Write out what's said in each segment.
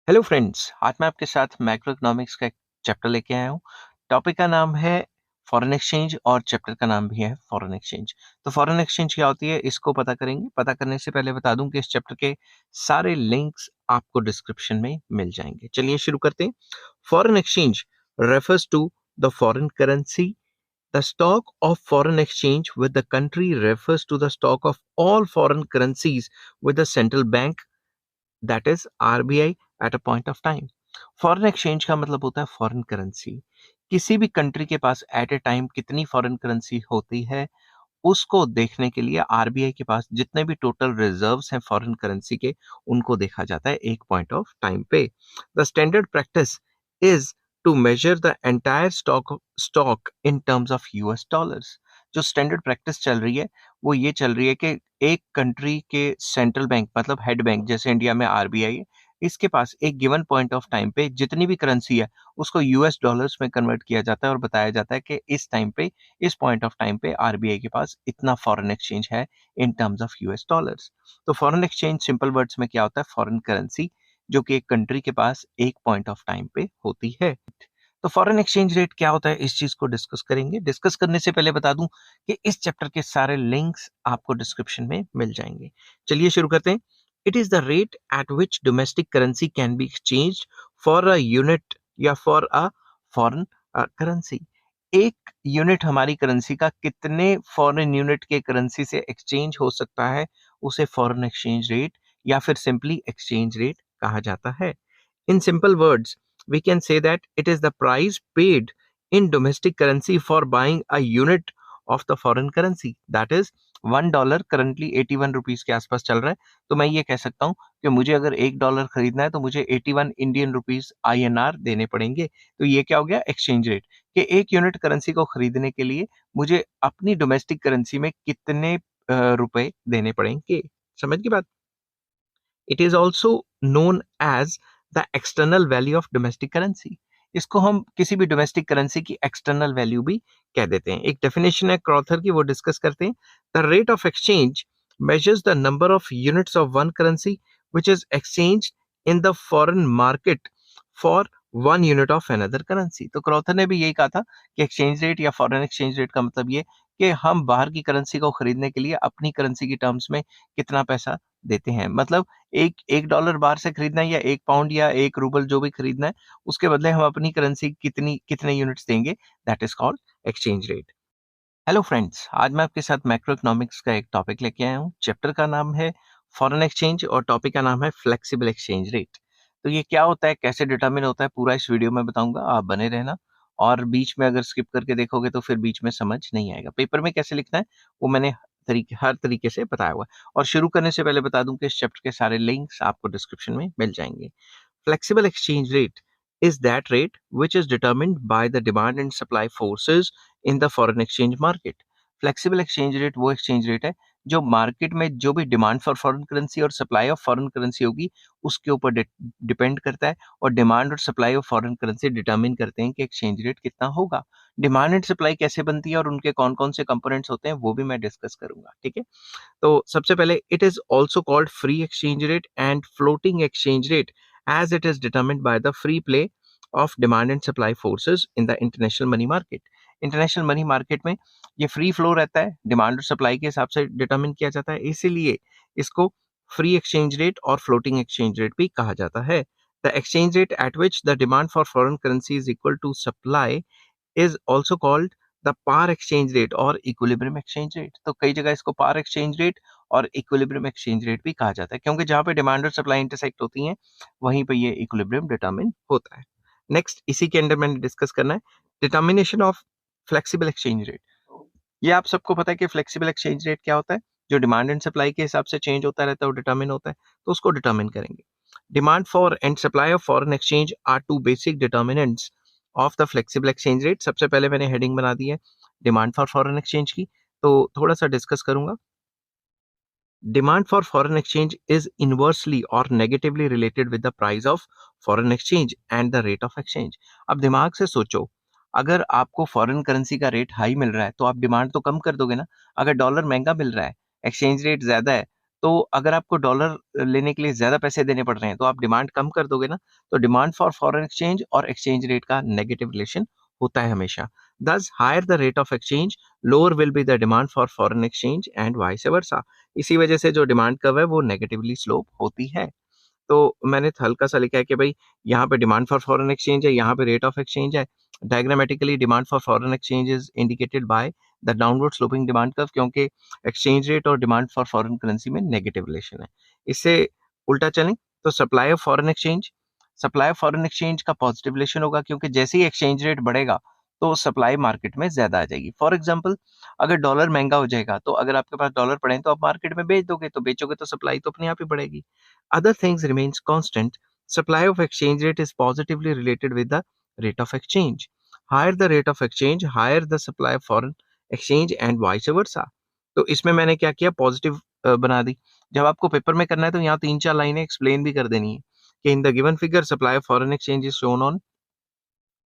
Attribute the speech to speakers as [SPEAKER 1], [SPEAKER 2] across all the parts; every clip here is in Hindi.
[SPEAKER 1] हेलो फ्रेंड्स, आज मैं आपके साथ मैक्रो इकोनॉमिक्स का एक चैप्टर लेके आया हूँ। टॉपिक का नाम है फॉरेन एक्सचेंज और चैप्टर का नाम भी है फॉरेन एक्सचेंज। तो फॉरेन एक्सचेंज क्या होती है इसको पता करेंगे। पता करने से पहले बता दूं कि इस चैप्टर के सारे लिंक्स आपको डिस्क्रिप्शन में मिल जाएंगे। चलिए शुरू करते हैं। Foreign exchange refers to the foreign currency. The stock of foreign exchange with the country refers to the stock of all foreign currencies with the central bank, that is RBI, at a point of time. Foreign exchange का मतलब होता है फॉरेन करेंसी। किसी भी कंट्री के पास एट ए टाइम कितनी फॉरेन करेंसी होती है उसको देखने के लिए आरबीआई के पास जितने भी टोटल रिजर्व्स हैं फॉरेन करेंसी के, उनको देखा जाता है एक पॉइंट ऑफ टाइम पे। The standard practice is to measure the entire stock in terms of US dollars. जो स्टैंडर्ड प्रैक्टिस चल रही है वो ये चल रही है कि एक कंट्री के सेंट्रल बैंक मतलब हेड बैंक, जैसे इंडिया में आरबीआई है, इसके पास एक गिवन पॉइंट ऑफ टाइम पे जितनी भी करेंसी है उसको यूएस डॉलर्स में कन्वर्ट किया जाता है और बताया जाता है कि इस टाइम पे, इस पॉइंट ऑफ टाइम पे आरबीआई के पास इतना फॉरेन एक्सचेंज है in terms of US dollars. तो फॉरेन एक्सचेंज सिंपल वर्ड्स में क्या होता है? फॉरेन करेंसी जो कि एक कंट्री के पास एक पॉइंट ऑफ टाइम पे होती है। तो फॉरेन एक्सचेंज रेट क्या होता है इस चीज को डिस्कस करेंगे। डिस्कस करने से पहले बता दूं कि इस चैप्टर के सारे लिंक्स आपको डिस्क्रिप्शन में मिल जाएंगे। चलिए शुरू करते हैं। It is the rate at which domestic currency can be exchange for a unit या फॉर अ फॉरेन करेंसी। एक यूनिट हमारी करेंसी का कितने फॉरेन यूनिट के करेंसी से एक्सचेंज हो सकता है उसे फॉरेन एक्सचेंज रेट या फिर सिंपली एक्सचेंज रेट कहा जाता है। In simple words, we can say that it is the price paid in domestic currency for buying a unit of the foreign currency. That is, $1 currently 81 rupees के आसपास चल रहा है। तो मैं ये कह सकता हूँ कि मुझे अगर $1 खरीदना है तो मुझे 81 इंडियन रुपीज INR देने पड़ेंगे। तो ये क्या हो गया? Exchange rate. कि एक यूनिट करेंसी को खरीदने के लिए मुझे अपनी डोमेस्टिक करेंसी में कितने रुपए देने पड़ेंगे। समझ की बात? It is also known as the external value of domestic currency. इसको हम किसी भी डोमेस्टिक करेंसी की एक्सटर्नल वैल्यू भी कह देते हैं। एक डेफिनेशन है क्रॉथर की, वो डिस्कस करते हैं। The rate of exchange measures the number of units of one currency which is exchanged in the foreign market for one unit of another currency। तो क्रॉथर ने भी यही कहा था कि एक्सचेंज रेट या फॉरेन एक्सचेंज रेट का मतलब ये कि हम बाहर की करेंसी को खरीदने के लिए अपनी करेंसी की टर्म्स में कितना पैसा देते हैं। मतलब एक एक डॉलर बाहर से खरीदना है या एक पाउंड या एक रूबल जो भी खरीदना है, उसके बदले हम अपनी करेंसी कितने यूनिट्स देंगे, that is called exchange rate. Hello friends, आज मैं आपके साथ मैक्रो इकोनॉमिक्स का एक टॉपिक लेके आया हूँ। चैप्टर का नाम है फॉरेन एक्सचेंज और टॉपिक का नाम है फ्लेक्सिबल एक्सचेंज रेट। तो ये क्या होता है, कैसे डिटरमिन होता है, पूरा इस वीडियो में बताऊंगा, आप बने रहना। और बीच में अगर स्किप करके देखोगे तो फिर बीच में समझ नहीं आएगा। पेपर में कैसे लिखना है वो मैंने हर तरीके से बताया हुआ है। और शुरू करने से पहले बता दूं कि इस चैप्टर के सारे लिंक्स आपको डिस्क्रिप्शन में मिल जाएंगे। Flexible exchange rate is that rate which is determined by the demand and supply forces in the foreign exchange market. Flexible exchange rate वो exchange rate है जो मार्केट में जो भी डिमांड फॉर फॉरेन करेंसी और सप्लाई ऑफ फॉरेन करेंसी होगी उसके ऊपर डिपेंड करता है। और डिमांड और supply of foreign currency determine करते हैं कि एक्सचेंज रेट कितना होगा। डिमांड एंड सप्लाई कैसे बनती है और उनके कौन कौन से कंपोनेंट्स होते हैं वो भी मैं डिस्कस करूंगा। ठीक है, तो सबसे पहले it is also called free exchange rate and floating exchange rate as it is determined by the free play of demand and supply forces in the international money market। International money market में ये फ्री फ्लो रहता है, डिमांड और सप्लाई के हिसाब से डिटरमिन किया जाता है, इसीलिए इसको फ्री एक्सचेंज रेट और फ्लोटिंग एक्सचेंज रेट भी कहा जाता है। The exchange rate at which the demand for foreign currency is equal to supply is also called the par exchange rate और इक्विलिब्रियम एक्सचेंज रेट। तो कई जगह इसको पार एक्सचेंज रेट और इक्विलिब्रियम एक्सचेंज रेट भी कहा जाता है, क्योंकि जहां पे डिमांड और सप्लाई इंटरसेक्ट होती हैं वहीं पे ये इक्विलिब्रियम डिटरमिन होता है। नेक्स्ट इसी के अंदर मैंने डिस्कस करना है determination of flexible exchange rate. ये आप सबको पता है कि फ्लेक्सिबल एक्सचेंज रेट क्या होता है? जो डिमांड एंड सप्लाई के हिसाब से चेंज होता रहता है वो डिटरमिन होता है, तो उसको डिटरमिन करेंगे। Demand for and supply of foreign exchange are two basic determinants of the flexible exchange rate. सबसे पहले मैंने हेडिंग बना दी है डिमांड फॉर फॉरेन एक्सचेंज की, तो थोड़ा सा डिस्कस करूंगा। Demand for foreign exchange is inversely और negatively related with the price of foreign exchange and the rate of exchange. अब दिमाग से सोचो, अगर आपको फॉरेन करेंसी का रेट हाई मिल रहा है तो आप डिमांड तो कम कर दोगे ना। अगर डॉलर महंगा मिल रहा है, एक्सचेंज रेट ज्यादा है, तो अगर आपको डॉलर लेने के लिए ज़्यादा पैसे देने पड़ रहे हैं, तो आप डिमांड कम कर दोगे ना, तो डिमांड फॉर फॉरेन एक्सचेंज और एक्सचेंज रेट का नेगेटिव रिलेशन होता है हमेशा। Thus, higher the rate of exchange, lower will be the demand for foreign exchange and vice versa. इसी वजह से जो डिमांड कर्व है वो नेगेटिवली स्लोप होती है। तो मैंने हल्का-सा लिखा है कि भाई यहाँ पे डिमांड फॉर फॉरेन एक्सचेंज है, यहाँ पे रेट ऑफ एक्सचेंज है। Diagrammatically demand for foreign exchange is indicated by the downward sloping demand curve, क्योंकि एक्सचेंज रेट और डिमांड फॉर फॉरेन करेंसी में नेगेटिव रिलेशन है। इससे उल्टा चलें तो सप्लाई ऑफ फॉरेन एक्सचेंज का पॉजिटिव रिलेशन होगा, क्योंकि जैसे ही एक्सचेंज रेट बढ़ेगा तो सप्लाई मार्केट में ज़्यादा आ जाएगी। फॉर एग्ज़ाम्पल, अगर डॉलर महँगा हो जाएगा, तो अगर आपके पास डॉलर पड़े हैं तो आप मार्केट में बेच दोगे, तो बेचोगे तो सप्लाई तो अपने आप ही बढ़ेगी। Other things remains constant. Supply of exchange rate is positively related with the rate of exchange. Higher the rate of exchange, higher the supply of foreign exchange and vice versa. तो इसमें मैंने क्या किया, पॉजिटिव बना दी। जब आपको पेपर में करना है तो यहाँ 3-4 लाइनें एक्सप्लेन भी कर देनी है कि इन the given figure supply of foreign exchange is shown on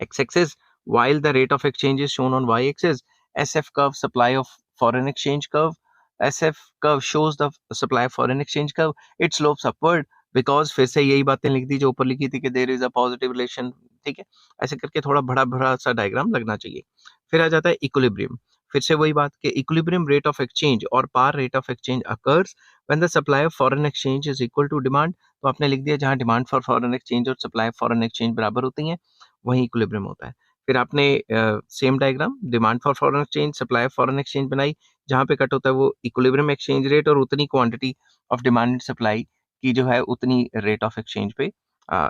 [SPEAKER 1] x-axis, while the rate of exchange is shown on y-axis. SF curve, supply of foreign exchange curve. SF curve shows the supply of foreign exchange curve. It slopes upward because फिर से यही बातें लिख दी जो ऊपर लिखी थी कि there is a positive relation। ठीक है, ऐसे करके थोड़ा बड़ा बड़ा सा डायग्राम लगना चाहिए। फिर आ जाता है इक्विलिब्रियम। फिर से वही बात कि इक्विलिब्रियम रेट ऑफ एक्सचेंज और par rate of exchange occurs when the supply of foreign exchange is equal to demand. तो आपने लिख दिया जहां डिमांड फॉर फॉरेन एक्सचेंज और सप्लाई ऑफ फॉरेन एक्सचेंज बराबर होती हैं, वहीं इक्विलिब्रियम होता है। फिर आपने same diagram demand for foreign exchange supply of foreign exchange बनाई, जहाँ पे कट होता है वो इक्विलिब्रियम एक्सचेंज रेट, और उतनी quantity of demand and supply की जो है उतनी रेट ऑफ एक्सचेंज पे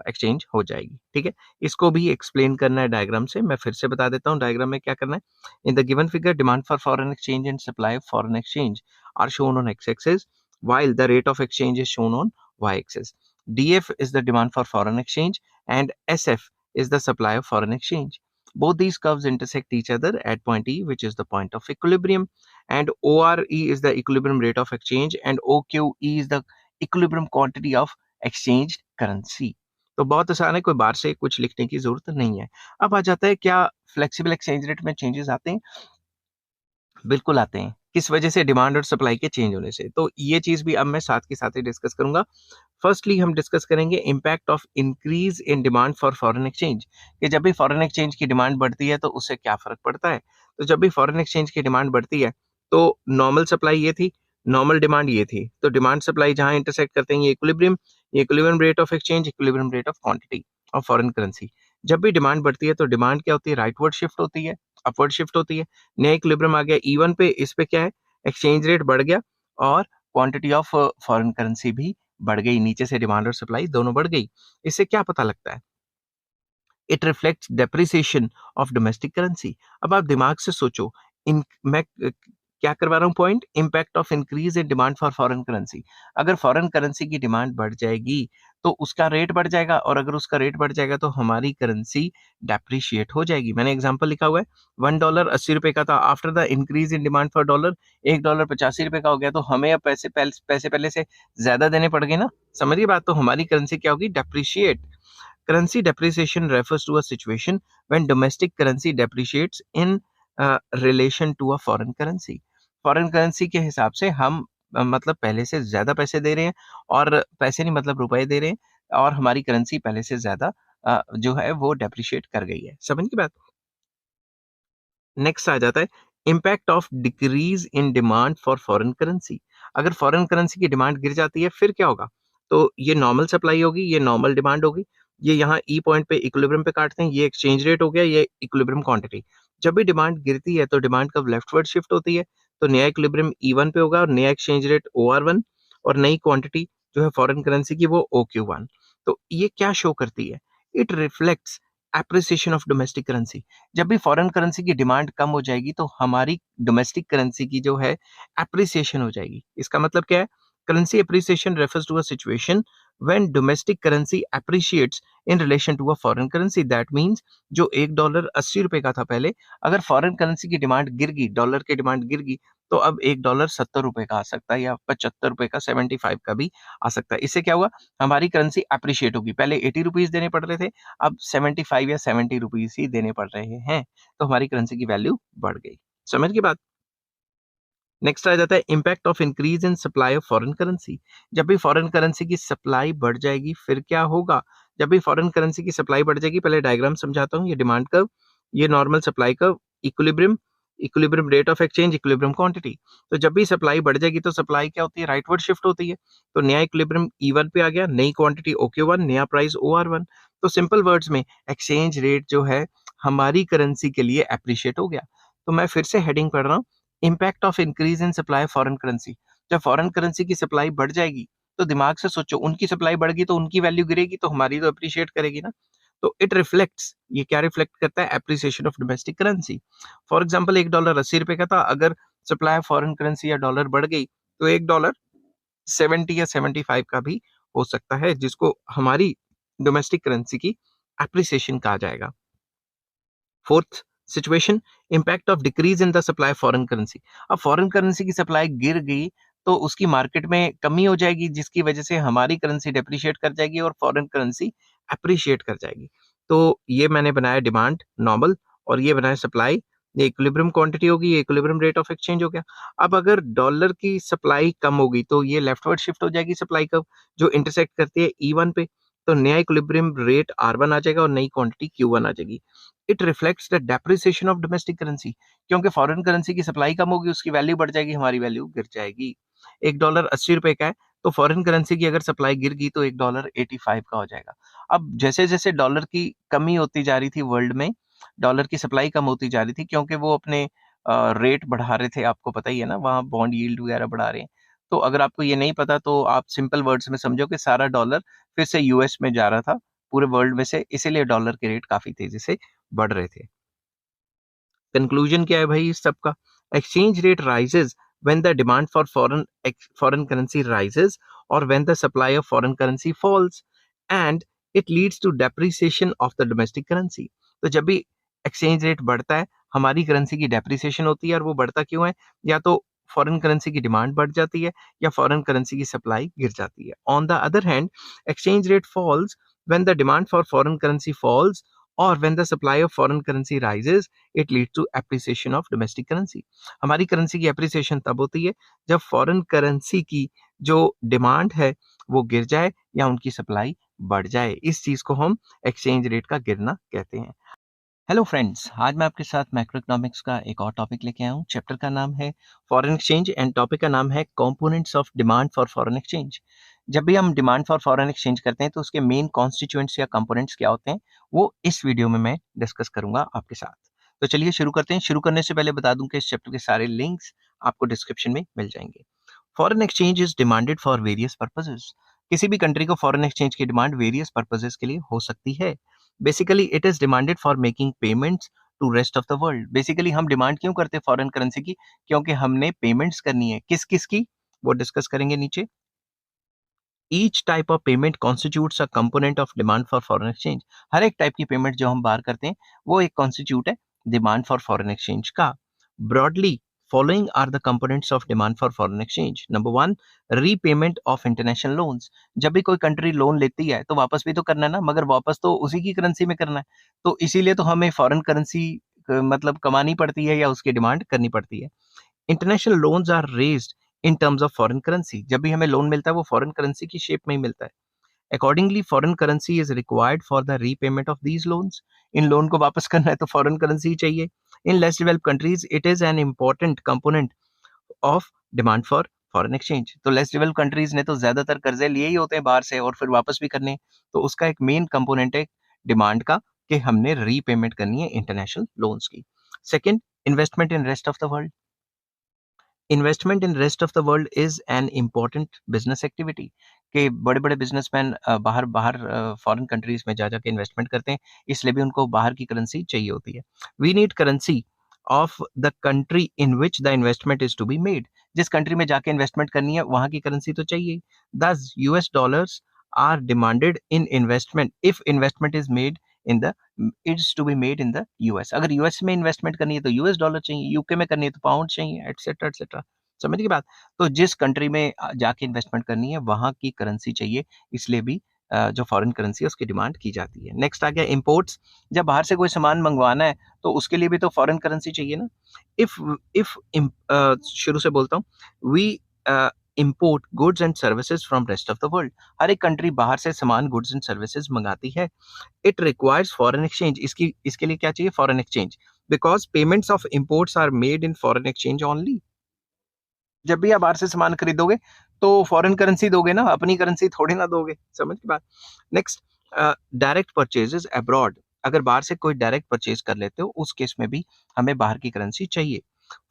[SPEAKER 1] एक्सचेंज हो जाएगी। ठीक है, इसको भी एक्सप्लेन करना है डायग्राम से। मैं फिर से बता देता हूँ डायग्राम में क्या करना है। In the given figure demand for foreign exchange and supply of foreign exchange are shown on X axis while the rate of exchange is shown on y axis. DF is the demand for foreign exchange and SF is the supply of foreign exchange. Both these curves intersect each other at point E, which is the point of equilibrium, and ORE is the equilibrium rate of exchange, and OQE is the equilibrium quantity of exchanged currency. तो बहुत आसान है, कोई बाहर से कुछ लिखने की जरूरत नहीं है। अब आ जाता है क्या फ्लेक्सिबल एक्सचेंज रेट में चेंजेस आते हैं? बिल्कुल आते हैं। किस वजह से? डिमांड और सप्लाई के चेंज होने से। तो ये चीज़ भी अब मैं साथ के साथ ही डिस्कस करूँगा। फर्स्टली हम डिस्कस करेंगे impact of increase in demand for foreign exchange, कि जब भी फॉरेन एक्सचेंज की डिमांड बढ़ती है तो उससे क्या फ़र्क पड़ता है। तो जब भी फॉरेन एक्सचेंज की डिमांड बढ़ती है तो नॉर्मल सप्लाई ये थी, नॉर्मल डिमांड ये थी। तो डिमांड सप्लाई जहाँ इंटरसेक्ट करते हैं ये equilibrium rate of exchange, equilibrium rate of quantity of foreign currency. जब भी डिमांड बढ़ती है तो डिमांड क्या होती है? राइटवर्ड शिफ्ट होती है, अपवर्ड शिफ्ट होती है। नया इक्विलिब्रियम आ गया E1 पे, इस पे क्या है? एक्सचेंज रेट बढ़ गया और क्वांटिटी ऑफ फॉरेन करेंसी भी बढ़ गई, नीचे से डिमांड और सप्लाई दोनों बढ़ गई। इससे क्या पता लगता है? It reflects depreciation of domestic currency. अब आप दिमाग से सोचो, इन मैं क्या करवा रहा हूँ point, impact of increase in demand for foreign currency. अगर फॉरेन करेंसी की डिमांड बढ़ जाएगी तो उसका रेट बढ़ जाएगा, और अगर उसका रेट बढ़ जाएगा तो हमारी करेंसी डेप्रिशिएट हो जाएगी। मैंने एग्जांपल लिखा हुआ है, $1 80 का था, after the increase in demand for dollar $1 85 का हो गया, तो हमें अब पैसे पहले से ज्यादा देने पड़ गए ना। समझिए बात, तो हमारी करेंसी क्या होगी? Depreciate. Currency depreciation refers to a situation when domestic currency depreciates in relation to a foreign currency. Foreign currency के हिसाब से हम मतलब पहले से ज्यादा पैसे दे रहे हैं, और पैसे नहीं मतलब रुपए दे रहे हैं, और हमारी करेंसी पहले से ज्यादा जो है वो डेप्रिशिएट कर गई है। समझ की बात? नेक्स्ट आ जाता है impact of decrease in demand for foreign currency. अगर फॉरेन करेंसी की डिमांड गिर जाती है फिर क्या होगा? तो ये नॉर्मल सप्लाई होगी, ये नॉर्मल डिमांड होगी, ये यहाँ ई पॉइंट पे इक्विलिब्रियम पे काटते हैं, ये एक्सचेंज रेट हो गया, ये इक्विलिब्रियम क्वांटिटी। जब भी डिमांड गिरती है तो डिमांड कब लेफ्टवर्ड शिफ्ट होती है, तो नया इक्विलिब्रियम ई वन पे होगा और नया exchange rate O R one, और नई क्वांटिटी जो है फॉरेन करेंसी की वो ओ क्यू वन। तो ये क्या शो करती है? It reflects appreciation of domestic currency. जब भी फॉरेन करेंसी की डिमांड कम हो जाएगी तो हमारी डोमेस्टिक करेंसी की जो है एप्रिसिएशन हो जाएगी। इसका मतलब क्या है? Currency appreciation refers to a situation when domestic currency appreciates in relation to a foreign currency. That means जो $1 80 का था पहले, अगर फॉरेन करेंसी की डिमांड गिर गई, डॉलर की डिमांड गिर गई, तो अब $1 ₹70 का आ सकता है, या ₹75 का, 75 का भी आ सकता है। इससे क्या हुआ? हमारी करेंसी एप्रिशिएट होगी। पहले ₹80 देने पड़ रहे थे, अब 75 या 70 रुपीस ही देने पड़ रहे हैं, तो हमारी करेंसी की वैल्यू बढ़ गई। समझ गए बात? नेक्स्ट आ जाता है impact of increase in supply of foreign currency. जब भी फॉरेन करेंसी की सप्लाई बढ़ जाएगी फिर क्या होगा? जब भी फॉरेन करेंसी की सप्लाई बढ़ जाएगी, पहले डायग्राम समझाता हूँ। ये डिमांड कर्व, ये normal supply curve, equilibrium, equilibrium rate of exchange, equilibrium quantity. तो जब भी सप्लाई बढ़ जाएगी तो सप्लाई क्या होती है? राइटवर्ड शिफ्ट होती है। तो नया इक्विलिब्रियम E1 पे आ गया, नई क्वांटिटी OQ1, नया प्राइस OR1। तो सिंपल वर्ड्स में एक्सचेंज रेट जो है हमारी करेंसी के लिए एप्रिशिएट हो गया। तो मैं फिर से हेडिंग पढ़ रहा हूँ, impact of increase in supply foreign currency. जब फॉरेन करेंसी की सप्लाई बढ़ जाएगी तो दिमाग से सोचो, उनकी सप्लाई बढ़ गई तो उनकी वैल्यू गिरेगी, तो हमारी तो अप्रिशिएट करेगी ना। तो इट रिफ्लेक्ट्स, ये क्या रिफ्लेक्ट करता है? Appreciation of domestic currency. For example $1 80 का था, अगर सप्लाई फॉरेन करेंसी या डॉलर बढ़ गई तो $1 70 या 75 का भी हो सकता है, जिसको हमारी डोमेस्टिक करेंसी की एप्रिसिएशन कहा जाएगा। Fourth situation, impact of decrease in the supply foreign currency. अब फॉरेन करेंसी की सप्लाई गिर गई तो उसकी मार्केट में कमी हो जाएगी, जिसकी वजह से हमारी करेंसी डेप्रिशिएट कर जाएगी और फॉरेन करेंसी अप्रिशिएट कर जाएगी। तो ये मैंने बनाया डिमांड नॉर्मल, और ये बनाया सप्लाई। ये इक्विलिब्रियम क्वांटिटी होगी, ये इक्विलिब्रियम रेट ऑफ एक्सचेंज हो गया। अब अगर डॉलर की सप्लाई कम होगी तो ये लेफ्टवर्ड शिफ्ट हो जाएगी सप्लाई कर्व, जो इंटरसेक्ट करती है E1 पे। तो नया इक्विलिब्रियम रेट R1 आ जाएगा और नई क्वांटिटी Q1 आ जाएगी। It reflects the depreciation of domestic currency, क्योंकि फॉरेन करेंसी की सप्लाई कम होगी, उसकी वैल्यू बढ़ जाएगी, हमारी वैल्यू गिर जाएगी। $1 80 का है, तो फॉरेन करेंसी की अगर सप्लाई गिर गई तो $1 85 का हो जाएगा। अब जैसे जैसे डॉलर की कमी होती जा रही थी वर्ल्ड में, डॉलर की सप्लाई कम होती जा रही थी, क्योंकि वो अपने रेट बढ़ा रहे थे, आपको पता ही है ना, वहाँ बॉन्ड यील्ड वगैरह बढ़ा रहे हैं। तो अगर आपको ये नहीं पता तो आप सिंपल वर्ड्स में समझो कि सारा डॉलर फिर से यूएस में जा रहा था पूरे वर्ल्ड में से, इसीलिए डॉलर के रेट काफी तेजी से बढ़ रहे थे। कंक्लूजन क्या है भाई इस सब का? Exchange rate rises when the demand for foreign currency rises, और when the supply of foreign currency falls, and it leads to depreciation of the domestic currency. तो जब भी एक्सचेंज रेट बढ़ता है, हमारी करेंसी की डेप्रिसिएशन होती है। और वो बढ़ता क्यों है? या तो फॉरेन करेंसी की डिमांड बढ़ जाती है या फॉरेन करेंसी की सप्लाई गिर जाती है। On the other hand, exchange rate falls when the demand for foreign currency falls, और when the supply of foreign currency rises, it lead to appreciation of domestic currency. हमारी करेंसी की एप्रिसिएशन तब होती है जब फॉरेन करेंसी की जो डिमांड है वो गिर जाए या उनकी सप्लाई बढ़ जाए। इस चीज को हम एक्सचेंज रेट का गिरना कहते हैं। हेलो फ्रेंड्स, आज मैं आपके साथ मैक्रो इकोनॉमिक्स का एक और टॉपिक लेके आया हूँ। चैप्टर का नाम है फॉरेन एक्सचेंज एंड टॉपिक का नाम है components of demand for foreign exchange. जब भी हम डिमांड फॉर फॉरेन एक्सचेंज करते हैं तो उसके मेन कॉन्स्टिट्यूएंट्स या कंपोनेंट्स क्या होते हैं, वो इस वीडियो में मैं डिस्कस करूंगा आपके साथ। तो चलिए शुरू करते हैं। शुरू करने से पहले बता दूं कि इस चैप्टर के सारे लिंक्स आपको डिस्क्रिप्शन में मिल जाएंगे। Foreign exchange is demanded for various purposes. किसी भी कंट्री को फॉरेन एक्सचेंज की डिमांड वेरियस पर्पसेस के लिए हो सकती है। Basically it is demanded for making payments to rest of the world. Basically हम डिमांड क्यों करते हैं फॉरेन करेंसी की? क्योंकि हमने पेमेंट्स करनी है। किस किस की, वो डिस्कस करेंगे नीचे। Each type of payment constitutes a component of demand for foreign exchange. हर एक टाइप की पेमेंट जो हम बाहर करते हैं वो एक कॉन्स्टिट्यूट है डिमांड फॉर फॉरेन एक्सचेंज का। Broadly following are the components of demand for foreign exchange. Number one, repayment of international loans. जब भी कोई कंट्री लोन लेती है तो वापस भी तो करना है ना, मगर वापस तो उसी की करेंसी में करना है। तो इसीलिए तो हमें फॉरेन करेंसी मतलब कमानी पड़ती है या उसकी डिमांड करनी पड़ती है। International loans are raised in terms of foreign currency. जब भी हमें लोन मिलता है वो फॉरेन करेंसी की शेप में ही मिलता है। Accordingly foreign currency is required for the repayment of these loans. In loan को वापस करना है तो फॉरेन करेंसी ही चाहिए। In less developed countries it is an important component of demand for foreign exchange. तो लेस डेवलप्ड कंट्रीज ने तो ज्यादातर कर्जे लिए ही होते हैं बाहर से और फिर वापस भी करने, तो उसका एक मेन कंपोनेंट है डिमांड का कि हमने रीपेमेंट करनी है इंटरनेशनल लोन्स की। Second, investment in rest of the world. Investment in rest of the world is an important business activity. के बड़े बड़े बिजनेसमैन बाहर बाहर फॉरेन कंट्रीज में जा जाके इन्वेस्टमेंट करते हैं, इसलिए भी उनको बाहर की करेंसी चाहिए होती है। We need currency of the country in which the investment is to be made. जिस कंट्री में जाके इन्वेस्टमेंट करनी है वहां की करेंसी तो चाहिए। Thus US dollars are demanded in investment if investment is made in the its to be made in the US. अगर यूएस में इन्वेस्टमेंट करनी है तो यूएस डॉलर चाहिए, यूके में करनी है तो पाउंड चाहिए, एटसेट्रा एटसेट्रा। समझ की बात? तो जिस कंट्री में जाके इन्वेस्टमेंट करनी है वहां की करेंसी चाहिए, इसलिए भी जो फॉरेन करेंसी है उसकी डिमांड की जाती है। नेक्स्ट आ गया इंपोर्ट्स। जब बाहर से कोई सामान मंगवाना है तो उसके लिए भी तो फॉरेन करेंसी चाहिए ना। इफ इफ शुरू से बोलता हूँ, we import goods and services from rest of the world. हर एक कंट्री बाहर से सामान, गुड्स एंड सर्विसेज मंगाती है। It requires foreign exchange. इसके लिए क्या चाहिए? Foreign exchange, because payments of imports are made in foreign exchange only. जब भी आप बाहर से सामान खरीदोगे तो फॉरेन करेंसी दोगे ना, अपनी करेंसी थोड़ी ना दोगे। समझ की बात। Next, direct purchases abroad. अगर बाहर से कोई डायरेक्ट परचेज कर लेते हो उस केस में भी हमें बाहर की करेंसी चाहिए।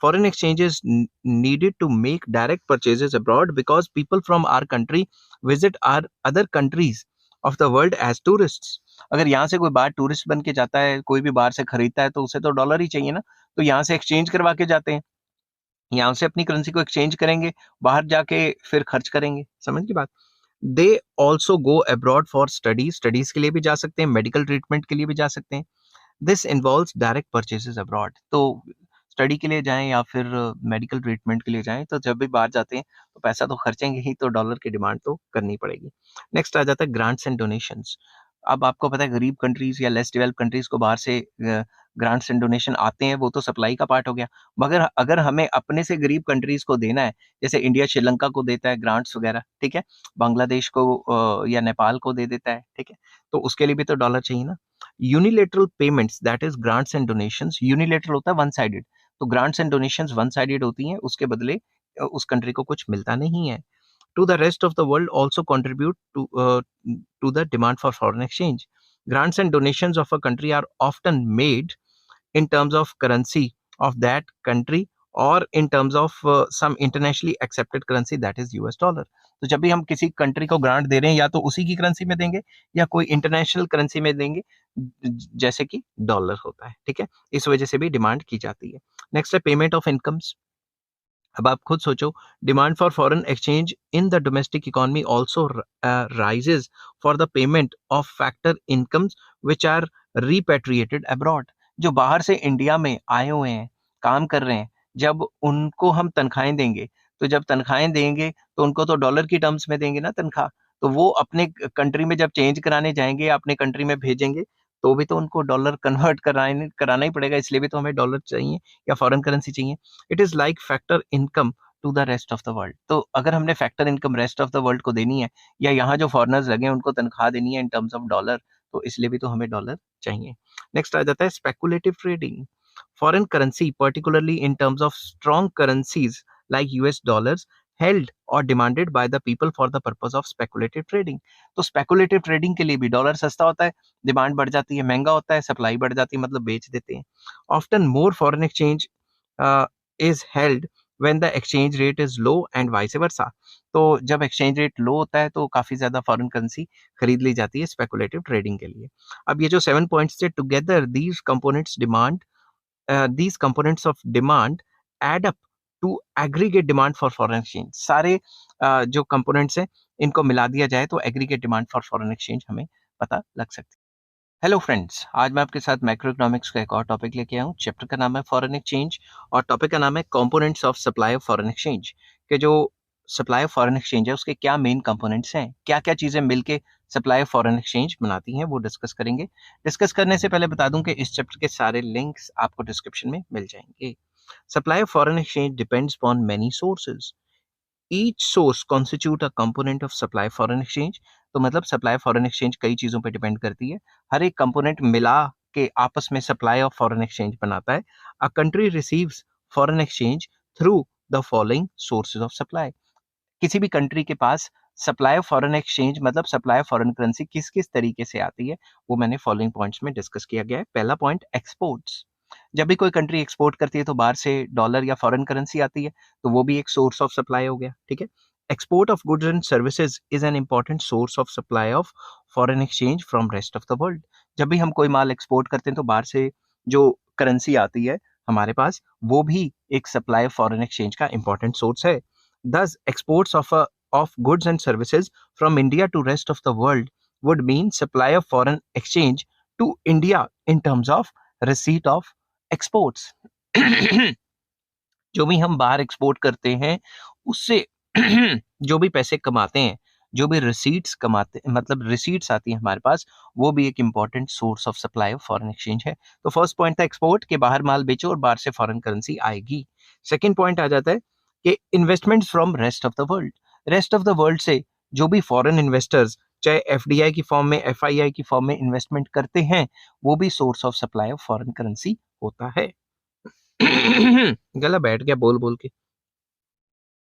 [SPEAKER 1] Foreign exchanges needed to make direct purchases abroad because people from our country visit our other countries of the world as tourists। अगर यहाँ से कोई बाहर टूरिस्ट बन के जाता है, कोई भी बाहर से खरीदता है तो उसे तो डॉलर ही चाहिए ना, तो यहाँ से एक्सचेंज करवा के जाते हैं। यहाँ से अपनी करेंसी को एक्सचेंज करेंगे, बाहर जाके फिर खर्च करेंगे। समझ की बात। They also go abroad for studies. Studies के लिए भी जा सकते हैं, मेडिकल ट्रीटमेंट के लिए भी जा सकते हैं। This involves direct purchases abroad. तो स्टडी के लिए जाएं या फिर मेडिकल ट्रीटमेंट के लिए जाएं तो जब भी बाहर जाते हैं तो पैसा तो खर्चेंगे ही, तो डॉलर की डिमांड तो करनी पड़ेगी। नेक्स्ट आ जाता है ग्रांट्स एंड डोनेशंस। अब आपको पता है गरीब कंट्रीज या लेस डेवलप कंट्रीज को बाहर से ग्रांट्स एंड डोनेशन आते हैं, वो तो सप्लाई का पार्ट हो गया। मगर अगर हमें अपने से गरीब कंट्रीज को देना है, जैसे इंडिया श्रीलंका को देता है ग्रांट्स वगैरह, ठीक है, बांग्लादेश को या नेपाल को दे देता है, ठीक है, तो उसके लिए भी तो डॉलर चाहिए ना। Unilateral payments that is grants and donations. Unilateral होता है वन साइडेड, तो grants and donations one sided होती हैं, उसके बदले उस कंट्री को कुछ मिलता नहीं है। To the rest of the world also contribute to the demand for foreign exchange. Grants and donations of a country are often made in terms of currency of that country or in terms of some internationally accepted currency that is US dollar। तो जब भी हम किसी कंट्री को ग्रांट दे रहे हैं या तो उसी की करेंसी में देंगे या कोई इंटरनेशनल करेंसी में देंगे, जैसे कि डॉलर होता है, ठीक है। इस वजह से भी डिमांड की जाती है। नेक्स्ट है पेमेंट ऑफ इनकम्स। अब आप खुद सोचो, demand for foreign exchange in the domestic economy also rises for the payment of factor incomes which are repatriated abroad. जो बाहर से इंडिया में आए हुए हैं, काम कर रहे हैं, जब उनको हम तनख्वाहें देंगे, तो जब तनख्वाहें देंगे तो उनको तो डॉलर की टर्म्स में देंगे ना तनख्वाह, तो वो अपने कंट्री में जब चेंज कराने जाएंगे या अपने कंट्री में भेजेंगे तो भी तो उनको डॉलर कन्वर्ट कराना ही पड़ेगा, इसलिए भी तो हमें डॉलर चाहिए या फॉरेन करेंसी चाहिए। It is like factor income to the rest of the world. तो अगर हमने factor income rest of the world को देनी है या यहाँ जो फॉरेनर्स लगे हैं उनको तनख्वाह देनी है इन टर्म्स ऑफ डॉलर, तो इसलिए भी तो हमें डॉलर चाहिए। नेक्स्ट आ जाता है speculative trading. Foreign currency particularly in terms of strong currencies like US dollars held or demanded by the people for the purpose of speculative trading। तो स्पेकुलेटिव ट्रेडिंग के लिए भी डॉलर सस्ता होता है, डिमांड बढ़ जाती है, महंगा होता है, सप्लाई बढ़ जाती है, मतलब बेच देते हैं। Often more foreign exchange is held when the exchange rate is low and vice versa. तो जब एक्सचेंज रेट लो होता है तो काफी ज्यादा फॉरेन करेंसी खरीद ली जाती है स्पेकुलेटिव ट्रेडिंग के लिए। अब ये जो 7 पॉइंट्स थे, together these components of demand add up to aggregate demand for foreign exchange। सारे जो कंपोनेंट्स हैं इनको मिला दिया जाए तो aggregate demand for foreign exchange हमें पता लग सकती है। हेलो फ्रेंड्स, आज मैं आपके साथ मैक्रो इकोनॉमिक्स का एक और टॉपिक लेके आया हूँ। चैप्टर का नाम है फॉरेन एक्सचेंज और टॉपिक का नाम है components of supply of foreign exchange. के जो सप्लाई ऑफ फॉरेन एक्सचेंज है उसके क्या मेन कंपोनेंट्स हैं, क्या क्या चीजें मिलके सप्लाई ऑफ फॉरेन एक्सचेंज बनाती हैं, वो डिस्कस करेंगे। डिस्कस करने से पहले बता दूं कि इस चैप्टर के सारे लिंक्स आपको डिस्क्रिप्शन में मिल जाएंगे। Supply of foreign exchange depends upon many sources. Each source constitute a component of supply foreign exchange. तो मतलब सप्लाई फॉरेन एक्सचेंज कई चीजों पे डिपेंड करती है, हर एक कंपोनेंट मिला के आपस में सप्लाई ऑफ फॉरेन एक्सचेंज बनाता है। A country receives foreign exchange through the following sources of supply. किसी भी कंट्री के पास सप्लाई ऑफ फॉरेन एक्सचेंज मतलब सप्लाई ऑफ फॉरेन करेंसी किस किस तरीके से आती है, वो मैंने फॉलोइंग पॉइंट्स में डिस्कस किया गया है। पहला पॉइंट, एक्सपोर्ट्स। जब भी कोई कंट्री एक्सपोर्ट करती है तो बाहर से डॉलर या फॉरेन करेंसी आती है, तो वो भी एक सोर्स ऑफ सप्लाई हो गया, ठीक है। Export of goods and services is an important source of supply of foreign exchange from rest of the world. जब भी हम कोई माल एक्सपोर्ट करते हैं तो बाहर से जो करेंसी आती है हमारे पास, वो भी एक सप्लाई ऑफ फॉरेन एक्सचेंज का इंपॉर्टेंट सोर्स है। Thus, exports of goods and services from India to rest of the world would mean supply of foreign exchange to India in terms of receipt of exports। जो भी हम बाहर एक्सपोर्ट करते हैं उससे जो भी पैसे कमाते हैं, जो भी रिसीट्स कमाते मतलब रिसीट्स आती है हमारे पास, वो भी एक important source of supply of foreign exchange है। तो फर्स्ट पॉइंट था एक्सपोर्ट, के बाहर माल बेचो और बाहर से फॉरेन करेंसी आएगी। सेकेंड पॉइंट आ जाता है कि investments from rest of the world. Rest of the world से जो भी फॉरेन इन्वेस्टर्स चाहे एफडीआई की फॉर्म में, एफआईआई की फॉर्म में इन्वेस्टमेंट करते हैं, वो भी source of supply of foreign currency होता है। गला बैठ गया बोल बोल के।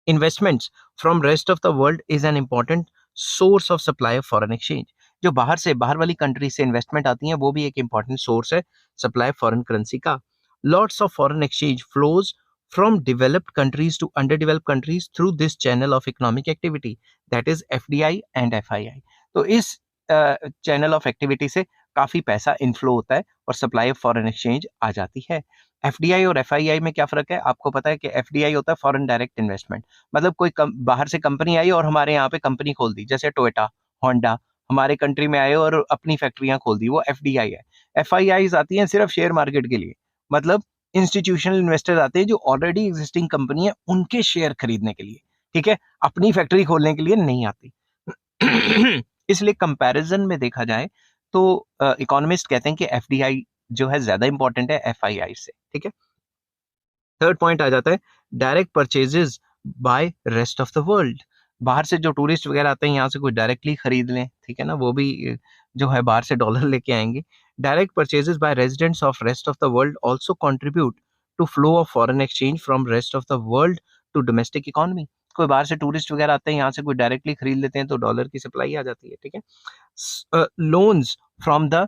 [SPEAKER 1] Investments from rest of the world is an important source of supply of foreign exchange. जो बाहर वाली कंट्री से इन्वेस्टमेंट आती है, वो भी एक इंपॉर्टेंट सोर्स है सप्लाई फॉरेन करेंसी का। Lots of foreign exchange flows from developed countries to underdeveloped countries through this channel of economic activity, that is FDI and FII। तो इस चैनल ऑफ एक्टिविटी से काफी पैसा इनफ्लो होता है और सप्लाई ऑफ फॉरेन एक्सचेंज आ जाती है। एफडीआई और एफआईआई में क्या फर्क है? आपको पता है कि एफडीआई होता है फॉरेन डायरेक्ट इन्वेस्टमेंट, मतलब कोई बाहर से कंपनी आई और हमारे यहाँ पे कंपनी खोल दी, जैसे टोयोटा, होंडा हमारे कंट्री में आए और अपनी फैक्ट्रियां खोल दी, वो एफडीआई है। एफआईआई आती हैं सिर्फ शेयर मार्केट के लिए, मतलब इंस्टीट्यूशनल इन्वेस्टर आते हैं जो ऑलरेडी एग्जिस्टिंग कंपनी है उनके शेयर खरीदने के लिए, ठीक है, अपनी फैक्ट्री खोलने के लिए नहीं आती। इसलिए कंपैरिजन में देखा जाए तो इकोनॉमिस्ट कहते हैं कि एफडीआई जो है ज्यादा इंपॉर्टेंट है एफआईआई से, ठीक है। थर्ड पॉइंट आ जाता है direct purchases by rest of the world. बाहर से जो टूरिस्ट वगैरह आते हैं यहाँ से कोई डायरेक्टली खरीद लें, ठीक है ना, वो भी जो है बाहर से डॉलर लेके आएंगे। Direct purchases by residents of rest of the world also contribute to flow of foreign exchange from rest of the world to domestic economy. कोई बाहर से टूरिस्ट वगैरह आते हैं यहाँ से कोई डायरेक्टली खरीद लेते हैं तो डॉलर की सप्लाई आ जाती है, ठीक है। Loans from the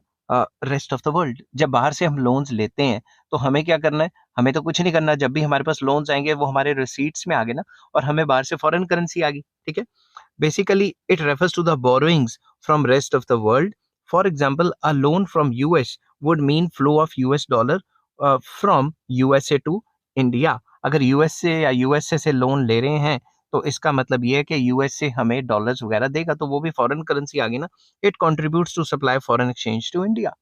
[SPEAKER 1] rest of the world. जब बाहर से हम लोन्स लेते हैं तो हमें क्या करना है? हमें तो कुछ नहीं करना, जब भी हमारे पास लोन्स आएंगे वो हमारे रिसीट्स में आ गए ना, और हमें बाहर से फॉरेन करेंसी आ गई, ठीक है। Basically it refers to the borrowings from rest of the world. For example a loan from US would mean flow of US dollar from USA to India. अगर यूएस से या यूएसए से लोन ले रहे हैं तो इसका मतलब ये है कि यूएस से हमें डॉलर्स वगैरह देगा, तो वो भी फॉरेन करेंसी आ गई ना। It contributes to supply foreign exchange to India.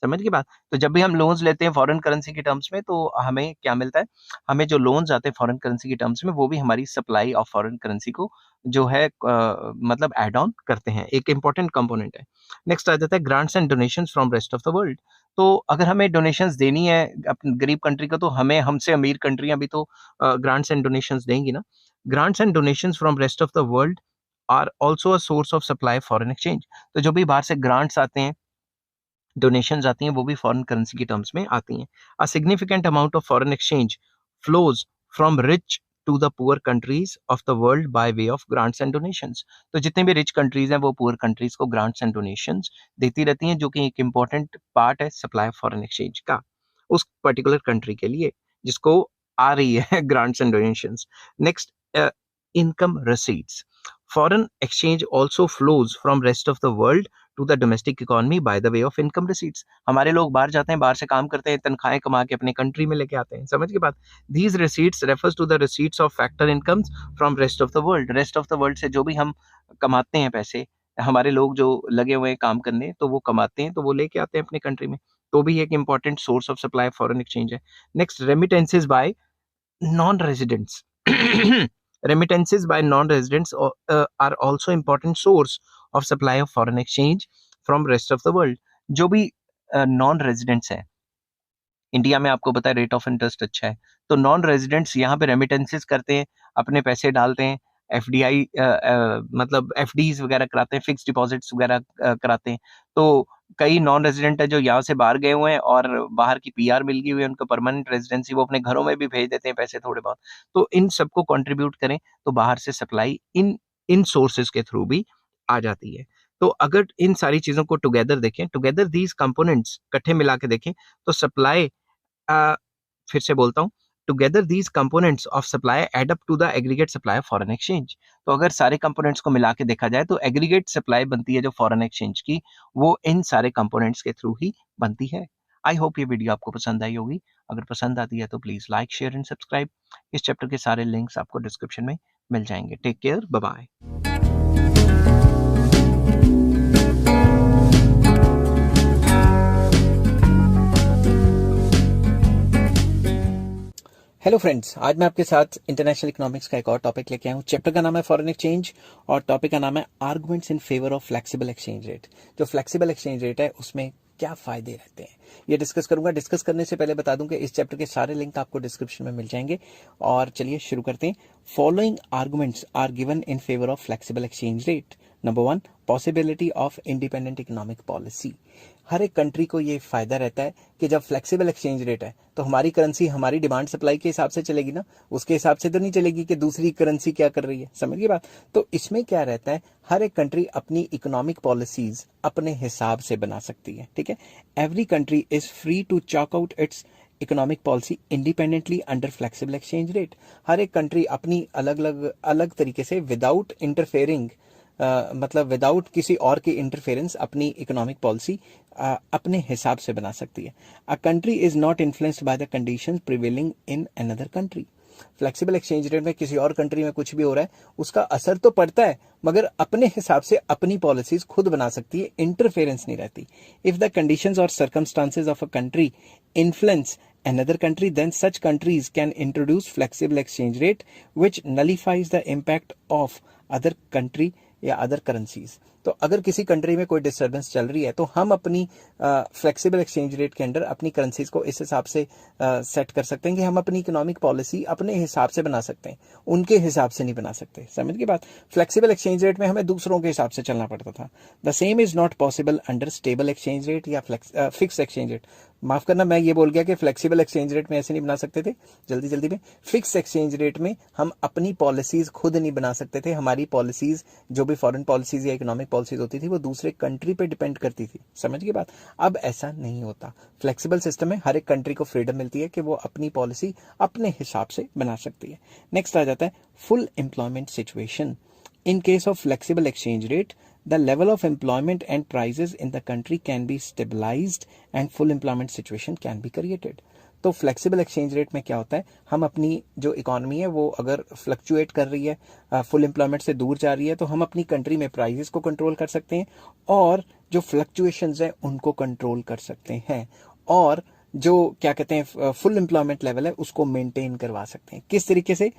[SPEAKER 1] समझ की बात? तो जब भी हम लोन्स लेते हैं फॉरेन करेंसी के टर्म्स में तो हमें क्या मिलता है? हमें जो लोन्स आते हैं फॉरेन करेंसी के टर्म्स में, वो भी हमारी सप्लाई ऑफ फॉरेन करेंसी को जो है मतलब एड ऑन करते हैं, एक इंपॉर्टेंट कंपोनेंट है। नेक्स्ट आ जाता है grants and donations from rest of the world. तो अगर हमें डोनेशंस देनी है अपनी गरीब कंट्री को, तो हमें हमसे अमीर कंट्रियां भी तो ग्रांट्स एंड डोनेशंस देंगी ना। Grants and donations from rest of the world are also a source of supply foreign exchange. तो जो भी बाहर से ग्रांट्स आते हैं, डोनेशंस आती हैं, वो भी फॉरेन करेंसी के टर्म्स में आती हैं। A significant amount of foreign exchange flows from rich to the poor countries of the world by way of grants and donations. तो जितने भी रिच कंट्रीज हैं वो पुअर कंट्रीज को ग्रांट्स एंड डोनेशंस देती रहती हैं, जो कि एक इंपॉर्टेंट पार्ट है सप्लाई ऑफ फॉरेन एक्सचेंज का उस पर्टिकुलर कंट्री के लिए जिसको आ रही है grants and donations. Next, income receipts. Foreign exchange also flows from rest of the world to the domestic economy by the way of income receipts. हमारे लोग बाहर जाते हैं, बाहर से काम करते हैं, तनख्वाहें कमा के अपने कंट्री में लेके आते हैं। समझ के बात? These receipts refers to the receipts of factor incomes from rest of the world. Rest of the world से जो भी हम कमाते हैं पैसे, हमारे लोग जो लगे हुए हैं काम करने, तो वो कमाते हैं तो वो लेके आते हैं अपने कंट्री में, तो भी एक important source of supply foreign exchange है। Next, remittances by non-residents. Remittances by non-residents are also important source of supply of foreign exchange from rest of the world. जो भी नॉन रेजिडेंट्स हैं इंडिया में, आपको पता है रेट ऑफ इंटरेस्ट अच्छा है, तो नॉन रेजिडेंट्स यहाँ पे रेमिटेंसेस करते हैं, अपने पैसे डालते हैं, एफडीआई मतलब एफडीज वगैरह कराते हैं, फिक्स डिपॉजिट्स वगैरह कराते हैं। तो कई नॉन रेजिडेंट है जो यहाँ से बाहर गए हुए हैं और बाहर की पीआर मिल गई हुई है, उनको परमानेंट रेजिडेंसी, वो अपने घरों में भी भेज देते हैं पैसे थोड़े बहुत। तो इन सबको कंट्रीब्यूट करें तो बाहर से सप्लाई इन इन सोर्सेज के थ्रू भी आ जाती है। तो अगर इन सारी चीजों को टुगेदर देखें, टुगेदर दीज कंपोनेंट्स इकट्ठे मिला के देखें, तो सप्लाई फिर से बोलता हूँ, together these components of supply add up to the aggregate supply of foreign exchange. तो अगर सारे कंपोनेंट्स को मिला के देखा जाए तो एग्रीगेट सप्लाई बनती है जो फॉरेन एक्सचेंज की, वो इन सारे कंपोनेंट्स के थ्रू ही बनती है। आई होप ये वीडियो आपको पसंद आई होगी। अगर पसंद आती है तो please like, share and subscribe. इस चैप्टर के सारे लिंक्स आपको डिस्क्रिप्शन में मिल जाएंगे। Take care, bye bye.
[SPEAKER 2] Hello friends, आज मैं आपके साथ इंटरनेशनल इकोनॉमिक्स का एक और टॉपिक लेके आया हूँ। चैप्टर का नाम है फॉरेन एक्सचेंज और टॉपिक का नाम है arguments in favour of flexible exchange rate. जो फ्लेक्सिबल एक्सचेंज रेट है उसमें क्या फायदे रहते हैं ये डिस्कस करूंगा। डिस्कस करने से पहले बता दूं कि इस चैप्टर के सारे लिंक आपको डिस्क्रिप्शन में मिल जाएंगे। और चलिए शुरू करते हैं। Following arguments are given in favour of flexible exchange rate. Number 1, possibility of independent economic policy. हर एक कंट्री को ये फायदा रहता है कि जब फ्लेक्सिबल एक्सचेंज रेट है तो हमारी करेंसी हमारी डिमांड सप्लाई के हिसाब से चलेगी ना, उसके हिसाब से तो नहीं चलेगी कि दूसरी करेंसी क्या कर रही है। समझ गई बात। तो इसमें क्या रहता है, हर एक कंट्री अपनी इकोनॉमिक पॉलिसीज अपने हिसाब से बना सकती है। ठीक है, every country is free to chalk out its economic policy independently under flexible exchange rate. हर एक कंट्री अपनी अलग तरीके से विदाउट इंटरफेयरिंग, मतलब विदाउट किसी और की इंटरफेरेंस अपनी इकोनॉमिक पॉलिसी अपने हिसाब से बना सकती है। A country is not influenced by the conditions prevailing in another country. Flexible exchange rate में किसी और कंट्री में कुछ भी हो रहा है उसका असर तो पड़ता है, मगर अपने हिसाब से अपनी पॉलिसीज खुद बना सकती है, इंटरफेरेंस नहीं रहती। इफ द कंडीशंस और circumstances of a country influence another country, then such countries can introduce flexible exchange rate which nullifies the impact of other country या अदर करेंसीज। तो अगर किसी कंट्री में कोई डिस्टर्बेंस चल रही है तो हम अपनी फ्लेक्सिबल एक्सचेंज रेट के अंडर अपनी करेंसीज को इस हिसाब से सेट कर सकते हैं कि हम अपनी इकोनॉमिक पॉलिसी अपने हिसाब से बना सकते हैं, उनके हिसाब से नहीं बना सकते। समझ की बात। फ्लेक्सिबल एक्सचेंज रेट में हमें दूसरों के हिसाब से चलना पड़ता था। The same is not possible under stable exchange rate या फिक्स एक्सचेंज रेट। माफ करना, मैं ये बोल गया कि फ्लेक्सिबल एक्सचेंज रेट में ऐसे नहीं बना सकते थे, जल्दी में। फिक्स एक्सचेंज रेट में हम अपनी पॉलिसीज खुद नहीं बना सकते थे। हमारी पॉलिसीज, जो भी फॉरेन पॉलिसीज या इकोनॉमिक पॉलिसीज होती थी, वो दूसरे कंट्री पे डिपेंड करती थी। समझ गए बात। अब ऐसा नहीं होता। फ्लेक्सिबल सिस्टम में हर एक कंट्री को फ्रीडम मिलती है कि वो अपनी पॉलिसी अपने हिसाब से बना सकती है। नेक्स्ट आ जाता है full employment situation. In case of flexible exchange rate, the level of employment and prices in the country can be stabilized and full employment situation can be created. तो फ्लेक्सिबल एक्सचेंज रेट में क्या होता है, हम अपनी जो इकोनॉमी है वो अगर फ्लक्चुएट कर रही है, फुल एम्प्लॉयमेंट से दूर जा रही है, तो हम अपनी कंट्री में प्राइसेस को कंट्रोल कर सकते हैं और जो फ्लक्चुएशंस है उनको कंट्रोल कर सकते हैं, और जो क्या कहते हैं फुल एम्प्लॉयमेंट लेवल है उसको मेंटेन करवा सकते हैं। किस तरीके से?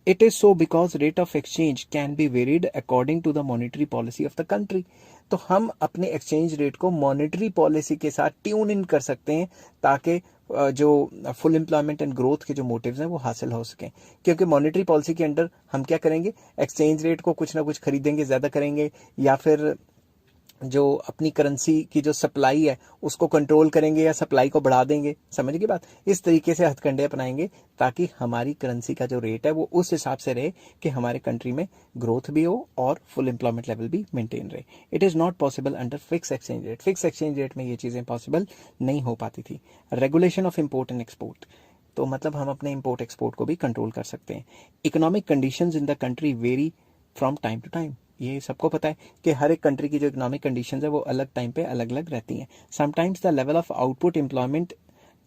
[SPEAKER 2] It is so because rate of exchange can be varied according to the monetary policy of the country. तो हम अपने एक्सचेंज रेट को मॉनेटरी पॉलिसी के साथ ट्यून इन कर सकते हैं ताकि जो फुल एम्प्लॉयमेंट एंड ग्रोथ के जो मोटिव्स हैं वो हासिल हो सकें। क्योंकि मॉनेटरी पॉलिसी के अंडर हम क्या करेंगे, एक्सचेंज रेट को कुछ ना कुछ खरीदेंगे, ज्यादा करेंगे, या फिर जो अपनी करेंसी की जो सप्लाई है उसको कंट्रोल करेंगे या सप्लाई को बढ़ा देंगे। समझ गई बात। इस तरीके से हथकंडे अपनाएंगे ताकि हमारी करेंसी का जो रेट है वो उस हिसाब से रहे कि हमारे कंट्री में ग्रोथ भी हो और फुल एम्प्लॉयमेंट लेवल भी मेंटेन रहे। It is not possible under fix exchange rate. Fix exchange rate में ये चीजें पॉसिबल नहीं हो पाती थी। Regulation of import and export, तो मतलब हम अपने इम्पोर्ट एक्सपोर्ट को भी कंट्रोल कर सकते हैं। Economic conditions in the country vary from time to time. ये सबको पता है कि हर एक कंट्री की जो इकोनॉमिक कंडीशंस है वो अलग टाइम पे अलग अलग रहती हैं। Sometimes the level of output, employment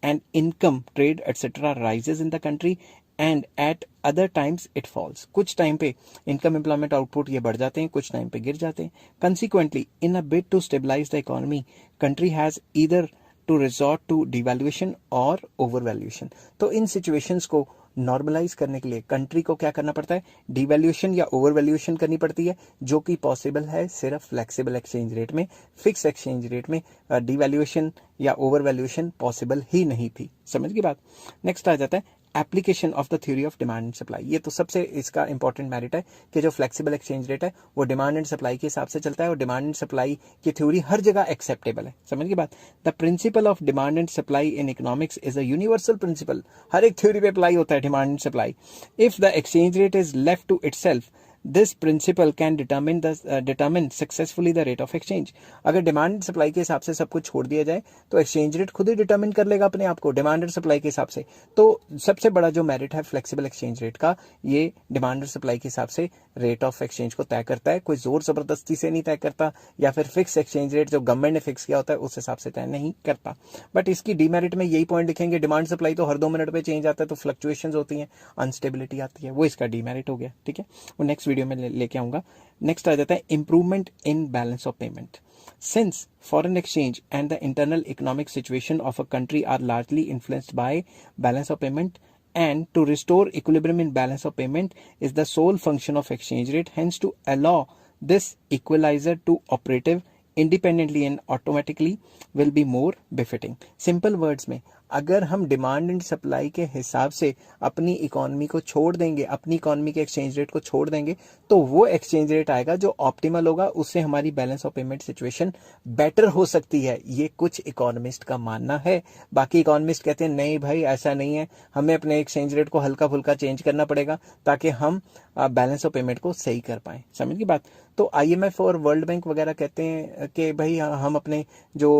[SPEAKER 2] and income, trade etcetera rises in the country and eight other times it falls. कुछ टाइम पे इनकम, एम्प्लॉयमेंट, आउटपुट ये बढ़ जाते हैं, कुछ टाइम पे गिर जाते हैं। Consequently in a bid to stabilise the economy, country has either to resort to devaluation और ओवरवैल्यूएशन। तो इन सिचुएशंस को नॉर्मलाइज करने के लिए कंट्री को क्या करना पड़ता है, डिवैल्यूएशन या ओवरवैल्यूएशन करनी पड़ती है, जो कि पॉसिबल है सिर्फ फ्लेक्सिबल एक्सचेंज रेट में। फिक्स एक्सचेंज रेट में डिवैल्यूएशन या ओवरवैल्यूएशन पॉसिबल ही नहीं थी। समझ की बात। नेक्स्ट आ जाता है application of the theory of demand and supply. ये तो सबसे इसका इंपॉर्टेंट मेरिट है कि जो फ्लेक्सिबल एक्सचेंज रेट है वो डिमांड एंड सप्लाई के हिसाब से चलता है और डिमांड एंड सप्लाई की थ्योरी हर जगह एक्सेप्टेबल है। समझ की बात। The principle of demand and supply in economics is a universal principle. हर एक थ्योरी पे अप्लाई होता है demand and supply. If the exchange rate is left to itself, this principle can determine successfully the rate of exchange. अगर डिमांड सप्लाई के हिसाब से सब कुछ छोड़ दिया जाए तो एक्सचेंज रेट खुद ही डिटरमिन कर लेगा अपने आप को डिमांड और सप्लाई के हिसाब से। तो सबसे बड़ा जो मेरिट है फ्लेक्सिबल एक्सचेंज रेट का, ये डिमांड और सप्लाई के हिसाब से रेट ऑफ एक्सचेंज को तय करता है, कोई जोर जबरदस्ती से नहीं तय करता, या फिर फिक्स एक्सचेंज रेट जो गवर्नमेंट ने फिक्स किया होता है उस हिसाब से तय नहीं करता। बट इसकी डीमेरिट में यही पॉइंट लिखेंगे, डिमांड सप्लाई तो हर 2 मिनट पे चेंज आता है, तो फ्लक्चुएशंस होती हैं, अनस्टेबिलिटी आती है, वो इसका डीमेरिट हो गया। ठीक है, वो नेक्स्ट वीडियो में लेके आऊंगा। नेक्स्ट आ जाता है improvement in balance of payment. Since foreign exchange and the internal economic situation of a country are largely influenced by balance of payment and to restore equilibrium in balance of payment is the sole function of exchange rate. Hence, to allow this equalizer to operative independently and automatically will be more befitting. Simple words में अगर हम डिमांड एंड सप्लाई के हिसाब से अपनी इकोनॉमी को छोड़ देंगे, अपनी इकोनॉमी के एक्सचेंज रेट को छोड़ देंगे, तो वो एक्सचेंज रेट आएगा जो ऑप्टिमल होगा, उससे हमारी balance of payment situation better हो सकती है। ये कुछ इकोनॉमिस्ट का मानना है। बाकी इकोनॉमिस्ट कहते हैं नहीं भाई ऐसा नहीं है, हमें अपने एक्सचेंज रेट को हल्का फुल्का चेंज करना पड़ेगा ताकि हम बैलेंस ऑफ पेमेंट को सही कर पाए। समझ की बात? तो IMF और वर्ल्ड बैंक वगैरह कहते हैं कि भाई हम अपने जो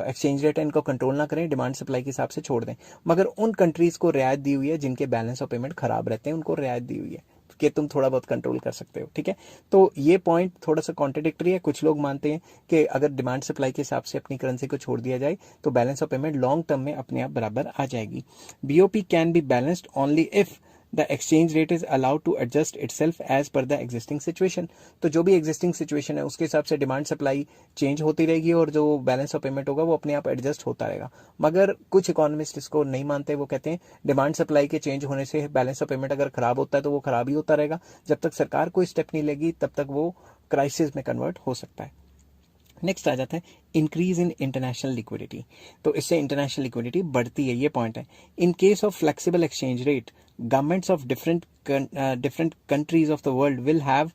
[SPEAKER 2] एक्सचेंज रेट है इनको कंट्रोल ना करें, डिमांड सप्लाई के हिसाब से छोड़ दें। मगर उन कंट्रीज को रियायत दी हुई है जिनके बैलेंस ऑफ पेमेंट खराब रहते हैं, उनको रियायत दी हुई है कि तुम थोड़ा बहुत कंट्रोल कर सकते हो। ठीक है, तो ये पॉइंट थोड़ा सा कॉन्ट्रडिक्टरी है। कुछ लोग मानते हैं कि अगर डिमांड सप्लाई के हिसाब से अपनी करेंसी को छोड़ दिया जाए तो balance of payment long term में अपने आप बराबर आ जाएगी। BOP can be balanced only if the exchange rate is allowed to adjust itself as per the existing situation। तो जो भी existing situation है उसके हिसाब से डिमांड सप्लाई चेंज होती रहेगी और जो बैलेंस ऑफ पेमेंट होगा वो अपने आप एडजस्ट होता रहेगा। मगर कुछ इकोनॉमिस्ट इसको नहीं मानते, वो कहते हैं डिमांड सप्लाई के चेंज होने से बैलेंस ऑफ पेमेंट अगर खराब होता है तो वो खराब ही होता रहेगा, जब तक सरकार कोई स्टेप नहीं लेगी तब तक वो क्राइसिस में कन्वर्ट हो सकता है। नेक्स्ट आ जाता है इंक्रीज इन इंटरनेशनल लिक्विडिटी। तो इससे इंटरनेशनल लिक्विडिटी बढ़ती है, ये पॉइंट है। In case of flexible exchange rate, governments of different countries of the world will have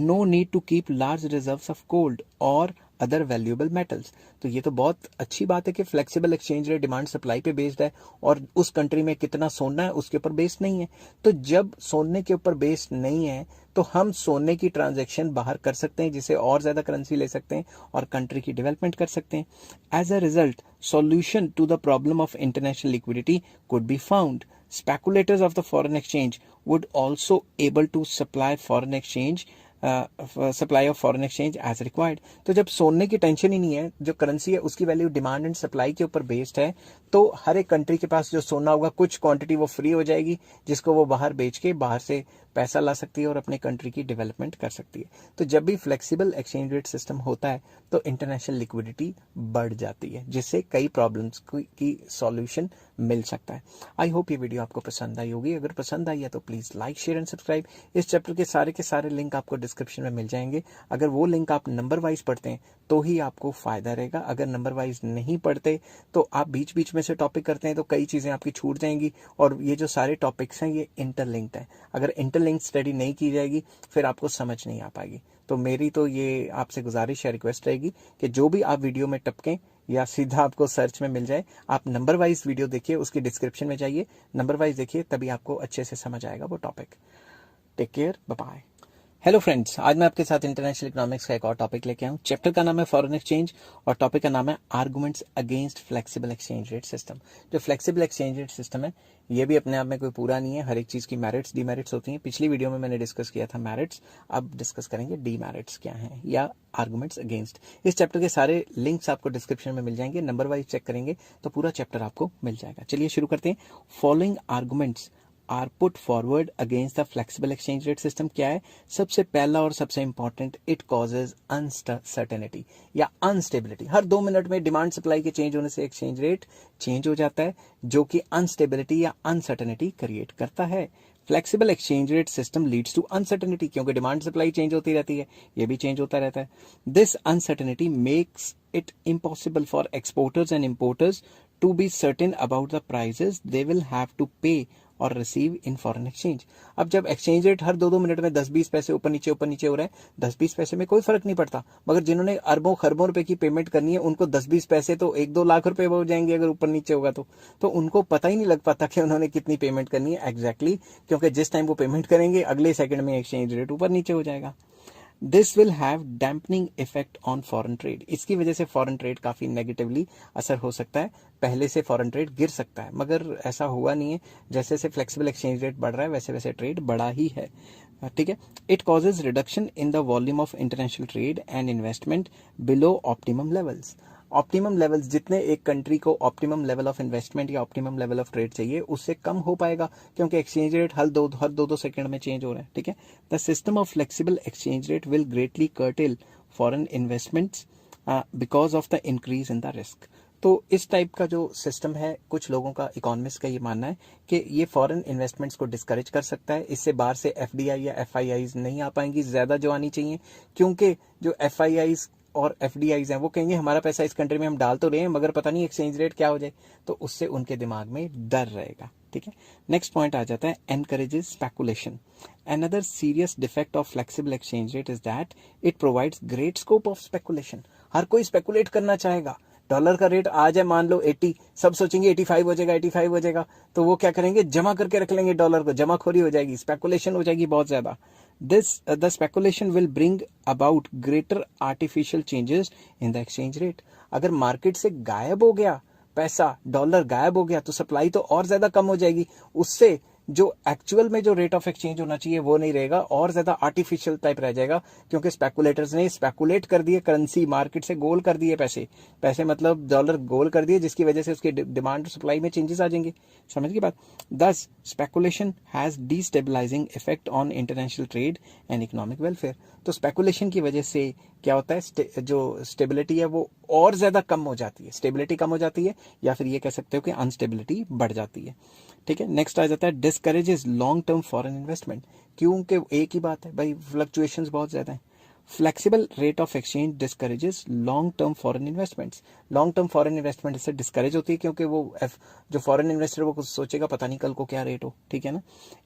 [SPEAKER 2] no need to keep large reserves of gold or other valuable metals। तो ये तो बहुत अच्छी बात है कि flexible exchange rate demand supply पे बेस्ड है और उस कंट्री में कितना सोना है उसके ऊपर बेस्ड नहीं है। तो जब सोने के ऊपर बेस्ड नहीं है तो हम सोने की ट्रांजैक्शन बाहर कर सकते हैं, जिससे और ज्यादा करेंसी ले सकते हैं और कंट्री की डेवलपमेंट कर सकते हैं। As a result solution to the problem of international liquidity could be found. Speculators of the foreign exchange would also able to supply foreign exchange supply of foreign exchange as required. तो जब सोने की टेंशन ही नहीं है, जो करेंसी है उसकी वैल्यू डिमांड एंड सप्लाई के ऊपर बेस्ड है, तो हर एक कंट्री के पास जो सोना होगा कुछ क्वांटिटी वो फ्री हो जाएगी, जिसको वो बाहर बेच के बाहर से पैसा ला सकती है और अपने कंट्री की डेवलपमेंट कर सकती है। तो जब भी फ्लेक्सिबल एक्सचेंज रेट सिस्टम होता है तो इंटरनेशनल लिक्विडिटी बढ़ जाती है, जिससे कई प्रॉब्लम्स की सॉल्यूशन मिल सकता है। आई होप ये वीडियो आपको पसंद आई होगी। अगर पसंद आई है तो please like, share and subscribe. इस चैप्टर के सारे लिंक आपको डिस्क्रिप्शन में मिल जाएंगे। अगर वो लिंक आप नंबर वाइज पढ़ते हैं तो ही आपको फायदा रहेगा। अगर नंबर वाइज नहीं पढ़ते तो आप बीच बीच में से टॉपिक करते हैं तो कई चीजें आपकी छूट जाएंगी। और ये जो सारे टॉपिक्स हैं ये इंटरलिंक्ड है, अगर इंटरलिंक स्टडी नहीं की जाएगी फिर आपको समझ नहीं आ पाएगी। तो मेरी तो ये आपसे गुजारिश या रिक्वेस्ट रहेगी कि जो भी आप वीडियो में टपकें या सीधा आपको सर्च में मिल जाए, आप नंबर वाइज वीडियो देखिए, उसकी डिस्क्रिप्शन में जाइए, नंबर वाइज देखिए, तभी आपको अच्छे से समझ आएगा वो topic. Take care, bye bye. Hello friends, आज मैं आपके साथ इंटरनेशनल इकोनॉमिक्स का एक और टॉपिक लेके आया हूँ। चैप्टर का नाम है फॉरेन एक्सचेंज और टॉपिक का नाम है arguments against flexible exchange rate system. जो फ्लेक्सिबल एक्सचेंज रेट सिस्टम है ये भी अपने आप में कोई पूरा नहीं है, हर एक चीज की मेरिट्स डीमेरिट्स होती हैं। पिछली वीडियो में मैंने डिस्कस किया था मेरिट्स, अब डिस्कस करेंगे डीमेरिट्स क्या हैं या आर्गुमेंट्स अगेंस्ट। इस चैप्टर के सारे लिंक्स आपको डिस्क्रिप्शन में मिल जाएंगे, नंबर वाइज चेक करेंगे तो पूरा चैप्टर आपको मिल जाएगा। चलिए शुरू करते हैं। Following arguments are put forward against the flexible exchange rate system. क्या है? सबसे पहला और सबसे इंपॉर्टेंट, इट कॉजेज अनसर्टेनिटी या अनस्टेबिलिटी। हर 2 मिनट में डिमांड सप्लाई के चेंज होने से एक्सचेंज रेट चेंज हो जाता है, जो कि अनस्टेबिलिटी या अनसर्टेनिटी क्रिएट करता है। Flexible exchange rate system leads to uncertainty, क्योंकि डिमांड सप्लाई चेंज होती रहती है, ये भी चेंज होता रहता है। This uncertainty makes it impossible for exporters and importers to be certain about the prices they will have to pay और रिसीव इन फॉरेन एक्सचेंज। अब जब एक्सचेंज रेट हर 2-2 मिनट में 10-20 पैसे ऊपर नीचे हो रहे हैं, 10-20 पैसे में कोई फर्क नहीं पड़ता, मगर जिन्होंने अरबों खरबों रुपए की पेमेंट करनी है उनको 10-20 पैसे तो 1-2 लाख रुपए हो जाएंगे अगर ऊपर नीचे होगा तो उनको पता ही नहीं लग पाता कि उन्होंने कितनी पेमेंट करनी है एग्जैक्टली, क्योंकि जिस टाइम वो पेमेंट करेंगे अगले सेकंड में एक्सचेंज रेट ऊपर नीचे हो जाएगा। This will have dampening effect on foreign trade. इसकी वजह से फॉरेन ट्रेड काफी नेगेटिवली असर हो सकता है, पहले से फॉरेन ट्रेड गिर सकता है, मगर ऐसा हुआ नहीं है। जैसे जैसे फ्लेक्सिबल एक्सचेंज रेट बढ़ रहा है वैसे वैसे ट्रेड बढ़ा ही है। ठीक है। It causes reduction in the volume of international trade and investment below optimum levels. Optimum levels, जितने एक कंट्री को ऑप्टिमम लेवल ऑफ इन्वेस्टमेंट या ऑप्टिमम लेवल ऑफ ट्रेड चाहिए उससे कम हो पाएगा, क्योंकि एक्सचेंज रेट हर दो सेकंड में चेंज हो रहा है। ठीक है। The system of flexible exchange rate will greatly cartel foreign investments because of the increase in the risk. तो इस टाइप का जो सिस्टम है, कुछ लोगों का, इकोनॉमिस्ट का ये मानना है कि ये फॉरेन इन्वेस्टमेंट्स को डिस्करेज कर सकता है। इससे बाहर से एफडीआई या एफआईआईज नहीं आ पाएंगी ज़्यादा जो आनी चाहिए, क्योंकि जो एफआईआईज और एफडीआईज हैं वो कहेंगे हमारा पैसा इस कंट्री में हम डाल तो रहे हैं मगर पता नहीं एक्सचेंज रेट क्या हो जाए, तो उससे उनके दिमाग में डर रहेगा। ठीक है, नेक्स्ट पॉइंट आ जाता है encourages speculation. Another serious defect of flexible exchange rate is that it provides great scope of speculation. हर कोई स्पेकुलेट करना चाहेगा। डॉलर का रेट आज है मान लो 80, सब सोचेंगे 85 हो जाएगा, 85 हो जाएगा, तो वो क्या करेंगे, जमा करके रख लेंगे डॉलर को, जमाखोरी हो जाएगी, स्पेकुलेशन हो जाएगी बहुत ज्यादा। The speculation will bring about greater artificial changes in the exchange rate. अगर मार्केट से गायब हो गया पैसा, डॉलर गायब हो गया, तो सप्लाई तो और ज्यादा कम हो जाएगी, उससे जो एक्चुअल में जो रेट ऑफ एक्सचेंज होना चाहिए वो नहीं रहेगा, और ज्यादा आर्टिफिशियल टाइप रह जाएगा, क्योंकि स्पेकुलेटर्स ने स्पेकुलेट कर दिए, करेंसी मार्केट से गोल कर दिए, पैसे मतलब डॉलर गोल कर दिए, जिसकी वजह से उसकी डिमांड और सप्लाई में चेंजेस आ जाएंगे। समझ की बात। Thus speculation has destabilising effect on international trade and economic welfare. तो स्पेकुलेशन की वजह से क्या होता है, जो स्टेबिलिटी है वो और ज्यादा कम हो जाती है, स्टेबिलिटी कम हो जाती है, या फिर ये कह सकते हो कि अनस्टेबिलिटी बढ़ जाती है। ठीक है, नेक्स्ट आ जाता है discourages long term foreign investment. क्योंकि एक ही बात है भाई, फ्लक्चुएशंस बहुत ज्यादा है। Flexible rate of exchange discourages long term foreign investments. Long term foreign investment इससे डिस्करेज होती है, क्योंकि वो जो फॉरेन इन्वेस्टर वो कुछ सोचेगा पता नहीं कल को क्या रेट हो। ठीक है ना।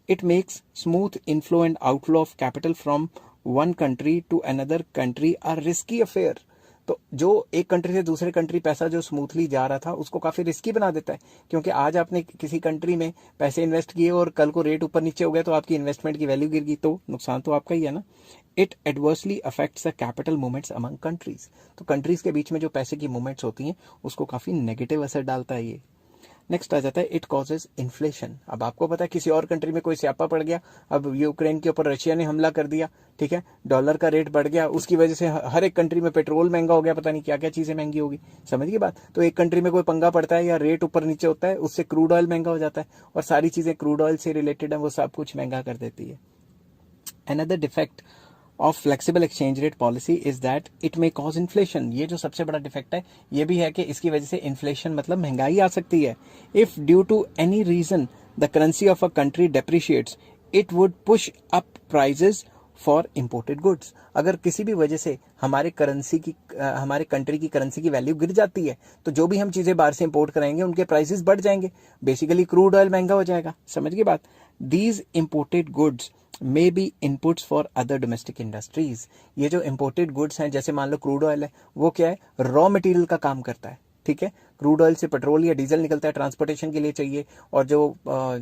[SPEAKER 2] It makes smooth inflow and outflow of capital from one country to another country are risky affair. तो जो एक कंट्री से दूसरे कंट्री पैसा जो स्मूथली जा रहा था उसको काफी रिस्की बना देता है, क्योंकि आज आपने किसी कंट्री में पैसे इन्वेस्ट किए और कल को रेट ऊपर नीचे हो गया तो आपकी इन्वेस्टमेंट की वैल्यू गिर गई, तो नुकसान तो आपका ही है ना। It adversely affects the capital movements among countries. तो कंट्रीज के बीच में जो पैसे की मूवमेंट्स होती हैं उसको काफी नेगेटिव असर डालता है ये। नेक्स्ट आ जाता है इट कॉजेज इन्फ्लेशन। अब आपको पता है किसी और कंट्री में कोई स्यापा पड़ गया, अब यूक्रेन के ऊपर रशिया ने हमला कर दिया, ठीक है, डॉलर का रेट बढ़ गया, उसकी वजह से हर एक कंट्री में पेट्रोल महंगा हो गया, पता नहीं क्या क्या चीजें महंगी होगी। समझ गई बात। तो एक कंट्री में कोई पंगा पड़ता है या रेट ऊपर नीचे होता है, उससे क्रूड ऑयल महंगा हो जाता है, और सारी चीजें क्रूड ऑयल से रिलेटेड है वो सब कुछ महंगा कर देती है। Another defect of flexible exchange rate policy is that it may cause inflation. ये जो सबसे बड़ा डिफेक्ट है ये भी है कि इसकी वजह से इन्फ्लेशन मतलब महंगाई आ सकती है। If due to any reason the currency of a country depreciates, it would push up prices for imported goods. अगर किसी भी वजह से हमारे कंट्री की करेंसी की वैल्यू गिर जाती है तो जो भी हम चीजें बाहर से इंपोर्ट कराएंगे उनके प्राइसेस बढ़ जाएंगे, बेसिकली क्रूड ऑयल महंगा हो जाएगा। समझ गए बात। These imported goods may be inputs for other domestic industries. ये जो इम्पोर्टेड गुड्स हैं, जैसे मान लो क्रूड ऑयल है, वो क्या है, रॉ मटेरियल का काम करता है। ठीक है, क्रूड ऑयल से पेट्रोल या डीजल निकलता है, ट्रांसपोर्टेशन के लिए चाहिए, और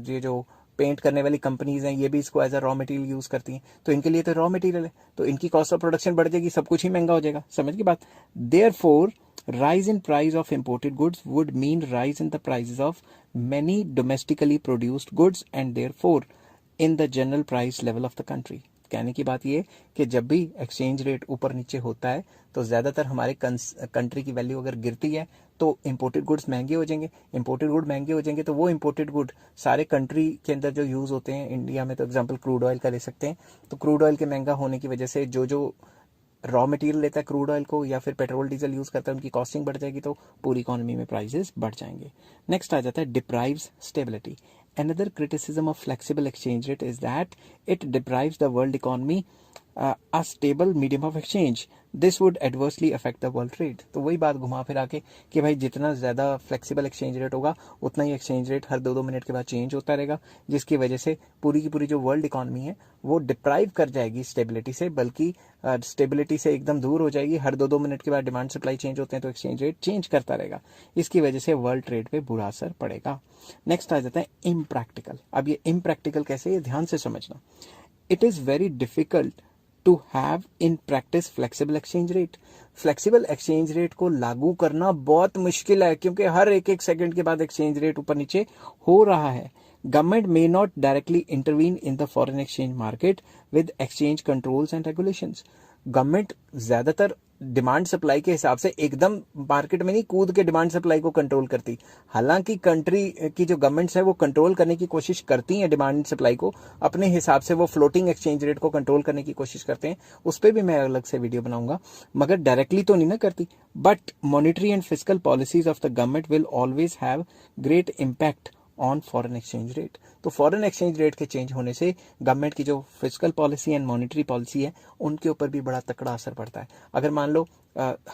[SPEAKER 2] ये जो पेंट करने वाली कंपनीज हैं ये भी इसको as a raw material use करती हैं, तो इनके लिए तो रॉ मटेरियल है, तो इनकी कॉस्ट ऑफ प्रोडक्शन बढ़ जाएगी, सब कुछ ही महंगा हो जाएगा। समझ की बात। Therefore rise in price of imported goods would mean rise in the prices of many domestically produced goods and therefore in the general price level of the country. कहने की बात ये कि जब भी एक्सचेंज रेट ऊपर नीचे होता है तो ज्यादातर हमारे कंट्री की वैल्यू अगर गिरती है तो इंपोर्टेड गुड्स महंगे हो जाएंगे। इंपोर्टेड गुड महंगे हो जाएंगे तो वो इंपोर्टेड गुड सारे कंट्री के अंदर जो यूज होते हैं, इंडिया में तो एग्जांपल क्रूड ऑयल का ले सकते हैं, तो क्रूड ऑयल के महंगा होने की वजह से जो रॉ मटेरियल लेता है क्रूड ऑयल को या फिर पेट्रोल डीजल यूज करता है उनकी कॉस्टिंग बढ़ जाएगी, तो पूरी इकोनॉमी में प्राइसेस बढ़ जाएंगे। नेक्स्ट आ जाता है deprives stability. Another criticism of flexible exchange rate is that it deprives the world economy a stable medium of exchange. This would adversely affect the world trade. तो वही बात घुमा फिरा के कि भाई जितना ज़्यादा फ्लेक्सिबल एक्सचेंज रेट होगा उतना ही एक्सचेंज रेट हर 2-2 मिनट के बाद चेंज होता रहेगा, जिसकी वजह से पूरी की पूरी जो वर्ल्ड इकोनॉमी है वो डिप्राइव कर जाएगी स्टेबिलिटी से, बल्कि स्टेबिलिटी से एकदम दूर हो जाएगी। हर 2-2 मिनट के बाद डिमांड सप्लाई चेंज होते हैं तो एक्सचेंज रेट चेंज करता रहेगा, इसकी वजह से वर्ल्ड ट्रेड पे बुरा असर पड़ेगा। नेक्स्ट आ जाता है इम्प्रैक्टिकल। अब ये इम्प्रैक्टिकल कैसे, ये ध्यान से समझना। It is very difficult to have in practice flexible exchange rate. Flexible exchange rate को लागू करना बहुत मुश्किल है, क्योंकि हर एक सेकंड के बाद एक्सचेंज रेट ऊपर नीचे हो रहा है। Government may not directly intervene in the foreign exchange market with exchange controls and regulations. Government ज्यादातर डिमांड सप्लाई के हिसाब से एकदम मार्केट में नहीं कूद के डिमांड सप्लाई को कंट्रोल करती। हालांकि कंट्री की जो गवर्नमेंट्स है वो कंट्रोल करने की कोशिश करती हैं डिमांड सप्लाई को अपने हिसाब से, वो फ्लोटिंग एक्सचेंज रेट को कंट्रोल करने की कोशिश करते हैं, उस पर भी मैं अलग से वीडियो बनाऊंगा, मगर डायरेक्टली तो नहीं ना करती। But monetary and fiscal policies of the government will always have great impact on foreign exchange rate. तो फॉरेन एक्सचेंज रेट के चेंज होने से गवर्नमेंट की जो physical policy and monetary policy है उनके ऊपर भी बड़ा तकड़ा असर पड़ता है। अगर मान लो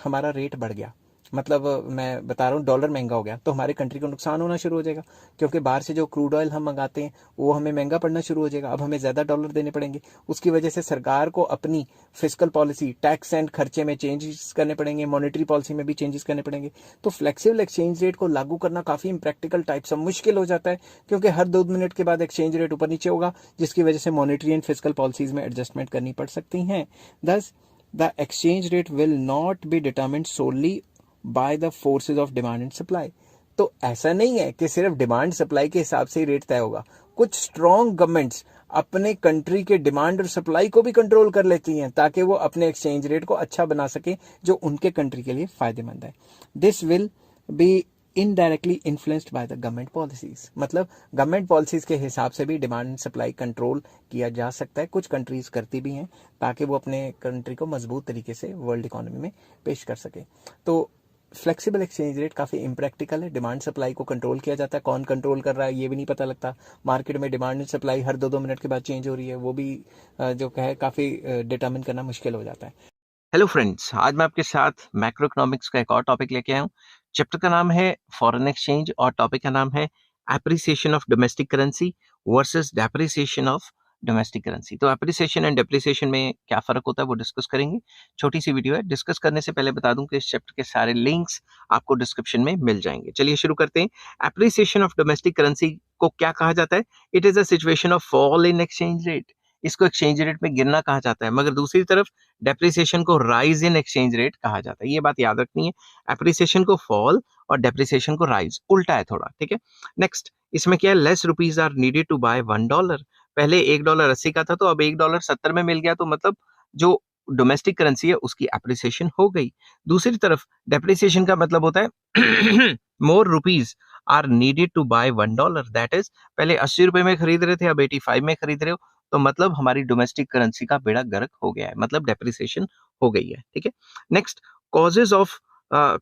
[SPEAKER 2] हमारा रेट बढ़ गया, मतलब मैं बता रहा हूँ डॉलर महंगा हो गया, तो हमारे कंट्री को नुकसान होना शुरू हो जाएगा, क्योंकि बाहर से जो क्रूड ऑयल हम मंगाते हैं वो हमें महंगा पड़ना शुरू हो जाएगा। अब हमें ज़्यादा डॉलर देने पड़ेंगे, उसकी वजह से सरकार को अपनी फिजिकल पॉलिसी, टैक्स एंड खर्चे में चेंजेस करने पड़ेंगे, मॉनिटरी पॉलिसी में भी चेंजेस करने पड़ेंगे। तो फ्लेक्सिबल एक्सचेंज रेट को लागू करना काफ़ी इम्प्रैक्टिकल टाइप से मुश्किल हो जाता है, क्योंकि हर 2 मिनट के बाद एक्सचेंज रेट ऊपर नीचे होगा, जिसकी वजह से मॉनिटरी एंड फिजिकल पॉलिसीज में एडजस्टमेंट करनी पड़ सकती हैं। Thus the exchange rate will not be determined solely by the forces of demand and supply. तो ऐसा नहीं है कि सिर्फ डिमांड सप्लाई के हिसाब से ही रेट तय होगा। कुछ स्ट्रॉन्ग गवर्नमेंट्स अपने कंट्री के डिमांड और सप्लाई को भी कंट्रोल कर लेती हैं, ताकि वो अपने एक्सचेंज रेट को अच्छा बना सके जो उनके कंट्री के लिए फायदेमंद है। This will be indirectly influenced by the government policies. मतलब गवर्नमेंट पॉलिसीज के हिसाब से भी डिमांड एंड सप्लाई कंट्रोल किया जा सकता है। कुछ कंट्रीज करती भी हैं, ताकि वो अपने कंट्री को मजबूत तरीके से वर्ल्ड इकोनॉमी में पेश कर सके। तो फ्लेक्सिबल एक्सचेंज रेट काफ़ी इम्प्रैक्टिकल है। डिमांड सप्लाई को कंट्रोल किया जाता है, कौन कंट्रोल कर रहा है ये भी नहीं पता लगता। मार्केट में demand and supply her 2-2 minute के बाद चेंज हो रही है, वो भी जो है काफ़ी डिटर्मिन करना मुश्किल हो जाता है।
[SPEAKER 1] हेलो फ्रेंड्स, आज मैं आपके साथ मैक्रो इकोनॉमिक्स का एक और टॉपिक लेके आया हूँ। चैप्टर का नाम है फॉरेन एक्सचेंज और टॉपिक का नाम है appreciation of domestic currency versus depreciation of domestic currency. तो एप्रिसिएशन एंड डेप्रिसिएशन में क्या फर्क होता है वो डिस्कस करेंगे। छोटी सी वीडियो है। डिस्कस करने से पहले बता दूं कि इस चैप्टर के सारे लिंक्स आपको डिस्क्रिप्शन में मिल जाएंगे। चलिए शुरू करते हैं। एप्रिसिएशन ऑफ डोमेस्टिक करेंसी को क्या कहा जाता है? It is a situation of fall in exchange rate. इसको एक्सचेंज रेट में गिरना कहा जाता है। मगर दूसरी तरफ डेप्रिसिएशन को राइज इन एक्सचेंज रेट कहा जाता है। ये बात याद रखनी है। एप्रिसिएशन को फॉल और डेप्रिसिएशन को राइज, उल्टा है थोड़ा, ठीक है। नेक्स्ट, इसमें क्या है? Less rupees are needed to buy $1। पहले $1 80 का था, तो अब $1 70 में मिल गया, तो मतलब जो डोमेस्टिक करेंसी है उसकी एप्रिसिएशन हो गई। दूसरी तरफ डेप्रिसिएशन का मतलब होता है more rupees are needed to buy $1। That is, पहले ₹80 में खरीद रहे थे, अब 85 में खरीद रहे हो, तो मतलब हमारी डोमेस्टिक करेंसी का बेड़ा गर्क हो गया है, मतलब डेप्रिसिएशन हो गई है, ठीक है। Next, causes of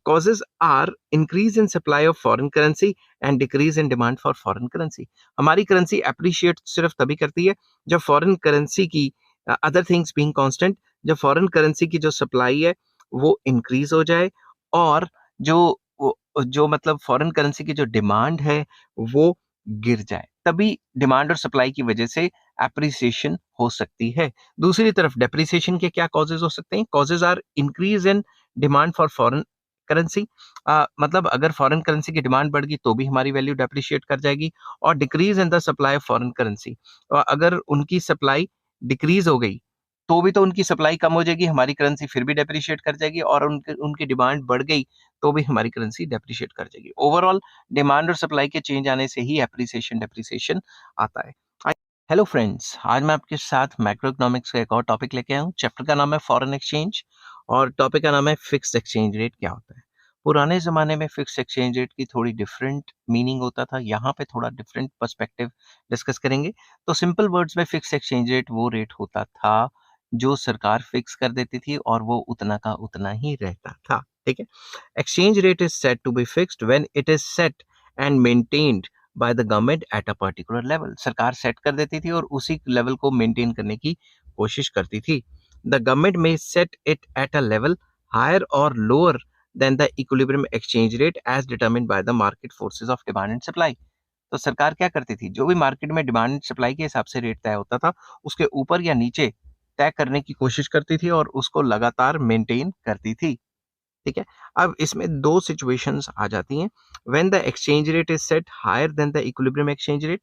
[SPEAKER 1] causes are increase in supply of foreign currency and decrease in demand for foreign currency। हमारी करेंसी अप्रिशिएट सिर्फ तभी करती है जब फॉरेन करेंसी की अदर थिंग्स बीइंग कांस्टेंट, जब फॉरेन करेंसी की जो सप्लाई है वो इंक्रीज हो जाए, और जो जो मतलब फॉरेन करेंसी की जो डिमांड है वो गिर जाए, तभी डिमांड और सप्लाई की वजह से एप्रिसिएशन हो सकती है। दूसरी तरफ डेप्रिसिएशन के क्या कॉजेज हो सकते हैं? Causes are increase in demand for foreign currency, मतलब अगर फॉरेन करेंसी की डिमांड बढ़ गई तो भी हमारी वैल्यू डेप्रिशिएट कर जाएगी। और decrease in the supply of foreign currency, अगर उनकी सप्लाई डिक्रीज हो गई तो भी तो उनकी सप्लाई कम हो जाएगी, हमारी करेंसी फिर भी डेप्रिशिएट कर जाएगी, और उनकी उनकी डिमांड बढ़ गई तो भी हमारी करेंसी डेप्रिशिएट कर जाएगी। ओवरऑल डिमांड और सप्लाई के चेंज आने से ही एप्रिसिएशन डेप्रिसिएशन आता है। हेलो फ्रेंड्स, आज मैं आपके साथ मैक्रो इकोनॉमिक्स का एक और टॉपिक लेके आया हूँ। चैप्टर का नाम है फॉरेन एक्सचेंज और टॉपिक का नाम है फिक्स्ड एक्सचेंज रेट क्या होता है। पुराने ज़माने में फिक्स्ड एक्सचेंज रेट की थोड़ी डिफरेंट मीनिंग होता था, यहाँ पे थोड़ा डिफरेंट पर्सपेक्टिव डिस्कस करेंगे। तो सिंपल वर्ड्स में फिक्स्ड एक्सचेंज रेट वो रेट होता था जो सरकार फिक्स कर देती थी और वो उतना का उतना ही रहता था, ठीक है। Exchange rate is set to be fixed when it is set and maintained by the government at a particular level. सरकार सेट कर देती थी और उसी लेवल को मेंटेन करने की कोशिश करती थी। The government may set it at a level higher और lower than the equilibrium exchange rate as determined by the market forces of demand and supply. तो सरकार क्या करती थी? जो भी मार्केट में डिमांड एंड सप्लाई के हिसाब से रेट तय होता था, उसके ऊपर या नीचे तय करने की कोशिश करती थी और उसको लगातार मेंटेन करती थी, ठीक है। अब इसमें दो सिचुएशंस आ जाती हैं, when the exchange rate is set higher than the equilibrium exchange rate,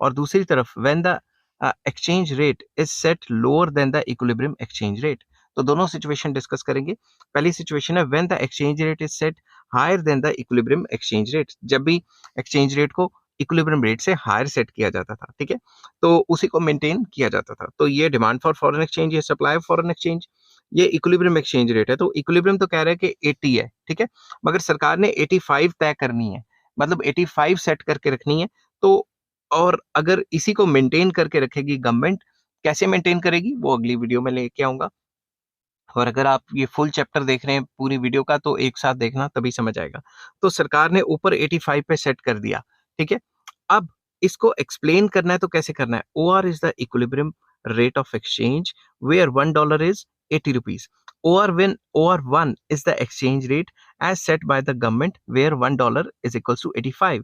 [SPEAKER 1] और दूसरी तरफ when the exchange rate is set lower than the equilibrium exchange rate. तो दोनों सिचुएशन डिस्कस करेंगे। पहली सिचुएशन है when the exchange rate is set higher than the equilibrium exchange rate, जब भी एक्सचेंज रेट को इक्विलिब्रियम रेट से हायर सेट किया जाता था, ठीक है, तो उसी को मेंटेन किया जाता था। तो ये डिमांड फॉर फॉरेन एक्सचेंज, ये सप्लाई ऑफ फॉरेन एक्सचेंज। ये इक्विलिब्रियम एक्सचेंज रेट है। तो इक्विलिब्रियम तो कह रहा है कि 80 है, ठीक है, मगर सरकार ने 85 तय करनी है, मतलब 85 सेट करके रखनी है। तो और अगर इसी को मेंटेन करके रखेगी गवर्नमेंट, कैसे मेंटेन करेगी वो अगली वीडियो में लेके आऊंगा। और अगर आप ये फुल चैप्टर देख रहे हैं पूरी वीडियो का तो एक साथ देखना, तभी समझ आएगा। तो सरकार ने ऊपर 85 पे सेट कर दिया, ठीक है। अब इसको एक्सप्लेन करना है तो कैसे करना है? OR is the equilibrium rate of exchange where $1 is 80 rupees. OR1 is the exchange rate as set by the government where $1 is equals to 85.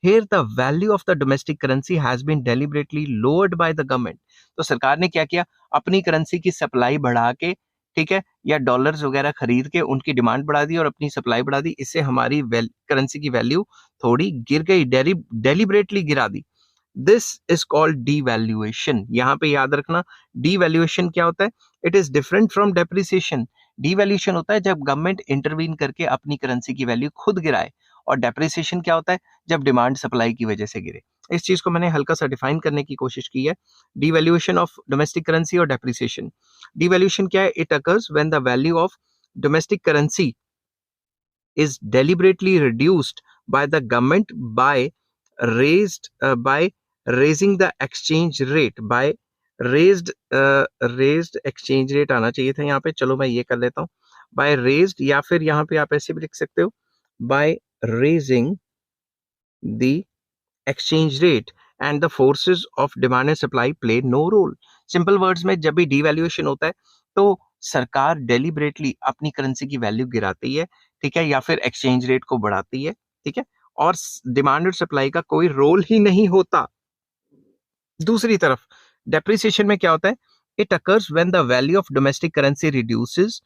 [SPEAKER 1] Here the value of the domestic currency has been deliberately lowered by the government. तो सरकार ने क्या किया? अपनी करेंसी की सप्लाई बढ़ा के, ठीक है, या डॉलर्स वगैरह खरीद के उनकी डिमांड बढ़ा दी और अपनी सप्लाई बढ़ा दी। इससे हमारी करेंसी की वैल्यू थोड़ी गिर गई, डेलिबरेटली गिरा दी। This is called devaluation. यहाँ पे याद रखना, डीवैल्यूएशन क्या होता है? It is different from depreciation. Devaluation होता है जब गवर्नमेंट इंटरवीन करके अपनी करेंसी की वैल्यू खुद गिराए, और डेप्रिसिएशन क्या होता है? जब डिमांड सप्लाई की वजह से गिरे। इस चीज को मैंने हल्का सा डिफाइन करने की कोशिश की है, डीवैल्यूएशन ऑफ डोमेस्टिक करेंसी और डेप्रिसिएशन। डीवैल्यूएशन क्या है? It occurs when the value of domestic currency is deliberately reduced by the government by raising the exchange rate by raised exchange rate आना चाहिए था यहाँ पे, चलो मैं ये कर लेता हूँ, by raised, या फिर यहाँ पे आप ऐसे भी लिख सकते हो, by raising the exchange rate and the forces of demand and supply play no role. Simple words में, जब भी डिवैल्यूएशन होता है तो सरकार डेलिबरेटली अपनी करेंसी की वैल्यू गिराती है, ठीक है, या फिर एक्सचेंज रेट को बढ़ाती है, ठीक है, और डिमांड और सप्लाई का कोई रोल ही नहीं होता। दूसरी तरफ डेप्रिसिएशन में क्या होता है? It occurs when the value of domestic currency reduces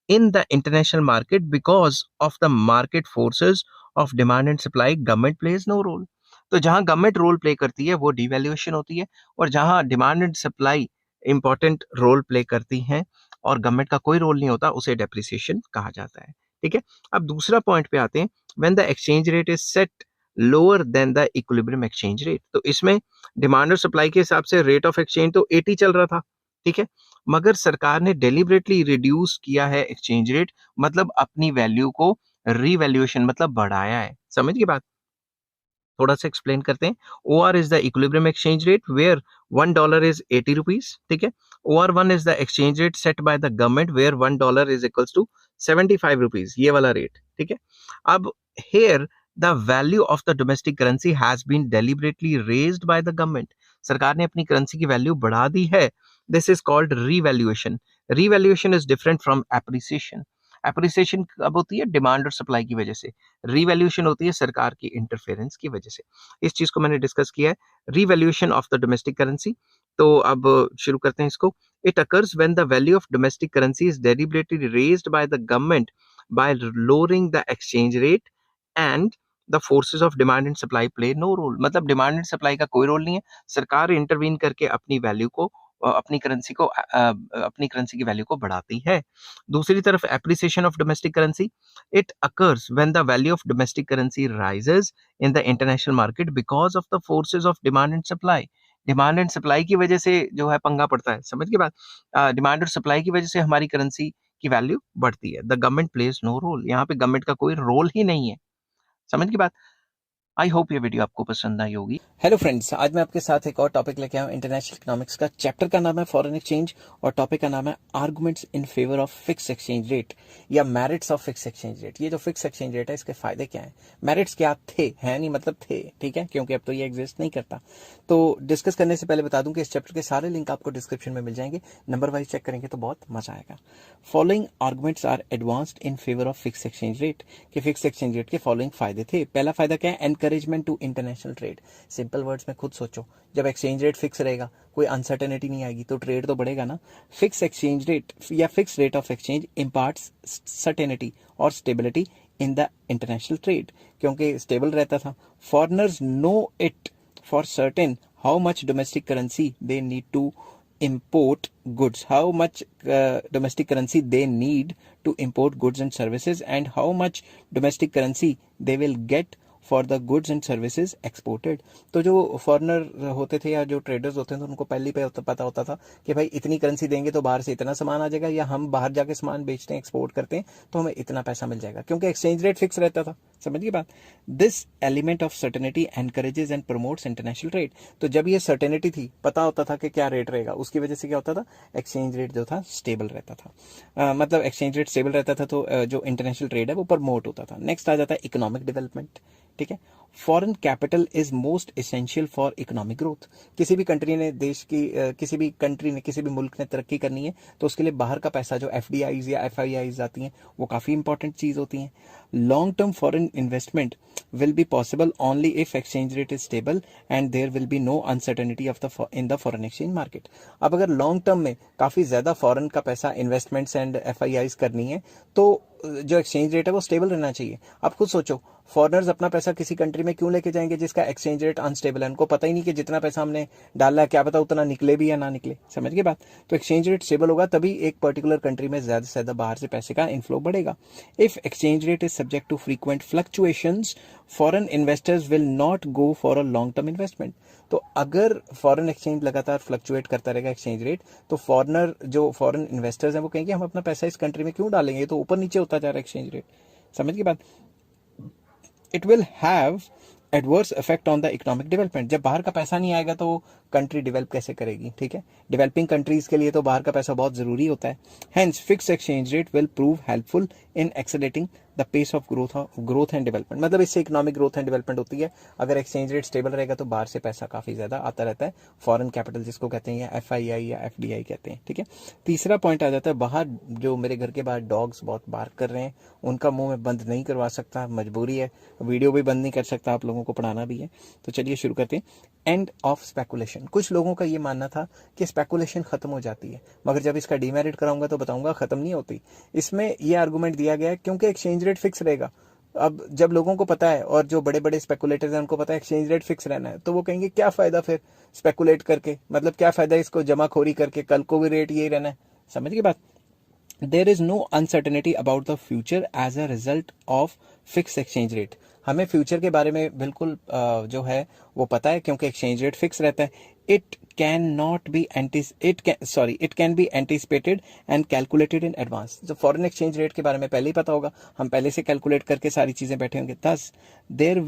[SPEAKER 1] in the international market because of the market forces of demand and supply, government plays no role. तो जहां गवर्नमेंट रोल प्ले करती है वो डिवैल्यूएशन होती है, और जहां demand and supply important role play करती हैं और गवर्नमेंट का कोई रोल नहीं होता, उसे डेप्रिसिएशन कहा जाता है, ठीक है। अब दूसरा पॉइंट पे आते हैं, when the exchange rate is set lower than the equilibrium exchange rate. तो इसमें डिमांड और सप्लाई के हिसाब से रेट ऑफ एक्सचेंज तो 80 चल रहा था, ठीक है, मगर सरकार ने डेलिबरेटली रिड्यूस किया है एक्सचेंज रेट, मतलब अपनी वैल्यू को रीवैल्यूएशन मतलब बढ़ाया है। समझ गए बात? थोड़ा सा एक्सप्लेन करते हैं। OR is the equilibrium exchange rate where $1 is 80 rupees, ठीक है। OR1 is the exchange rate set by the government where $1 is equals to 75 rupees, ये वाला रेट, ठीक है। अब here the value of the domestic currency has been deliberately raised by the government. सरकार ने अपनी करेंसी की वैल्यू बढ़ा दी है। This is called revaluation. Revaluation is different from appreciation. Appreciation कब होती है? डिमांड और सप्लाई की वजह से। रीवैल्यूएशन होती है सरकार की इंटरफेरेंस की वजह से। इस चीज को मैंने डिस्कस किया है, revaluation of the domestic currency. तो अब शुरू करते हैं इसको। It occurs when the value of domestic currency is deliberately raised by the government by lowering the exchange rate and the forces of demand and supply play no role. मतलब डिमांड एंड सप्लाई का कोई रोल नहीं है, सरकार इंटरवीन करके अपनी वैल्यू को अपनी करेंसी को अपनी करेंसी की वैल्यू को बढ़ाती है। दूसरी तरफ appreciation of domestic currency, it occurs when the value of domestic currency rises in the international market because of the forces of demand and supply. Demand and supply की वजह से जो है पंगा पड़ता है, समझ के बाद डिमांड और सप्लाई की वजह से हमारी करेंसी की वैल्यू बढ़ती है। The government plays no role, यहाँ पे गवर्नमेंट का कोई रोल ही नहीं है। समझ की बात? आई होप ये वीडियो आपको पसंद आई होगी।
[SPEAKER 2] हेलो फ्रेंड्स, आज मैं आपके साथ एक और टॉपिक लेके आया हूँ इंटरनेशनल इकोनॉमिक्स का। चैप्टर का नाम है फॉरेन एक्सचेंज और टॉपिक का नाम है arguments in favour of fix exchange rate या merits of fix exchange rate. ये जो फिक्स एक्सचेंज रेट है इसके फायदे क्या हैं, मेरिट्स क्या थे, है नहीं मतलब थे, ठीक है, क्योंकि अब तो ये एग्जिस्ट नहीं करता। तो डिस्कस करने से पहले बता दूं कि इस चैप्टर के सारे लिंक आपको डिस्क्रिप्शन में मिल जाएंगे, नंबर वाइज चेक करेंगे तो बहुत मजा आएगा। Following arguments are advanced in favour of fix exchange rate. कि फिक्स एक्सचेंज रेट के फॉलोइंग फायदे थे। पहला फायदा क्या है? Encouragement to international trade. Simple words में खुद सोचो, जब एक्सचेंज रेट फिक्स रहेगा कोई अनसर्टेनिटी नहीं आएगी तो ट्रेड तो बढ़ेगा ना। फिक्स एक्सचेंज रेट या fix rate of exchange imparts certainty और stability in the international trade, क्योंकि स्टेबल रहता था। Foreigners know it for certain how much domestic currency they need to import goods, how much domestic currency they need to import goods and services, and how much domestic currency they will get for the goods and services exported. तो जो फॉरेनर होते थे या जो ट्रेडर्स होते थे उनको पहले ही पता होता था कि भाई इतनी करेंसी देंगे तो बाहर से इतना सामान आ जाएगा, या हम बाहर जाके सामान बेचते हैं, एक्सपोर्ट करते हैं, तो हमें इतना पैसा मिल जाएगा, क्योंकि एक्सचेंज रेट फिक्स रहता था। समझिए बात। This element of certainty encourages and promotes international trade. तो जब ये सर्टेनिटी थी, पता होता था कि क्या रेट रहेगा, उसकी वजह से क्या होता था, एक्सचेंज रेट जो था स्टेबल रहता था। मतलब एक्सचेंज रेट स्टेबल रहता था तो जो इंटरनेशनल ट्रेड है वो प्रमोट होता था। नेक्स्ट आ जाता है इकोनॉमिक डेवलपमेंट। ठीक है। Foreign capital is most essential for economic growth. किसी भी कंट्री ने किसी भी कंट्री ने, किसी भी मुल्क ने तरक्की करनी है तो उसके लिए बाहर का पैसा, जो एफडीआईज या एफआईआईज आती हैं, वो काफ़ी इंपॉर्टेंट चीज़ होती हैं। Long term foreign investment will be possible only if exchange rate is stable and there will be no uncertainty of in the foreign exchange market। अब अगर लॉन्ग टर्म में काफ़ी ज़्यादा फॉरेन का पैसा इन्वेस्टमेंट्स एंड एफआईआईज करनी है तो जो एक्सचेंज रेट है वो स्टेबल रहना चाहिए। आप खुद सोचो, फॉरेनर्स अपना पैसा किसी कंट्री में क्यों लेके जाएंगे जिसका एक्सचेंज रेट अनस्टेबल है? उनको पता ही नहीं कि जितना पैसा हमने डाला है क्या पता उतना निकले भी या ना निकले। समझ गए बात। तो एक्सचेंज रेट स्टेबल होगा तभी एक पर्टिकुलर कंट्री में ज़्यादा से ज़्यादा बाहर से पैसे का इनफ्लो बढ़ेगा। If exchange rate is subject to frequent fluctuations, foreign investors will not go for a long term investment. तो अगर फॉरेन एक्सचेंज लगातार फ्लक्चुएट करता रहेगा एक्सचेंज रेट, तो फॉरेन इन्वेस्टर्स हैं वो कहेंगे हम अपना पैसा इस कंट्री में क्यों डालेंगे, तो ऊपर नीचे होता जा रहा है एक्सचेंज रेट। समझ की बात। It will have adverse effect on the economic development. जब बाहर का पैसा नहीं आएगा तो कंट्री डेवलप कैसे करेगी? ठीक है। डेवलपिंग कंट्रीज के लिए तो बाहर का पैसा बहुत जरूरी होता है। Hence fix exchange rate will prove helpful in accelerating the pace of growth and development. मतलब इससे इकोनॉमिक ग्रोथ एंड डेवलपमेंट होती है। अगर एक्सचेंज रेट स्टेबल रहेगा तो बाहर से पैसा काफी ज्यादा आता रहता है, फॉरेन कैपिटल जिसको कहते हैं, या एफआईआई या एफडीआई कहते हैं। ठीक है। तीसरा पॉइंट आ जाता है, बाहर जो मेरे घर के बाहर डॉग्स बहुत बार्क कर रहे हैं, उनका मुंह में बंद नहीं करवा सकता, मजबूरी है, वीडियो भी बंद नहीं कर सकता, आप लोगों को पढ़ाना भी है। तो चलिए शुरू करते हैं। End of speculation. कुछ लोगों का ये मानना था कि स्पेकुलेशन खत्म हो जाती है, मगर जब इसका डीमेरिट कराऊंगा तो बताऊंगा खत्म नहीं होती। इसमें यह आर्गुमेंट दिया गया है क्योंकि एक्सचेंज रेट फिक्स रहेगा। अब जब लोगों को पता है और जो बड़े बड़े स्पेकुलेटर्स हैं उनको पता है एक्सचेंज रेट फिक्स रहना है, तो वो कहेंगे क्या फायदा फिर स्पेकुलेट करके, मतलब क्या फायदा इसको जमाखोरी करके, कल को भी रेट यही रहना है। समझ गई बात। There is no uncertainty about the future as a result of fix exchange rate. हमें फ्यूचर के बारे में बिल्कुल जो है वो पता है क्योंकि एक्सचेंज रेट फिक्स रहता है। It can not be it can be anticipated and calculated in advance. जो फॉरेन एक्सचेंज रेट के बारे में पहले ही पता होगा, हम पहले से कैलकुलेट करके सारी चीजें बैठे होंगे। Thus there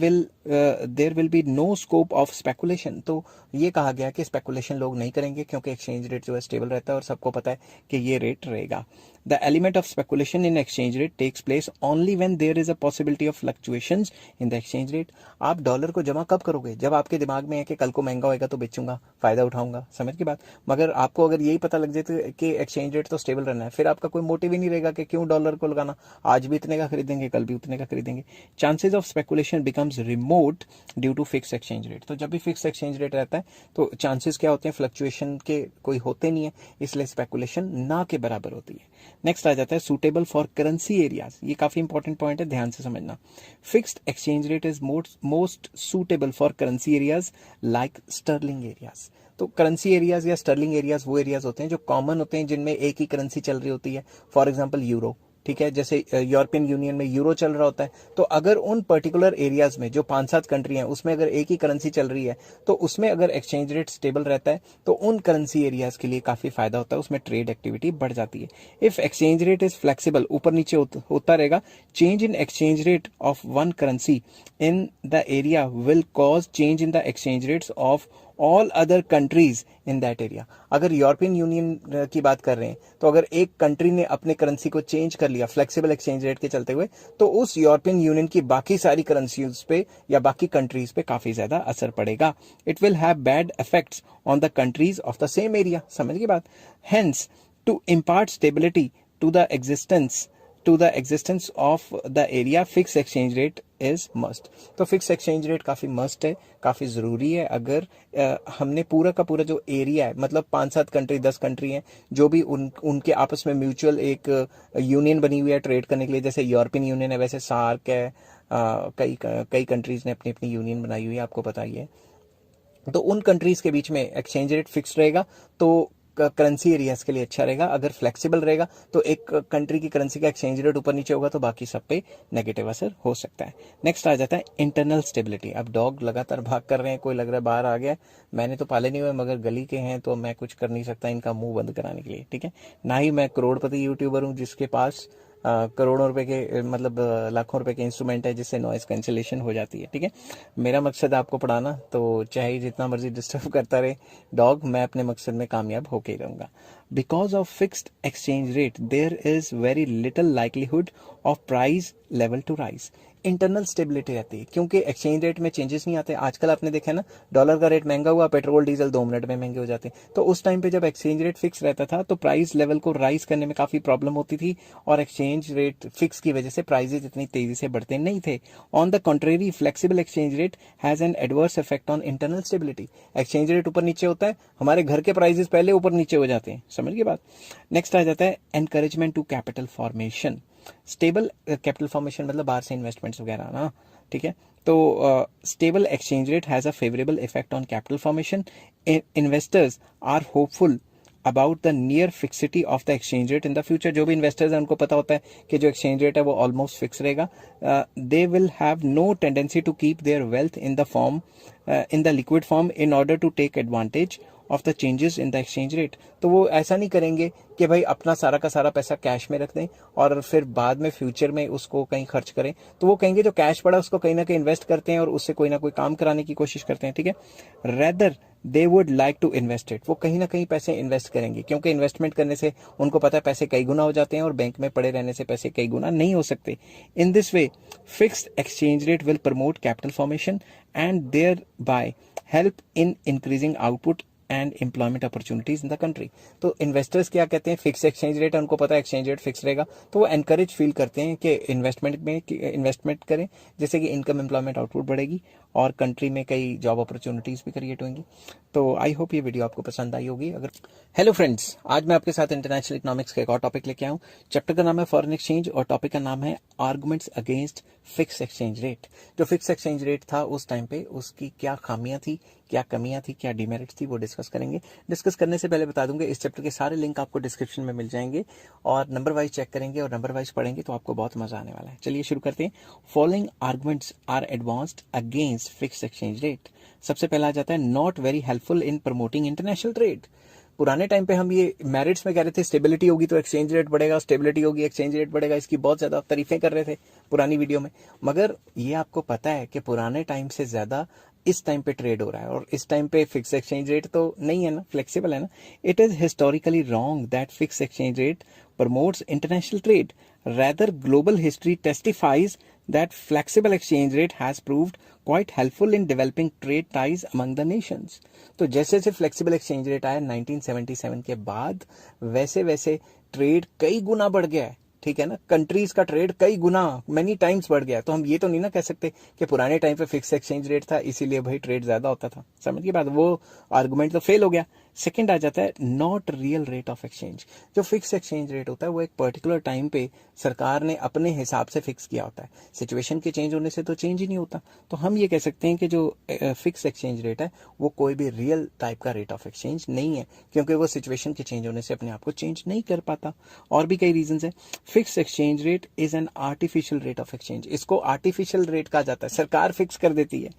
[SPEAKER 2] will be no scope of speculation. तो ये कहा गया कि स्पेकुलेशन लोग नहीं करेंगे क्योंकि एक्सचेंज रेट जो है स्टेबल रहता है और सबको पता है कि ये रेट रहेगा। The element of speculation in exchange rate takes place only when there is a possibility of fluctuations in the exchange rate। आप डॉलर को जमा कब करोगे? जब आपके दिमाग में है कि कल को महंगा होएगा तो बेचूंगा, फायदा उठाऊंगा। समझ की बात। मगर आपको अगर यही पता लग जाए कि एक्सचेंज रेट तो स्टेबल रहना है, फिर आपका कोई मोटिव ही नहीं रहेगा कि क्यों डॉलर को लगाना, आज भी इतने का खरीदेंगे कल भी उतने का खरीदेंगे। Chances of speculation becomes remote due to fix exchange rate. तो जब भी फिक्स एक्सचेंज रेट रहता है तो चांसेस क्या होते हैं, फ्लक्चुएशन के कोई होते नहीं है, इसलिए स्पेकुलेशन ना के बराबर होती है। नेक्स्ट आ जाता है सुटेबल फॉर करेंसी एरियाज। ये काफी इंपॉर्टेंट पॉइंट है, ध्यान से समझना। Fixed exchange rate is most suitable for currency areas like sterling areas. तो करेंसी एरियाज या स्टर्लिंग एरियाज वो एरियाज होते हैं जो कॉमन होते हैं, जिनमें एक ही करेंसी चल रही होती है। For example euro. ठीक है। जैसे यूरोपियन यूनियन में यूरो चल रहा होता है, तो अगर उन पर्टिकुलर एरियाज में जो 5-7 कंट्री हैं उसमें अगर एक ही करेंसी चल रही है तो उसमें अगर एक्सचेंज रेट स्टेबल रहता है तो उन करेंसी एरियाज के लिए काफी फायदा होता है, उसमें ट्रेड एक्टिविटी बढ़ जाती है। If exchange rate is flexible, ऊपर नीचे होता रहेगा, change in exchange rate of one currency in the area will cause change in the exchange rates of all other countries in that area. अगर यूरोपियन यूनियन की बात कर रहे हैं तो अगर एक कंट्री ने अपने करेंसी को चेंज कर लिया फ्लेक्सिबल एक्सचेंज रेट के चलते हुए, तो उस यूरोपियन यूनियन की बाकी सारी करेंसीज पे या बाकी कंट्रीज पे काफी ज्यादा असर पड़ेगा। It will have bad effects on the countries of the same area. समझ गई बात। Hence to impart stability to the existence of the area, fix exchange rate is must. तो फिक्स एक्सचेंज रेट काफी मस्ट है, काफी जरूरी है। अगर हमने पूरा का पूरा जो एरिया है, मतलब 5-7 कंट्री 10 कंट्री हैं जो भी उनके आपस में म्यूचुअल एक यूनियन बनी हुई है ट्रेड करने के लिए, जैसे यूरोपियन यूनियन है, वैसे सार्क है, कई कंट्रीज ने अपनी अपनी यूनियन बनाई हुई है, आपको पता ही है। तो उन कंट्रीज के बीच में एक्सचेंज रेट फिक्स रहेगा तो करेंसी एरियाज के लिए अच्छा रहेगा। अगर फ्लेक्सिबल रहेगा तो एक कंट्री की करेंसी का एक्सचेंज रेट ऊपर नीचे होगा तो बाकी सब पे नेगेटिव असर हो सकता है। नेक्स्ट आ जाता है इंटरनल स्टेबिलिटी। अब डॉग लगातार भाग कर रहे हैं, कोई लग रहा है बाहर आ गया, मैंने तो पाले नहीं हुए मगर गली के हैं तो मैं कुछ कर नहीं सकता इनका मुंह बंद कराने के लिए, ठीक है। ना ही मैं करोड़पति यूट्यूबर हूँ जिसके पास करोड़ों रुपए के मतलब लाखों रुपए के इंस्ट्रूमेंट है जिससे नॉइस कैंसिलेशन हो जाती है, ठीक है। मेरा मकसद आपको पढ़ाना, तो चाहे जितना मर्जी डिस्टर्ब करता रहे डॉग, मैं अपने मकसद में कामयाब होके ही रहूंगा। Because of fixed exchange rate there is very little likelihood of price level to rise. Internal stability रहती है क्योंकि एक्सचेंज रेट में चेंजेस नहीं आते। आजकल आपने देखा है ना, डॉलर का रेट महंगा हुआ, पेट्रोल डीजल 2 मिनट में महंगे हो जाते हैं। तो उस टाइम पे जब एक्सचेंज रेट फिक्स रहता था तो प्राइस लेवल को राइज करने में काफी प्रॉब्लम होती थी और एक्सचेंज रेट फिक्स की वजह से प्राइजेस इतनी तेजी से बढ़ते नहीं थे। On the contrary flexible exchange rate has an adverse effect on internal stability. Exchange rate ऊपर नीचे होता है, हमारे घर के प्राइजेस पहले ऊपर नीचे हो जाते हैं, समझ गए बात। नेक्स्ट आ जाता है encouragement to capital formation. Stable capital formation मतलब बाहर से इन्वेस्टमेंट्स वगैरह ना, ठीक है। तो stable exchange rate has a favourable effect on capital formation. Investors are hopeful about the near fixity of the exchange rate in the future. जो भी इन्वेस्टर्स हैं उनको पता होता है कि जो एक्सचेंज रेट है वो ऑलमोस्ट फिक्स रहेगा। They will have no tendency to keep their wealth in the form in the liquid form in order to take advantage of the changes in the exchange rate. तो वो ऐसा नहीं करेंगे कि भाई अपना सारा का सारा पैसा कैश में रख दें और फिर बाद में फ्यूचर में उसको कहीं खर्च करें। तो वो कहेंगे जो कैश पड़ा उसको कहीं ना कहीं इन्वेस्ट करते हैं और उससे कोई ना कोई काम कराने की कोशिश करते हैं, ठीक है। Rather they would like to invest it. वो कहीं ना कहीं पैसे इन्वेस्ट करेंगे क्योंकि इन्वेस्टमेंट करने से उनको पता है पैसे कई गुना हो जाते हैं और बैंक में पड़े रहने से पैसे कई गुना नहीं हो सकते। In this way fixed exchange rate will promote capital formation and thereby help in increasing output and employment opportunities in the country. तो इन्वेस्टर्स क्या कहते हैं, फिक्स एक्सचेंज रेट है, उनको पता है एक्सचेंज रेट फिक्स रहेगा तो वो एनकरेज फील करते हैं कि इन्वेस्टमेंट करें जिससे कि इनकम एम्प्लॉयमेंट आउटपुट बढ़ेगी और कंट्री में कई जॉब अपॉर्चुनिटीज भी क्रिएट होंगी। तो आई होप ये वीडियो आपको पसंद आई होगी। अगर हेलो फ्रेंड्स, आज मैं आपके साथ इंटरनेशनल इकोनॉमिक्स का एक और टॉपिक लेके आया हूँ। चैप्टर का नाम है फॉरेन एक्सचेंज और टॉपिक का नाम है arguments against fix exchange rate. जो फिक्स एक्सचेंज रेट था उस टाइम पे उसकी क्या खामियां थी, क्या कमियां थी, क्या डिमेरिट्स थी, वो डिस्कस करेंगे। डिस्कस करने से पहले बता दूंगा इस चैप्टर के सारे लिंक आपको डिस्क्रिप्शन में मिल जाएंगे और नंबर वाइज चेक करेंगे और नंबर वाइज पढ़ेंगे तो आपको बहुत मजा आने वाला है। चलिए शुरू करते हैं। Following arguments are advanced against fix exchange rate. सबसे पहला आ जाता है not very helpful in promoting international trade. पुराने टाइम पे हम ये मेरिट्स में कह रहे थे स्टेबिलिटी होगी तो एक्सचेंज रेट बढ़ेगा, स्टेबिलिटी होगी एक्सचेंज रेट बढ़ेगा, इसकी बहुत ज्यादा तारीफें कर रहे थे पुरानी वीडियो में। मगर ये आपको पता है कि पुराने टाइम से ज्यादा इस टाइम पे ट्रेड हो रहा है और इस टाइम पे फिक्स एक्सचेंज रेट तो नहीं है ना, फ्लेक्सिबल है ना। It is historically wrong that fix exchange rate promotes international trade. Rather, global history testifies that flexible exchange rate has proved quite helpful in developing trade ties among the nations. तो जैसे जैसे फ्लेक्सिबल एक्सचेंज रेट आया 1977 के बाद वैसे वैसे ट्रेड कई गुना बढ़ गया है, ठीक है ना। कंट्रीज का ट्रेड कई गुना मेनी टाइम्स बढ़ गया। तो हम ये तो नहीं ना कह सकते कि पुराने टाइम पे फिक्स एक्सचेंज रेट था इसीलिए भाई ट्रेड ज्यादा होता था, समझ के बाद वो आर्गुमेंट तो फेल हो गया। सेकंड आ जाता है not real rate of exchange. जो फिक्स एक्सचेंज रेट होता है वो एक पर्टिकुलर टाइम पे सरकार ने अपने हिसाब से फिक्स किया होता है, सिचुएशन के चेंज होने से तो चेंज ही नहीं होता। तो हम ये कह सकते हैं कि जो फिक्स एक्सचेंज रेट है वो कोई भी रियल टाइप का रेट ऑफ एक्सचेंज नहीं है क्योंकि वो सिचुएशन के चेंज होने से अपने आप को चेंज नहीं कर पाता। और भी कई रीजन है। Fix exchange rate is an artificial rate of exchange. इसको आर्टिफिशियल रेट कहा जाता है, सरकार फिक्स कर देती है।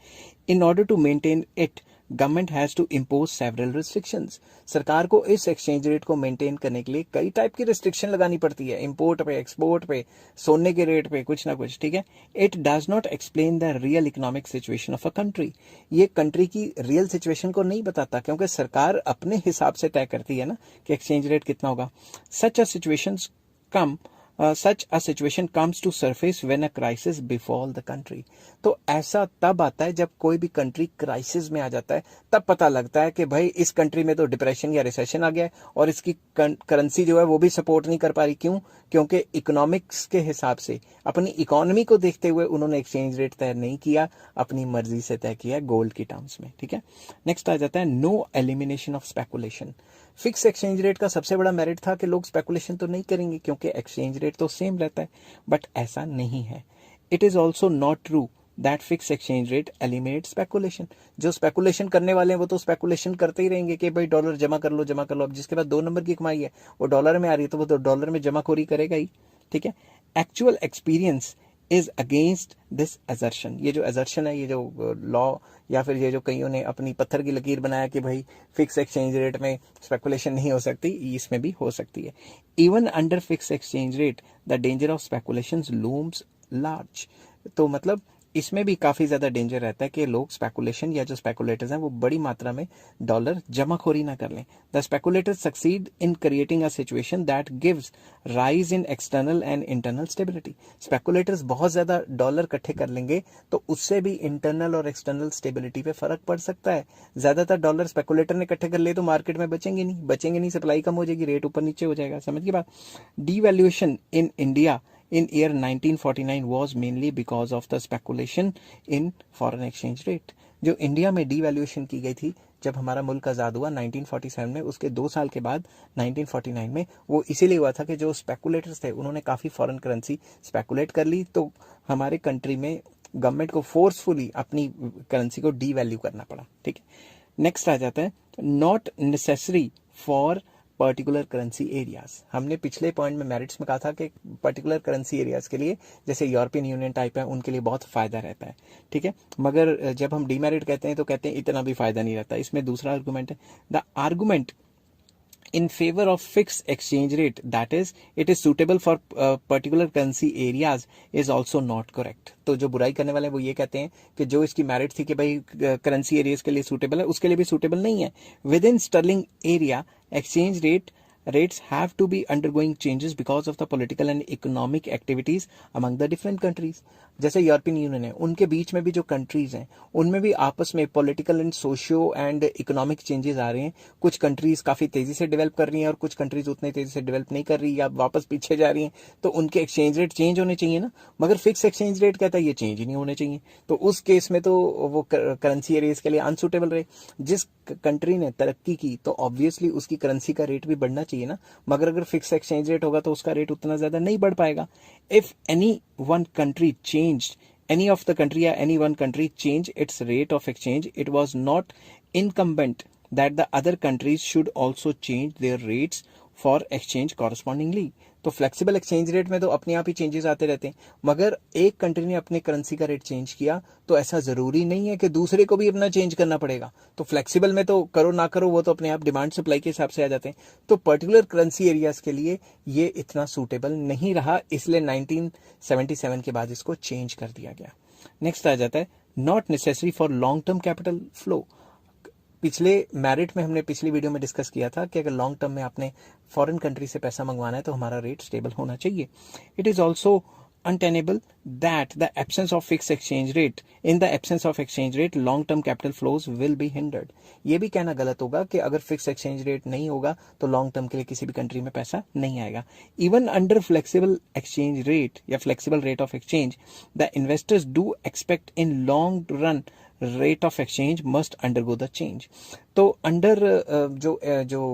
[SPEAKER 2] In order to maintain it government has to impose several restrictions. सरकार को इस एक्सचेंज रेट को मेंटेन करने के लिए कई टाइप की रिस्ट्रिक्शन लगानी पड़ती है, इंपोर्ट पे, एक्सपोर्ट पे, सोने के रेट पे, कुछ ना कुछ, ठीक है। It does not explain the real economic situation of a country. ये कंट्री की रियल सिचुएशन को नहीं बताता क्योंकि सरकार अपने हिसाब से तय करती है ना कि एक्सचेंज रेट कितना होगा। सच a situation comes to surface when a crisis befall the country। तो ऐसा तब आता है जब कोई भी कंट्री क्राइसिस में आ जाता है, तब पता लगता है कि भाई इस कंट्री में तो डिप्रेशन या रिसेशन आ गया है और इसकी करेंसी जो है वो भी सपोर्ट नहीं कर पा रही। क्यों? क्योंकि इकोनॉमिक्स के हिसाब से अपनी इकोनॉमी को देखते हुए उन्होंने एक्सचेंज रेट तय नहीं किया, अपनी मर्जी से तय किया गोल्ड की टर्म्स में, ठीक है। नेक्स्ट आ जाता है no elimination of speculation. Fix exchange rate का सबसे बड़ा मेरिट था कि लोग स्पेकुलेशन तो नहीं करेंगे क्योंकि एक्सचेंज रेट तो सेम रहता है, बट ऐसा नहीं है। It is also not true that fix exchange rate eliminate speculation. जो स्पेकुलेशन करने वाले हैं वो तो स्पेकुलेशन करते ही रहेंगे कि भाई डॉलर जमा कर लो जमा कर लो। अब जिसके पास 2 नंबर की कमाई है वो डॉलर में आ रही है तो वो तो डॉलर में जमाखोरी करेगा ही, ठीक है। Actual experience is against this assertion. ये जो असर्शन है, ये जो लॉ या फिर ये जो कईयों ने अपनी पत्थर की लकीर बनाया कि भाई फिक्स एक्सचेंज रेट में स्पेकुलेशन नहीं हो सकती, इसमें भी हो सकती है। Even under fix exchange rate the danger of speculation looms large. तो मतलब इसमें भी काफ़ी ज़्यादा डेंजर रहता है कि लोग स्पेकुलेशन या जो स्पेकुलेटर्स हैं वो बड़ी मात्रा में डॉलर जमाखोरी ना कर लें। The speculators succeed in creating a situation that gives rise in external and internal stability. Speculators बहुत ज़्यादा डॉलर इकट्ठे कर लेंगे तो उससे भी इंटरनल और एक्सटर्नल स्टेबिलिटी पे फर्क पड़ सकता है। ज़्यादातर डॉलर स्पेकुलेटर ने इकट्ठे कर लिए तो मार्केट में बचेंगे नहीं, सप्लाई कम हो जाएगी, रेट ऊपर नीचे हो जाएगा। समझ की बात। Devaluation in India in year 1949 was mainly because of the speculation in foreign exchange rate। जो इंडिया में डीवैल्यूएशन की गई थी जब हमारा मुल्क आज़ाद हुआ 1947 में, उसके 2 साल के बाद 1949 में, वो इसीलिए हुआ था कि जो स्पेकुलेटर्स थे उन्होंने काफ़ी फॉरेन करेंसी स्पेकुलेट कर ली तो हमारे कंट्री में गवर्नमेंट को फोर्सफुली अपनी करेंसी को डीवैल्यू करना पड़ा, ठीक है। नेक्स्ट आ जाता है not necessary for particular currency areas. हमने पिछले पॉइंट में मेरिट्स में कहा था कि पर्टिकुलर करेंसी एरियाज के लिए, जैसे यूरोपियन यूनियन टाइप है, उनके लिए बहुत फ़ायदा रहता है, ठीक है। मगर जब हम डीमेरिट कहते हैं तो कहते हैं इतना भी फ़ायदा नहीं रहता। इसमें दूसरा आर्गूमेंट है, the argument in favor of fixed exchange rate, that is it is suitable for particular currency areas, is also not correct। तो जो बुराई करने वाले हैं वो ये कहते हैं कि जो इसकी मेरिट थी कि भाई करेंसी एरियाज के लिए सूटेबल है, उसके लिए भी सूटेबल नहीं है। Within sterling area exchange rates have to be undergoing changes because of the political and economic activities among the different countries। जैसे यूरोपियन यूनियन है, उनके बीच में भी जो कंट्रीज हैं उनमें भी आपस में political and socio and economic changes आ रहे हैं। कुछ कंट्रीज काफ़ी तेज़ी से डेवलप कर रही हैं और कुछ कंट्रीज उतनी तेज़ी से डेवलप नहीं कर रही या वापस पीछे जा रही हैं, तो उनके एक्सचेंज रेट चेंज होने चाहिए ना। मगर फिक्स एक्सचेंज रेट कहता है ये चेंज ही नहीं होने चाहिए, तो उस केस में तो वो करेंसी एरियाज के लिए अनसूटेबल रहे। जिस कंट्री ने तरक्की की तो ऑब्वियसली उसकी करेंसी का रेट भी बढ़ना चाहिए ना, मगर अगर फिक्स एक्सचेंज रेट होगा तो उसका रेट उतना ज़्यादा नहीं बढ़ पाएगा। If any one country changed, any of the country or any one country change its rate of exchange, it was not incumbent that the other countries should also change their rates for exchange correspondingly। तो फ्लेक्सिबल एक्सचेंज रेट में तो अपने आप ही चेंजेस आते रहते हैं, मगर एक कंट्री ने अपने करेंसी का रेट चेंज किया तो ऐसा ज़रूरी नहीं है कि दूसरे को भी अपना चेंज करना पड़ेगा। तो फ्लेक्सिबल में तो करो ना करो वो तो अपने आप डिमांड सप्लाई के हिसाब से आ जाते हैं। तो पर्टिकुलर करेंसी एरियाज के लिए ये इतना सूटेबल नहीं रहा, इसलिए 1977 के बाद इसको चेंज कर दिया गया। नेक्स्ट आ जाता है not necessary for long term capital flow. पिछले मेरिट में हमने पिछली वीडियो में डिस्कस किया था कि अगर लॉन्ग टर्म में आपने फॉरेन कंट्री से पैसा मंगवाना है तो हमारा रेट स्टेबल होना चाहिए। It is also untenable that the absence of fixed exchange rate, in the absence of exchange rate, long term capital flows will be hindered। ये भी कहना गलत होगा कि अगर फिक्स एक्सचेंज रेट नहीं होगा तो लॉन्ग टर्म के लिए किसी भी कंट्री में पैसा नहीं आएगा। Even under flexible exchange rate या flexible rate of exchange the investors do expect in long run rate of exchange must undergo the change. तो अंडर जो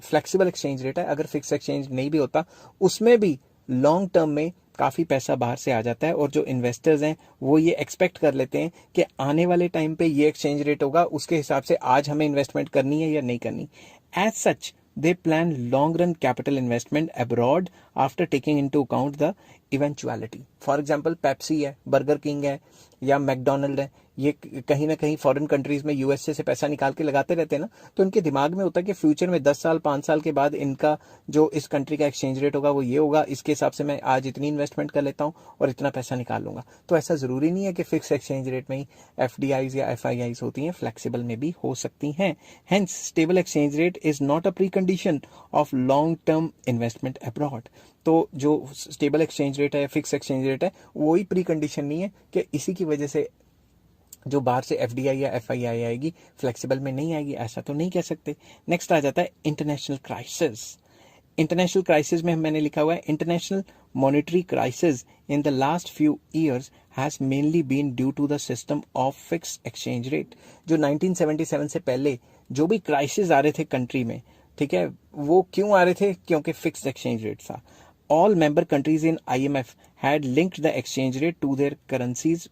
[SPEAKER 2] फ्लेक्सिबल एक्सचेंज रेट है, अगर फिक्स एक्सचेंज नहीं भी होता उसमें भी लॉन्ग टर्म में काफ़ी पैसा बाहर से आ जाता है और जो इन्वेस्टर्स हैं वो ये एक्सपेक्ट कर लेते हैं कि आने वाले टाइम पे ये एक्सचेंज रेट होगा, उसके हिसाब से आज हमें इन्वेस्टमेंट करनी है या नहीं करनी। As such they plan long run capital investment abroad after taking into account the eventuality। For example Pepsi है, बर्गर किंग है या मैकडोनल्ड है, ये कहीं ना कहीं फॉरेन कंट्रीज में यूएसए से पैसा निकाल के लगाते रहते हैं ना, तो इनके दिमाग में होता है कि फ्यूचर में 10 साल 5 साल के बाद इनका जो इस कंट्री का एक्सचेंज रेट होगा वो ये होगा, इसके हिसाब से मैं आज इतनी इन्वेस्टमेंट कर लेता हूँ और इतना पैसा निकाल लूंगा। तो ऐसा ज़रूरी नहीं है कि फिक्स एक्सचेंज रेट में ही एफडीआईज या एफआईआईज होती हैं, फ्लेक्सिबल में भी हो सकती हैं। Hence stable exchange rate is not a pre condition of long term investment abroad. तो जो स्टेबल एक्सचेंज रेट है, फिक्स एक्सचेंज रेट है, वही प्री कंडीशन नहीं है कि इसी की वजह से जो बाहर से एफडीआई या एफआईआई आएगी फ्लेक्सिबल में नहीं आएगी, ऐसा तो नहीं कह सकते। नेक्स्ट आ जाता है इंटरनेशनल क्राइसिस। इंटरनेशनल क्राइसिस में मैंने लिखा हुआ है international monetary crisis in the last few years has mainly been due to the system of fixed exchange rate. जो 1977 से पहले जो भी क्राइसिस आ रहे थे कंट्री में, ठीक है, वो क्यों आ रहे थे? क्योंकि फिक्स्ड एक्सचेंज रेट था। All member countries in IMF had linked the exchange rate to their currencies,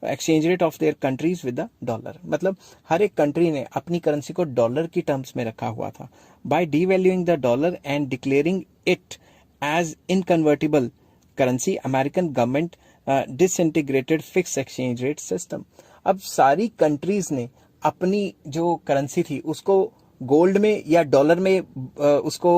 [SPEAKER 2] exchange rate of their countries with the dollar. मतलब हर एक कंट्री ने अपनी करेंसी को डॉलर की टर्म्स में रखा हुआ था. By devaluing the dollar and declaring it as inconvertible currency, American government disintegrated fixed exchange rate system. अब सारी कंट्रीज ने अपनी जो करेंसी थी उसको गोल्ड में या डॉलर में उसको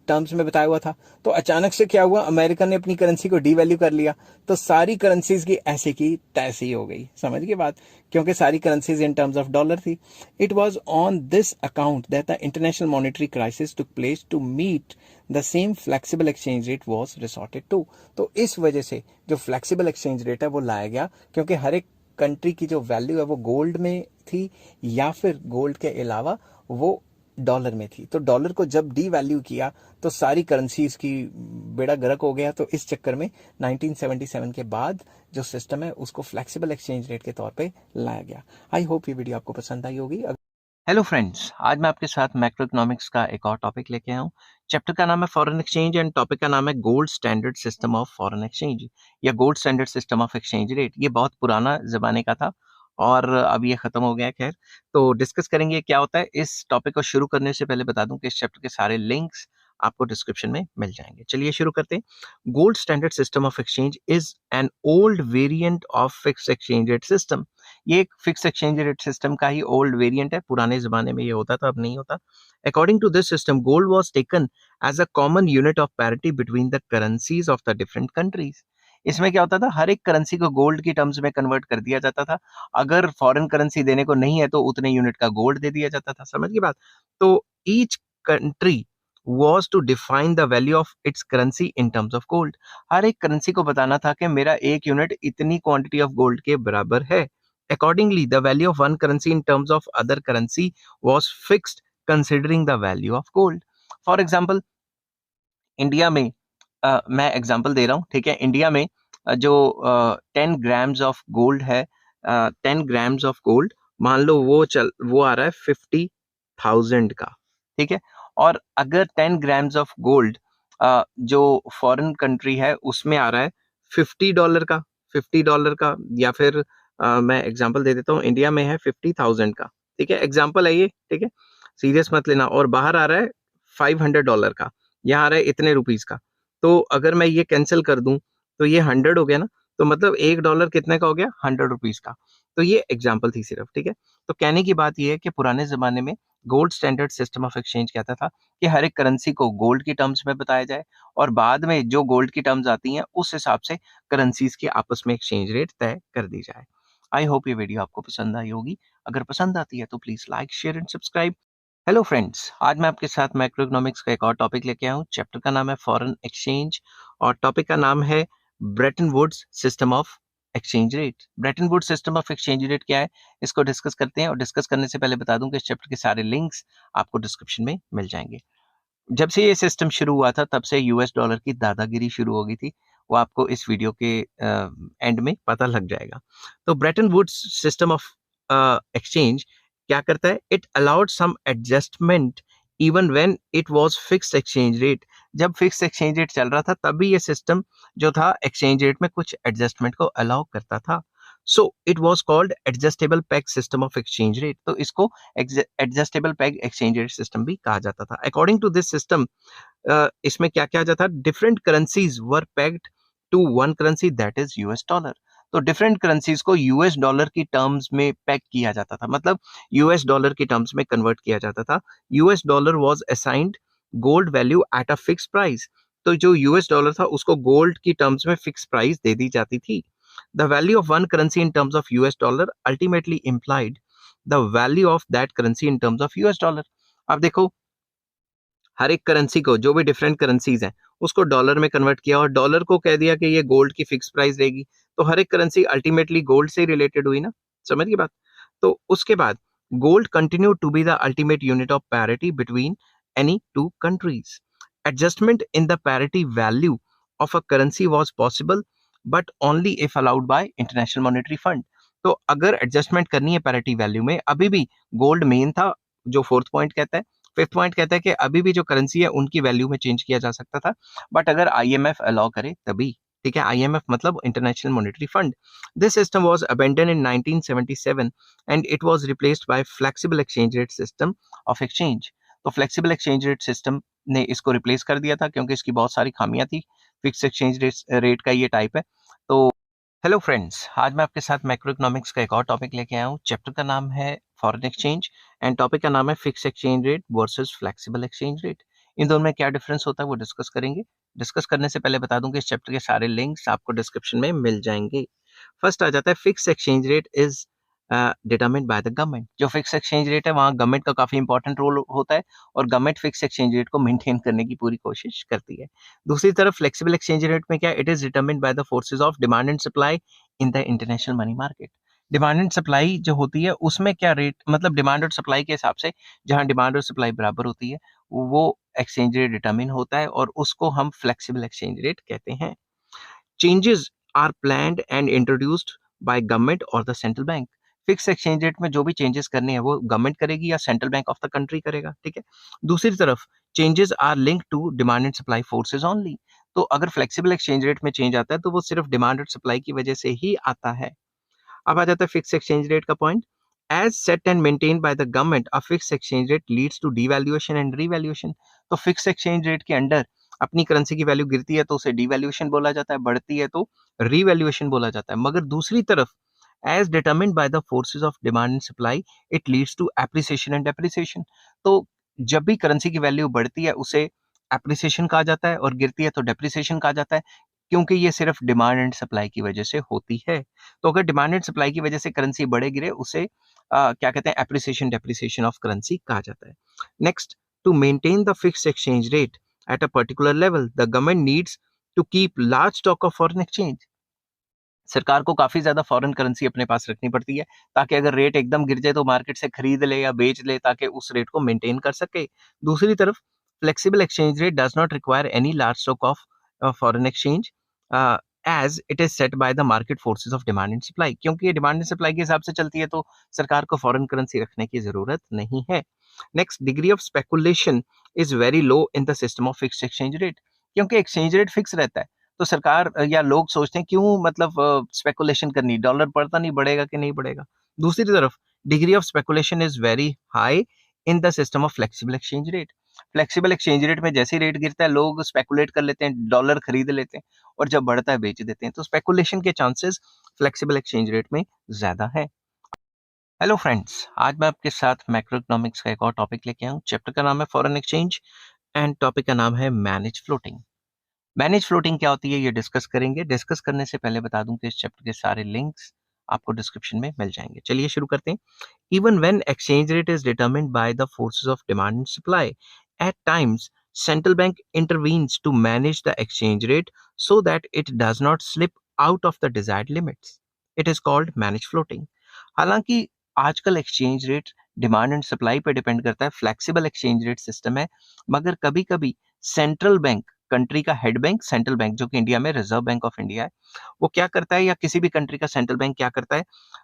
[SPEAKER 2] टर्म्स में बताया हुआ था. तो अचानक से क्या हुआ, अमेरिका ने अपनी करेंसी को डीवैल्यू कर लिया. तो सारी करेंसीज की ऐसे की तैसी हो गई. समझ गए बात, क्योंकि सारी currencies in terms of dollar थी. It was on this account that the international monetary crisis took place to meet the same flexible exchange rate was resorted to. तो इस वजह से जो फ्लेक्सिबल एक्सचेंज रेट है वो लाया गया, क्योंकि हर एक कंट्री की जो वैल्यू है वो गोल्ड में थी या फिर गोल्ड के अलावा वो डॉलर में थी. तो डॉलर को जब डी वैल्यू किया तो सारी करेंसीज की बेड़ा गर्क हो गया. तो इस चक्कर में 1977 के बाद जो सिस्टम है उसको फ्लेक्सिबल एक्सचेंज रेट के तौर पे लाया गया. आई होप ये वीडियो आपको पसंद आई होगी.
[SPEAKER 1] हेलो फ्रेंड्स, आज मैं आपके साथ मैक्रो इकोनॉमिक्स का एक और टॉपिक लेके आया हूँ. चैप्टर का नाम है फॉरेन एक्सचेंज एंड टॉपिक का नाम है gold standard system of foreign exchange या gold standard system of exchange rate. ये बहुत पुराना जमाने का था और अब ये खत्म हो गया. खैर, तो डिस्कस करेंगे क्या होता है. इस टॉपिक को शुरू करने से पहले बता दूं कि इस चैप्टर के सारे लिंक्स आपको डिस्क्रिप्शन में मिल जाएंगे. चलिए शुरू करते हैं. Gold standard system of exchange is an old variant of fixed exchange rate system. ये एक फिक्स एक्सचेंज रेट सिस्टम का ही ओल्ड वेरिएंट है. पुराने जमाने में ये होता था, अब नहीं होता. According to this system, gold was taken as a common unit of parity between the currencies of the different countries. इसमें क्या होता था, हर एक करेंसी को गोल्ड की टर्म्स में कन्वर्ट कर दिया जाता था. अगर फॉरेन करेंसी देने को नहीं है तो उतने यूनिट का गोल्ड दे दिया जाता था. समझ गई बात. तो each country was to define the value of its currency in terms of gold. हर एक करेंसी को बताना था कि मेरा एक यूनिट इतनी क्वांटिटी ऑफ गोल्ड के बराबर है. Accordingly, the value of one currency in terms of other currency was fixed considering the value of gold. For example, India में मैं एग्जांपल दे रहा हूँ, ठीक है. इंडिया में जो 10 ग्राम्स ऑफ गोल्ड है, 10 ग्राम्स ऑफ गोल्ड मान लो वो आ रहा है 50,000 का, ठीक है. और अगर 10 ग्राम्स ऑफ गोल्ड जो फॉरेन कंट्री है उसमें आ रहा है $50 का, $50 का, या फिर मैं एग्जांपल दे देता हूँ, इंडिया में है 50,000 का, ठीक है. एग्जांपल है ये, ठीक है, सीरियस मत लेना. और बाहर आ रहा है $500 का, यहाँ आ रहा है इतने रुपीज का. तो अगर मैं ये कैंसिल कर दूं तो ये 100 हो गया ना. तो मतलब $1 कितने का हो गया, 100 रुपीज का. तो ये एग्जाम्पल थी सिर्फ, ठीक है. तो कहने की बात ये है कि पुराने जमाने में gold standard system of exchange कहता था कि हर एक करेंसी को गोल्ड की टर्म्स में बताया जाए और बाद में जो गोल्ड की टर्म्स आती हैं उस हिसाब से करेंसीज की आपस में एक्सचेंज रेट तय कर दी जाए. आई होप ये वीडियो आपको पसंद आई होगी. अगर पसंद आती है तो please like, share and subscribe. Hello friends, आज मैं आपके साथ मैक्रो इकोनॉमिक्स का एक और टॉपिक लेके आया हूँ. चैप्टर का नाम है फॉरेन एक्सचेंज और टॉपिक का नाम है Bretton Woods system of exchange rate. Bretton Woods system of exchange rate क्या है, इसको डिस्कस करते हैं. और डिस्कस करने से पहले बता दूं कि इस चैप्टर के सारे लिंक्स आपको डिस्क्रिप्शन में मिल जाएंगे. जब से ये सिस्टम शुरू हुआ था तब से यूएस डॉलर की दादागिरी शुरू हो गई थी. वो आपको इस वीडियो के एंड में पता लग जाएगा. तो Bretton Woods system of exchange क्या करता है, it allowed some adjustment even when it was fixed exchange rate. जब फिक्स्ड एक्सचेंज रेट चल रहा था तभी ये सिस्टम जो था एक्सचेंज रेट में कुछ एडजस्टमेंट को अलाउ करता था. So it was called adjustable peg system of exchange rate. तो इसको adjustable peg exchange rate system भी कहा जाता था. अकॉर्डिंग टू दिस सिस्टम, इसमें क्या किया जाता है, different currencies were pegged to one currency that is US dollar. तो डिफरेंट करेंसीज को यूएस डॉलर की टर्म्स में पैक किया जाता था, मतलब यूएस डॉलर की टर्म्स में कन्वर्ट किया जाता था. US dollar was assigned gold value at a fix price. तो जो यूएस डॉलर था उसको गोल्ड की टर्म्स में फिक्स प्राइस दे दी जाती थी. The value of one currency in terms of US dollar ultimately implied the value of that currency in terms of US dollar. अब देखो, हर एक करेंसी को, जो भी डिफरेंट करेंसीज हैं, उसको डॉलर में कन्वर्ट किया और डॉलर को कह दिया कि ये गोल्ड की फिक्स प्राइस रहेगी. तो हर एक करेंसी अल्टीमेटली गोल्ड से रिलेटेड हुई ना. समझ गई बात. तो उसके बाद gold continue to be the ultimate unit of parity between any two countries. Adjustment in the parity value of a currency was possible but only if allowed by International Monetary Fund. तो अगर एडजस्टमेंट करनी है पैरिटी वैल्यू में, अभी भी गोल्ड मेन था, जो फोर्थ पॉइंट कहता है. फिफ्थ पॉइंट कहता है कि अभी भी जो करेंसी है उनकी वैल्यू में चेंज किया जा सकता था, बट अगर आईएमएफ अलाउ करे तभी, ठीक है, IMF मतलब international Monetary fund. This system was abandon in 1977 and it was replaced by flexible exchange rate system of exchange. तो फ्लेक्सिबल एक्सचेंज रेट सिस्टम ने इसको रिप्लेस कर दिया था क्योंकि इसकी बहुत सारी खामियां थी। फिक्स एक्सचेंज रेट का ये टाइप है। तो हेलो फ्रेंड्स, आज मैं आपके साथ मैक्रो इकोनॉमिक्स का एक और टॉपिक लेके आया हूँ। चैप्टर का नाम है फॉरेन एक्सचेंज एंड टॉपिक का नाम है fix exchange rate versus flexible exchange rate. इन दोनों में क्या डिफरेंस होता है वो डिस्कस करेंगे। डिस्कस करने से पहले बता दूं कि इस चैप्टर के सारे लिंक्स आपको डिस्क्रिप्शन में मिल जाएंगे। फर्स्ट आ जाता है fix exchange rate is determined by the government. जो फिक्स एक्सचेंज रेट है वहाँ गवर्नमेंट का काफी इंपॉर्टेंट रोल होता है और गवर्नमेंट फिक्स एक्सचेंज रेट को मेंटेन करने की पूरी कोशिश करती है। दूसरी तरफ फ्लेक्सिबल एक्सचेंज रेट में क्या, it is determined by the forces of demand and supply in the international money market. Demand and supply जो होती है उसमें क्या रेट, मतलब डिमांड और सप्लाई के हिसाब से जहां डिमांड और सप्लाई बराबर होती है वो एक्सचेंज रेट डिटरमिन होता है और उसको हम फ्लेक्सिबल एक्सचेंज रेट कहते हैं। Changes are planned and introduced by government और the central bank. Fix exchange rate में जो भी चेंजेस करने हैं वो गवर्नमेंट करेगी या central bank of the country करेगा, ठीक है। दूसरी तरफ changes are link to demand and supply forces only. तो अगर फ्लेक्सिबल एक्सचेंज रेट में चेंज आता है तो वो सिर्फ डिमांड और सप्लाई की वजह से ही आता है। अब आ जाता है फिक्स एक्सचेंज रेट का point. As set and maintain by the government a fix exchange rate leads to devaluation and revaluation. तो फिक्स एक्सचेंज रेट के अंडर अपनी करेंसी की वैल्यू गिरती है तो उसे डीवैल्यूएशन बोला जाता है, बढ़ती है तो रीवैल्यूएशन बोला जाता है। मगर दूसरी तरफ as determined by the forces of demand and supply it leads to appreciation and depreciation. तो जब भी करेंसी की वैल्यू बढ़ती है उसे एप्रिसिएशन कहा जाता है और गिरती है तो डेप्रिसिएशन कहा जाता है, क्योंकि ये सिर्फ डिमांड एंड सप्लाई की वजह से होती है। तो अगर डिमांड एंड सप्लाई की वजह से करेंसी बढ़े गिरे उसे क्या कहते हैं, एप्रिसिएशन डेप्रिसिएशन ऑफ करेंसी कहा जाता है। Next, to maintain the fixed exchange rate at a particular level the government needs to keep large stock of foreign exchange. सरकार को काफी ज्यादा फॉरेन करेंसी अपने पास रखनी पड़ती है ताकि अगर रेट एकदम गिर जाए तो मार्केट से खरीद ले या बेच ले ताकि उस रेट को मेंटेन कर सके। दूसरी तरफ flexible exchange rate does not require any large stock of foreign exchange as it is set by the market forces of demand and supply. क्योंकि ये डिमांड एंड सप्लाई के हिसाब से चलती है तो सरकार को फॉरेन करेंसी रखने की जरूरत नहीं है। Next, degree of speculation is very low in the system of fixed exchange rate. क्योंकि एक्सचेंज रेट फिक्स रहता है तो सरकार या लोग सोचते हैं क्यों मतलब स्पेकुलेशन करनी, डॉलर बढ़ता नहीं, बढ़ेगा कि नहीं बढ़ेगा। दूसरी तरफ degree of speculation is very high in the system of flexible exchange rate. Flexible exchange rate में जैसे रेट गिरता है लोग स्पेकुलेट कर लेते हैं, डॉलर खरीद लेते हैं और जब बढ़ता है बेच देते हैं, तो स्पेकुलेशन के चांसेस फ्लेक्सिबल एक्सचेंज रेट में ज्यादा है। हेलो फ्रेंड्स, आज मैं आपके साथ मैक्रो इकोनॉमिक्स का एक और टॉपिक लेके आया हूँ। चैप्टर का नाम है फॉरेन एक्सचेंज एंड टॉपिक का नाम है मैनेज फ्लोटिंग। मैनेज फ्लोटिंग क्या होती है ये डिस्कस करेंगे। डिस्कस करने से पहले बता दूं कि इस चैप्टर के सारे लिंक्स आपको डिस्क्रिप्शन में मिल जाएंगे। चलिए शुरू करते हैं। Even when exchange rate is determined by the forces of demand and supply, at times central bank intervenes to manage the exchange rate so that it does not slip out of the desired limits. It is called managed floating. हालांकि आजकल exchange rate demand and supply पे डिपेंड करता है, फ्लेक्सिबल एक्सचेंज रेट सिस्टम है, मगर कभी कभी सेंट्रल बैंक, कंट्री का हेड बैंक सेंट्रल बैंक जो कि इंडिया में रिजर्व बैंक ऑफ इंडिया है, वो क्या करता है या किसी भी कंट्री का सेंट्रल बैंक क्या करता है,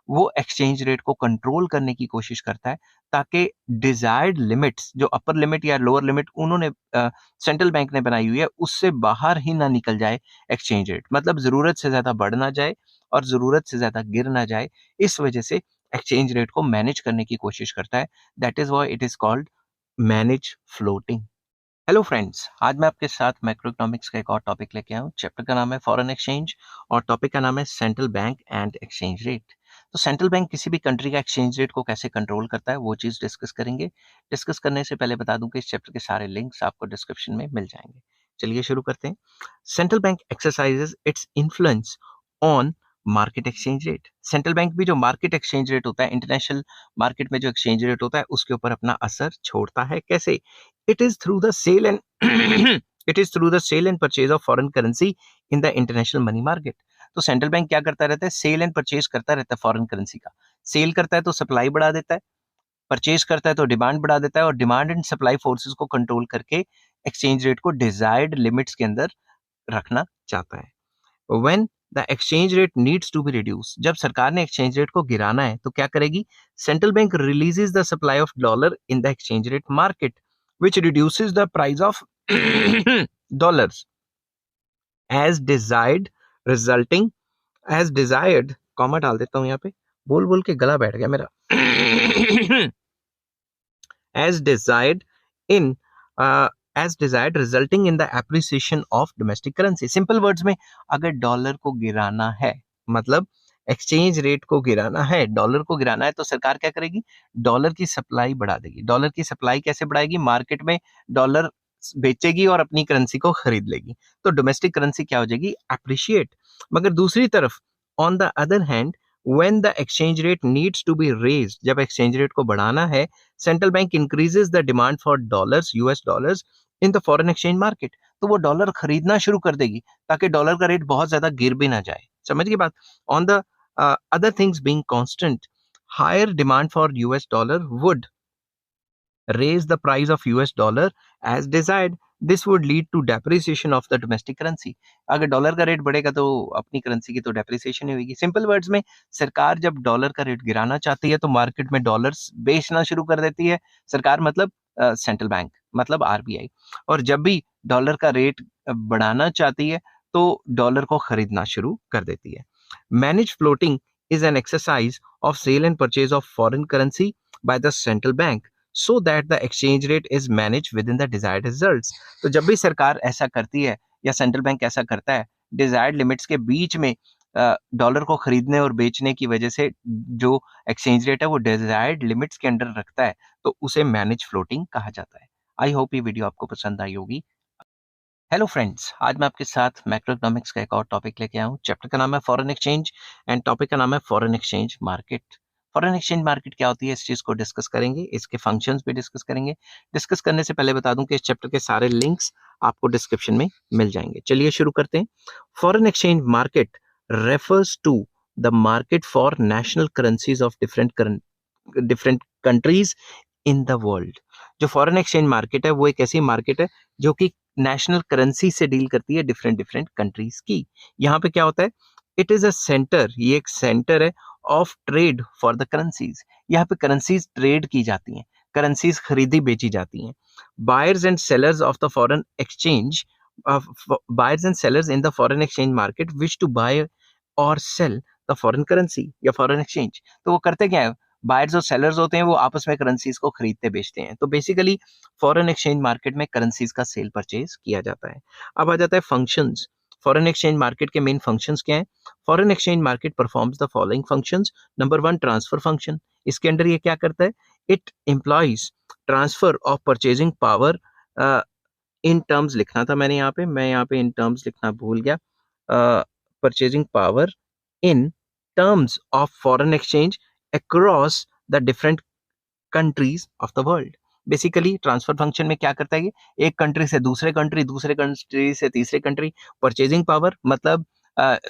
[SPEAKER 1] वो एक्सचेंज रेट को कंट्रोल करने की कोशिश करता है ताकि डिजायर्ड लिमिट्स, जो अपर लिमिट या लोअर लिमिट उन्होंने सेंट्रल बैंक ने बनाई हुई है, उससे बाहर ही ना निकल जाए एक्सचेंज रेट। मतलब जरूरत से ज्यादा बढ़ ना जाए और जरूरत से ज्यादा गिर ना जाए, इस वजह से एक्सचेंज रेट को मैनेज करने की कोशिश करता है। That is why it is called manage floating. Hello friends, आज मैं आपके साथ मैक्रो इकोनॉमिक्स का एक और टॉपिक लेके आया हूँ। चैप्टर का नाम है फॉरेन एक्सचेंज और टॉपिक का नाम है central bank and exchange rate. तो सेंट्रल बैंक किसी भी कंट्री का एक्सचेंज रेट को कैसे कंट्रोल करता है वो चीज डिस्कस करेंगे। डिस्कस करने से पहले बता दूं कि इस चैप्टर के सारे लिंक्स आपको डिस्क्रिप्शन में मिल जाएंगे। चलिए शुरू करते हैं। Central bank exercises its influence on market exchange rate. Central bank भी जो मार्केट एक्सचेंज रेट होता है, इंटरनेशनल मार्केट में जो एक्सचेंज रेट होता है, उसके ऊपर अपना असर छोड़ता है। कैसे? It is through the sale and it is through the sale and purchase of foreign currency in the international money market. तो सेंट्रल बैंक क्या करता रहता है? सेल एंड परचेज करता रहता है फॉरेन करेंसी का। सेल करता है तो सप्लाई बढ़ा देता है, परचेज करता है तो डिमांड बढ़ा देता है और डिमांड एंड सप्लाई फोर्सेस को कंट्रोल करके एक्सचेंज रेट को डिजायर्ड लिमिट्स के अंदर रखना चाहता है। When the exchange rate needs to be reduced, जब सरकार ने एक्सचेंज रेट को गिराना है तो क्या करेगी? Central bank releases the supply of dollar in the exchange rate market which reduces the price of dollars as desired resulting as desired, comma डाल देता हूं यहाँ पे, बोल बोल के गला बैठ गया मेरा। as desired in as desired resulting in the appreciation of domestic currency। Simple words में अगर डॉलर को गिराना है, मतलब एक्सचेंज रेट को गिराना है, डॉलर को गिराना है, तो सरकार क्या करेगी? डॉलर की सप्लाई बढ़ा देगी। डॉलर की सप्लाई कैसे बढ़ाएगी? मार्केट में डॉलर बेचेगी और अपनी करेंसी को खरीद लेगी, तो डोमेस्टिक करेंसी क्या हो जाएगी? अप्रिशिएट। मगर दूसरी तरफ on the other hand when the exchange rate needs to be raised, जब एक्सचेंज रेट को बढ़ाना है, central bank increases the demand for dollars, US dollars in the foreign exchange market, तो वो डॉलर खरीदना शुरू कर देगी ताकि डॉलर का रेट बहुत ज्यादा गिर भी ना जाए। समझ गई बात? On the other things being constant, higher demand for US dollar would raise the price of US dollar as desired. This would lead to depreciation of the domestic currency. अगर डॉलर का रेट बढ़ेगा तो अपनी करेंसी की तो डेप्रिसिएशन ही होगी। सिंपल वर्ड्स में, सरकार जब डॉलर का रेट गिराना चाहती है तो मार्केट में डॉलर्स बेचना शुरू कर देती है। सरकार मतलब सेंट्रल बैंक, मतलब आरबीआई। और जब भी डॉलर का रेट बढ़ाना चाहती है तो डॉलर को खरीदना शुरू कर देती है। Manage floating is an exercise of sale and purchase of foreign currency by the central bank so that the exchange rate is managed within the desired results। तो जब भी सरकार ऐसा करती है या सेंट्रल बैंक ऐसा करता है, डिजायर्ड लिमिट्स के बीच में डॉलर को खरीदने और बेचने की वजह से जो एक्सचेंज रेट है वो डिजायर्ड लिमिट्स के अंडर रखता है, तो उसे मैनेज फ्लोटिंग कहा जाता है। आई होप ये वीडियो आपको पसंद आई होगी। हेलो फ्रेंड्स, आज मैं आपके साथ मैक्रो इकोनॉमिक्स का एक और टॉपिक लेके आया हूँ। चैप्टर का नाम है फॉरेन एक्सचेंज एंड टॉपिक का नाम है foreign exchange market. Foreign exchange market क्या होती है, इस चीज को डिस्कस करेंगे, इसके फंक्शंस भी डिस्कस करेंगे। डिस्कस करने से पहले बता दूं कि इस चैप्टर के सारे लिंक्स आपको डिस्क्रिप्शन में मिल जाएंगे। चलिए शुरू करते हैं। Foreign exchange market refers to the market for national currencies of different countries in the world. जो फॉरेन एक्सचेंज मार्केट है वो एक ऐसी मार्केट है जो कि नेशनल करेंसी से डील करती है डिफरेंट डिफरेंट कंट्रीज की। यहाँ पे क्या होता है? इट इज अ सेंटर, ये एक सेंटर है of trade for the currencies. यहाँ पे करेंसीज ट्रेड की जाती हैं, करेंसीज खरीदी बेची जाती हैं। Buyers and sellers of the foreign exchange, buyers and sellers in the foreign exchange market wish to buy और सेल द फॉरेन करेंसी या फॉरेन एक्सचेंज। तो वो करते क्या है? बायर्स और सेलर्स होते हैं, वो आपस में करेंसीज को खरीदते बेचते हैं। तो बेसिकली फॉरेन एक्सचेंज मार्केट में करेंसीज का सेल परचेज किया जाता है। अब आ जाता है फंक्शंस। फॉरेन एक्सचेंज मार्केट के मेन फंक्शंस क्या हैं? Foreign exchange market performs the following functions. Number 1, transfer function. इसके अंडर ये क्या करता है? It employees transfer of purchasing power. In terms लिखना था मैंने यहाँ पे, मैं यहाँ पे इन टर्म्स लिखना भूल गया। Purchasing power in terms of foreign exchange across the different countries of the world. Basically transfer function में क्या करता है? ये एक कंट्री से दूसरे कंट्री, दूसरे कंट्री से तीसरे कंट्री। परचेजिंग पावर मतलब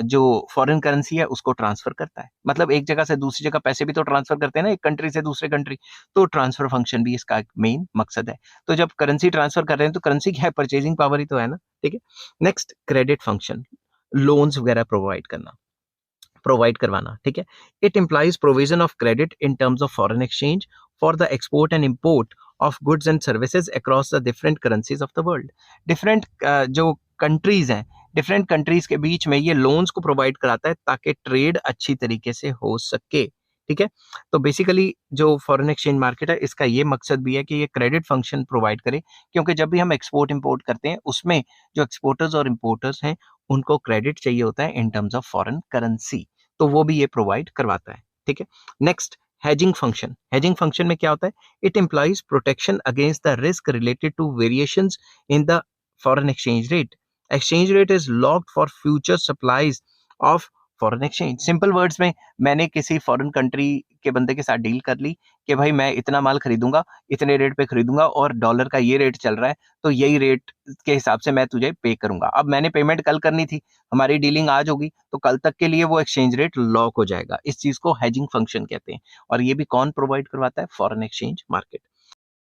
[SPEAKER 1] जो फॉरेन करेंसी है उसको ट्रांसफर करता है, मतलब एक जगह से दूसरी जगह पैसे भी तो ट्रांसफर करते हैं ना, एक कंट्री से दूसरे कंट्री। तो ट्रांसफर फंक्शन भी इसका मेन मकसद है। तो जब करेंसी ट्रांसफर कर रहे हैं तो करेंसी क्या है? परचेजिंग पावर ही तो है ना। ठीक है। नेक्स्ट, क्रेडिट फंक्शन, लोन्स वगैरह प्रोवाइड करवाना। ठीक है। It implies provision of credit in terms of foreign exchange for the export and import of goods and services across the different currencies of the world. Different जो कंट्रीज हैं, डिफरेंट कंट्रीज के बीच में ये लोन्स को प्रोवाइड कराता है ताकि ट्रेड अच्छी तरीके से हो सके। ठीक है। तो बेसिकली जो फॉरेन एक्सचेंज मार्केट है इसका ये मकसद भी है कि ये क्रेडिट फंक्शन प्रोवाइड करे, क्योंकि जब भी हम एक्सपोर्ट इंपोर्ट करते हैं उसमें जो एक्सपोर्टर्स और इंपोर्टर्स हैं उनको क्रेडिट चाहिए होता है in terms of foreign currency, तो वो भी ये प्रोवाइड करवाता है। ठीक है। Next, hedging function. Hedging function में क्या होता है? It employs protection against the risk related to variations in the foreign exchange rate. Exchange rate is locked for future supplies of foreign exchange. Simple words में, मैंने किसी फॉरेन कंट्री के बंदे के साथ डील कर ली कि भाई मैं इतना माल खरीदूंगा, इतने रेट पे खरीदूंगा और डॉलर का ये रेट चल रहा है, तो यही रेट के हिसाब से मैं तुझे पे करूंगा। अब मैंने पेमेंट कल करनी थी, हमारी डीलिंग आज होगी, तो कल तक के लिए वो एक्सचेंज रेट लॉक हो जाएगा। इस चीज को हेजिंग फंक्शन कहते हैं, और ये भी कौन प्रोवाइड करवाता है? Foreign exchange market.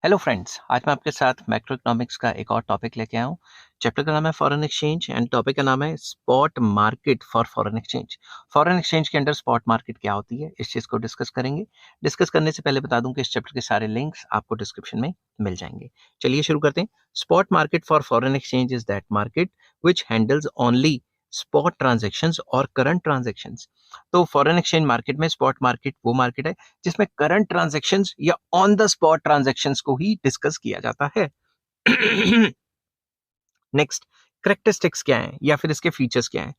[SPEAKER 1] Hello friends, आज मैं आपके साथ मैक्रो इकोनॉमिक्स का एक और टॉपिक लेके आया हूँ। चैप्टर का नाम है फॉरेन एक्सचेंज एंड टॉपिक का नाम है spot market for foreign exchange. Foreign exchange के अंडर स्पॉट मार्केट क्या होती है, इस चीज को डिस्कस करेंगे। डिस्कस करने से पहले बता दूं कि इस चैप्टर के सारे लिंक्स आपको डिस्क्रिप्शन में मिल जाएंगे। चलिए शुरू करते हैं। Spot market for foreign exchange is that market which handles only spot transactions और करंट ट्रांजेक्शंस। तो फॉरेन एक्सचेंज मार्केट में स्पॉट मार्केट वो मार्केट है जिसमें करंट ट्रांजेक्शंस या ऑन द स्पॉट ट्रांजेक्शंस को ही डिस्कस किया जाता है। नेक्स्ट, करेक्टरिस्टिक्स क्या है या फिर इसके फीचर्स क्या है?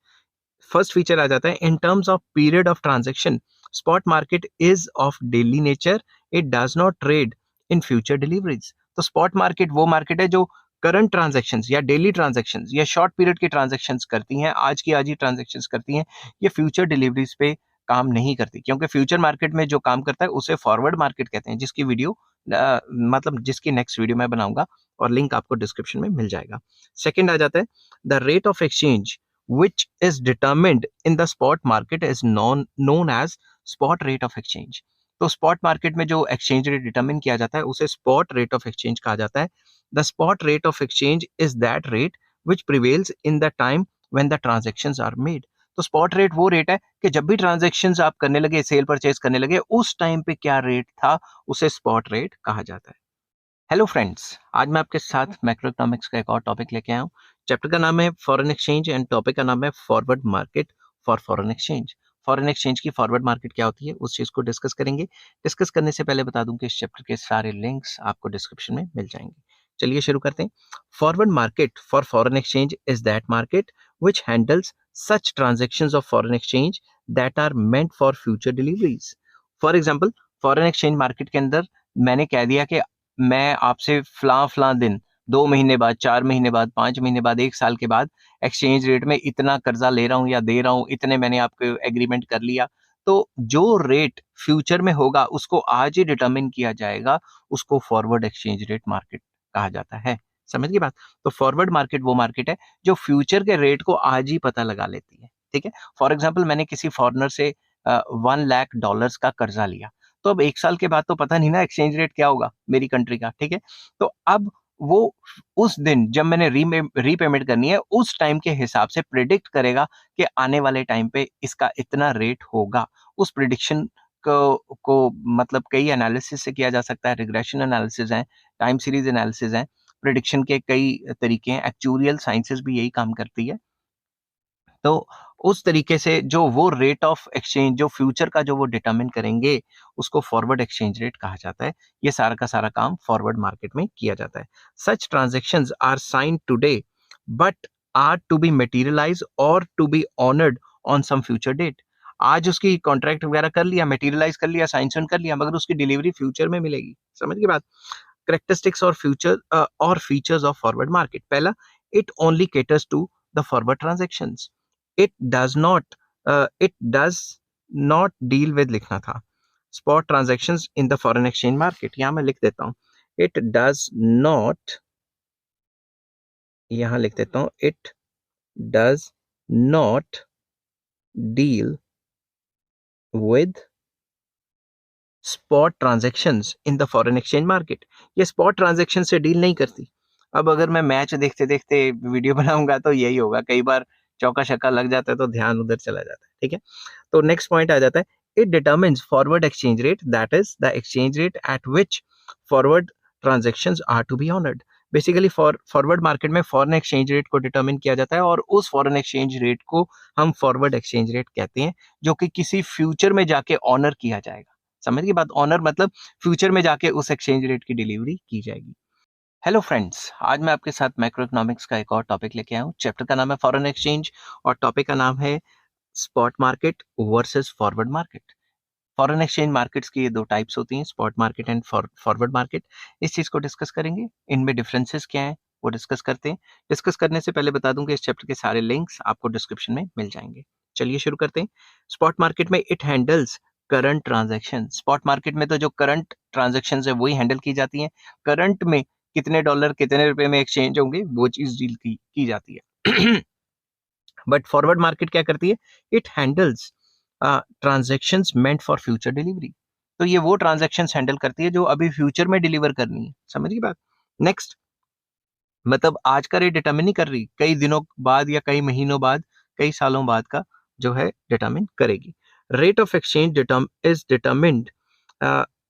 [SPEAKER 1] फर्स्ट फीचर आ जाता है in terms of period of transaction, spot market is of daily nature, it does not trade in future deliveries. तो स्पॉट मार्केट वो मार्केट है जो करंट ट्रांजेक्शंस या डेली ट्रांजेक्शंस या शॉर्ट पीरियड की ट्रांजेक्शंस करती हैं, आज की आज ही ट्रांजेक्शंस करती हैं, ये फ्यूचर डिलीवरीज पे काम नहीं करती, क्योंकि फ्यूचर मार्केट में जो काम करता है उसे फॉरवर्ड मार्केट कहते हैं, जिसकी वीडियो मतलब जिसकी नेक्स्ट वीडियो मैं बनाऊंगा और लिंक आपको डिस्क्रिप्शन में मिल जाएगा। सेकेंड आ जाता है the rate of exchange which is determined in the spot market is known as spot rate of exchange। तो स्पॉट मार्केट में जो एक्सचेंज रेट डिटरमिन किया जाता है उसे स्पॉट रेट ऑफ एक्सचेंज कहा जाता है। The spot rate of exchange is that rate which prevails in the time when the transactions are made. तो स्पॉट रेट वो रेट है कि जब भी ट्रांजैक्शंस आप करने लगे, सेल परचेज करने लगे, उस टाइम पे क्या रेट था उसे स्पॉट रेट कहा जाता है। हेलो फ्रेंड्स, आज मैं आपके साथ मैक्रो इकोनॉमिक्स का एक और टॉपिक लेके आया हूँ। चैप्टर का नाम है फॉरेन एक्सचेंज एंड टॉपिक का नाम है forward market for foreign exchange. Foreign exchange की फॉरवर्ड मार्केट क्या होती है उस चीज को डिस्कस करेंगे। डिस्कस करने से पहले बता दूं कि इस चैप्टर के सारे लिंक्स आपको डिस्क्रिप्शन में मिल जाएंगे। चलिए शुरू करते हैं। Forward market for foreign exchange is that market which handles such transactions of foreign exchange that are meant for future deliveries. For example, foreign exchange market के अंदर मैंने कह दिया कि मैं आपसे फलां दिन 2 महीने बाद, 4 महीने बाद, 5 महीने बाद, 1 साल के बाद एक्सचेंज रेट में इतना कर्जा ले रहा हूँ या दे रहा हूँ, इतने मैंने आपको एग्रीमेंट कर लिया। तो जो रेट फ्यूचर में होगा उसको आज ही डिटरमिन किया जाएगा, उसको फॉरवर्ड एक्सचेंज रेट मार्केट कहा जाता है। समझ गई बात? तो फॉरवर्ड मार्केट वो मार्केट है जो फ्यूचर के रेट को आज ही पता लगा लेती है। ठीक है? फॉर एग्जाम्पल, मैंने किसी फॉरनर से $1 लाख का कर्जा लिया, तो अब 1 साल के बाद तो पता नहीं ना एक्सचेंज रेट क्या होगा मेरी कंट्री का। ठीक है? तो अब वो उस दिन जब मैंने रीपेमेंट करनी है, उस टाइम के हिसाब से प्रिडिक्ट करेगा कि आने वाले टाइम पे इसका इतना रेट होगा। उस प्रिडिक्शन को मतलब कई एनालिसिस से किया जा सकता है। रिग्रेशन एनालिसिस है, टाइम सीरीज एनालिसिस है, प्रिडिक्शन के कई तरीके हैं, एक्चुरियल साइंसेस भी यही काम करती है। तो उस तरीके से जो वो रेट ऑफ एक्सचेंज जो फ्यूचर का जो वो डिटरमिन करेंगे, उसको फॉरवर्ड एक्सचेंज रेट कहा जाता है। ये सारा का सारा काम फॉरवर्ड मार्केट में किया जाता है। Such transactions are signed today but are to be materialize और to be honoured on some future date. आज उसकी कॉन्ट्रैक्ट वगैरह कर लिया, मटेरियलाइज कर लिया, साइन कर लिया, मगर उसकी डिलीवरी फ्यूचर में मिलेगी। समझ की बात? करेक्टरिस्टिक्स और फ्यूचर और फीचर्स ऑफ फॉरवर्ड मार्केट। पहला, it only caters to the forward transactions. It does not it does not deal with लिखना था spot transactions in the foreign exchange market. यहां मैं लिख देता हूं इट डज नॉट, यहां लिख देता हूं it does not deal with spot transactions in the foreign exchange market. ये स्पॉट ट्रांजैक्शन से डील नहीं करती। अब अगर मैं मैच देखते देखते वीडियो बनाऊंगा तो यही होगा, कई बार चौका छक्का लग जाता है तो ध्यान उधर चला जाता है। ठीक है? तो नेक्स्ट पॉइंट आ जाता है, it determines forward exchange rate, that is the exchange rate at which forward transactions are to be honoured. Basically forward market में फॉरेन एक्सचेंज रेट को डिटरमिन किया जाता है और उस फॉरेन एक्सचेंज रेट को हम फॉरवर्ड एक्सचेंज रेट कहते हैं, जो कि किसी फ्यूचर में जाके ऑनर किया जाएगा। समझ की बात? ऑनर मतलब फ्यूचर में जाके उस एक्सचेंज रेट की डिलीवरी की जाएगी। हेलो फ्रेंड्स, आज मैं आपके साथ मैक्रो इकोनॉमिक्स का एक और टॉपिक लेके आया हूँ। चैप्टर का नाम है फॉरेन एक्सचेंज और टॉपिक का नाम है spot market versus forward market. Foreign exchange markets की ये दो टाइप्स होती हैं, spot market and forward market. इस चीज को डिस्कस करेंगे, इनमें डिफरेंसेस क्या हैं वो डिस्कस करते हैं। डिस्कस करने से पहले बता दूं कि इस चैप्टर के सारे लिंक्स आपको डिस्क्रिप्शन में मिल जाएंगे। चलिए शुरू करते हैं। स्पॉट मार्केट में it handles current transaction. Spot market में तो जो करंट ट्रांजैक्शन है वही हैंडल की जाती हैं। करंट में कितने डॉलर कितने रुपए में एक्सचेंज होंगे वो चीज डील की जाती है। बट फॉरवर्ड मार्केट क्या करती है? It handles transactions meant for future delivery. तो ये वो ट्रांजैक्शंस हैंडल करती है जो अभी फ्यूचर में डिलीवर करनी है। समझ गई बात? नेक्स्ट, मतलब आज का रेट डिटरमिन नहीं कर रही, कई दिनों बाद या कई महीनों बाद, कई सालों बाद का जो है डिटरमिन करेगी। Rate of exchange is determined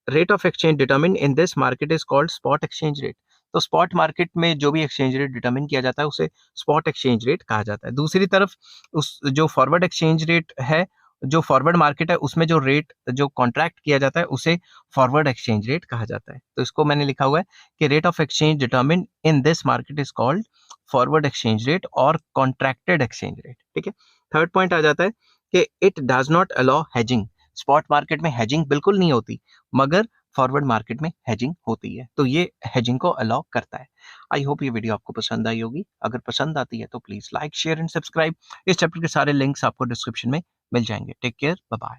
[SPEAKER 1] rate of exchange determine in this market is called spot exchange rate. तो स्पॉट मार्केट में जो भी एक्सचेंज रेट डिटरमिन किया जाता है उसे स्पॉट एक्सचेंज रेट कहा जाता है। दूसरी तरफ उस जो फॉरवर्ड एक्सचेंज रेट है, जो फॉरवर्ड मार्केट है, उसमें जो रेट जो कॉन्ट्रैक्ट किया जाता है उसे फॉरवर्ड एक्सचेंज रेट कहा जाता है। तो इसको मैंने लिखा हुआ है कि rate of exchange determine in this market is called forward exchange rate और कॉन्ट्रैक्टेड एक्सचेंज रेट। ठीक है। थर्ड पॉइंट आ जाता है कि it does not allow hedging. Spot market में हेजिंग बिल्कुल नहीं होती, मगर फॉरवर्ड मार्केट में हेजिंग होती है, तो ये हेजिंग को अलाउ करता है। आई होप ये वीडियो आपको पसंद आई होगी। अगर पसंद आती है तो please like, share and subscribe. इस चैप्टर के सारे लिंक्स आपको डिस्क्रिप्शन में मिल जाएंगे। Take care, bye bye.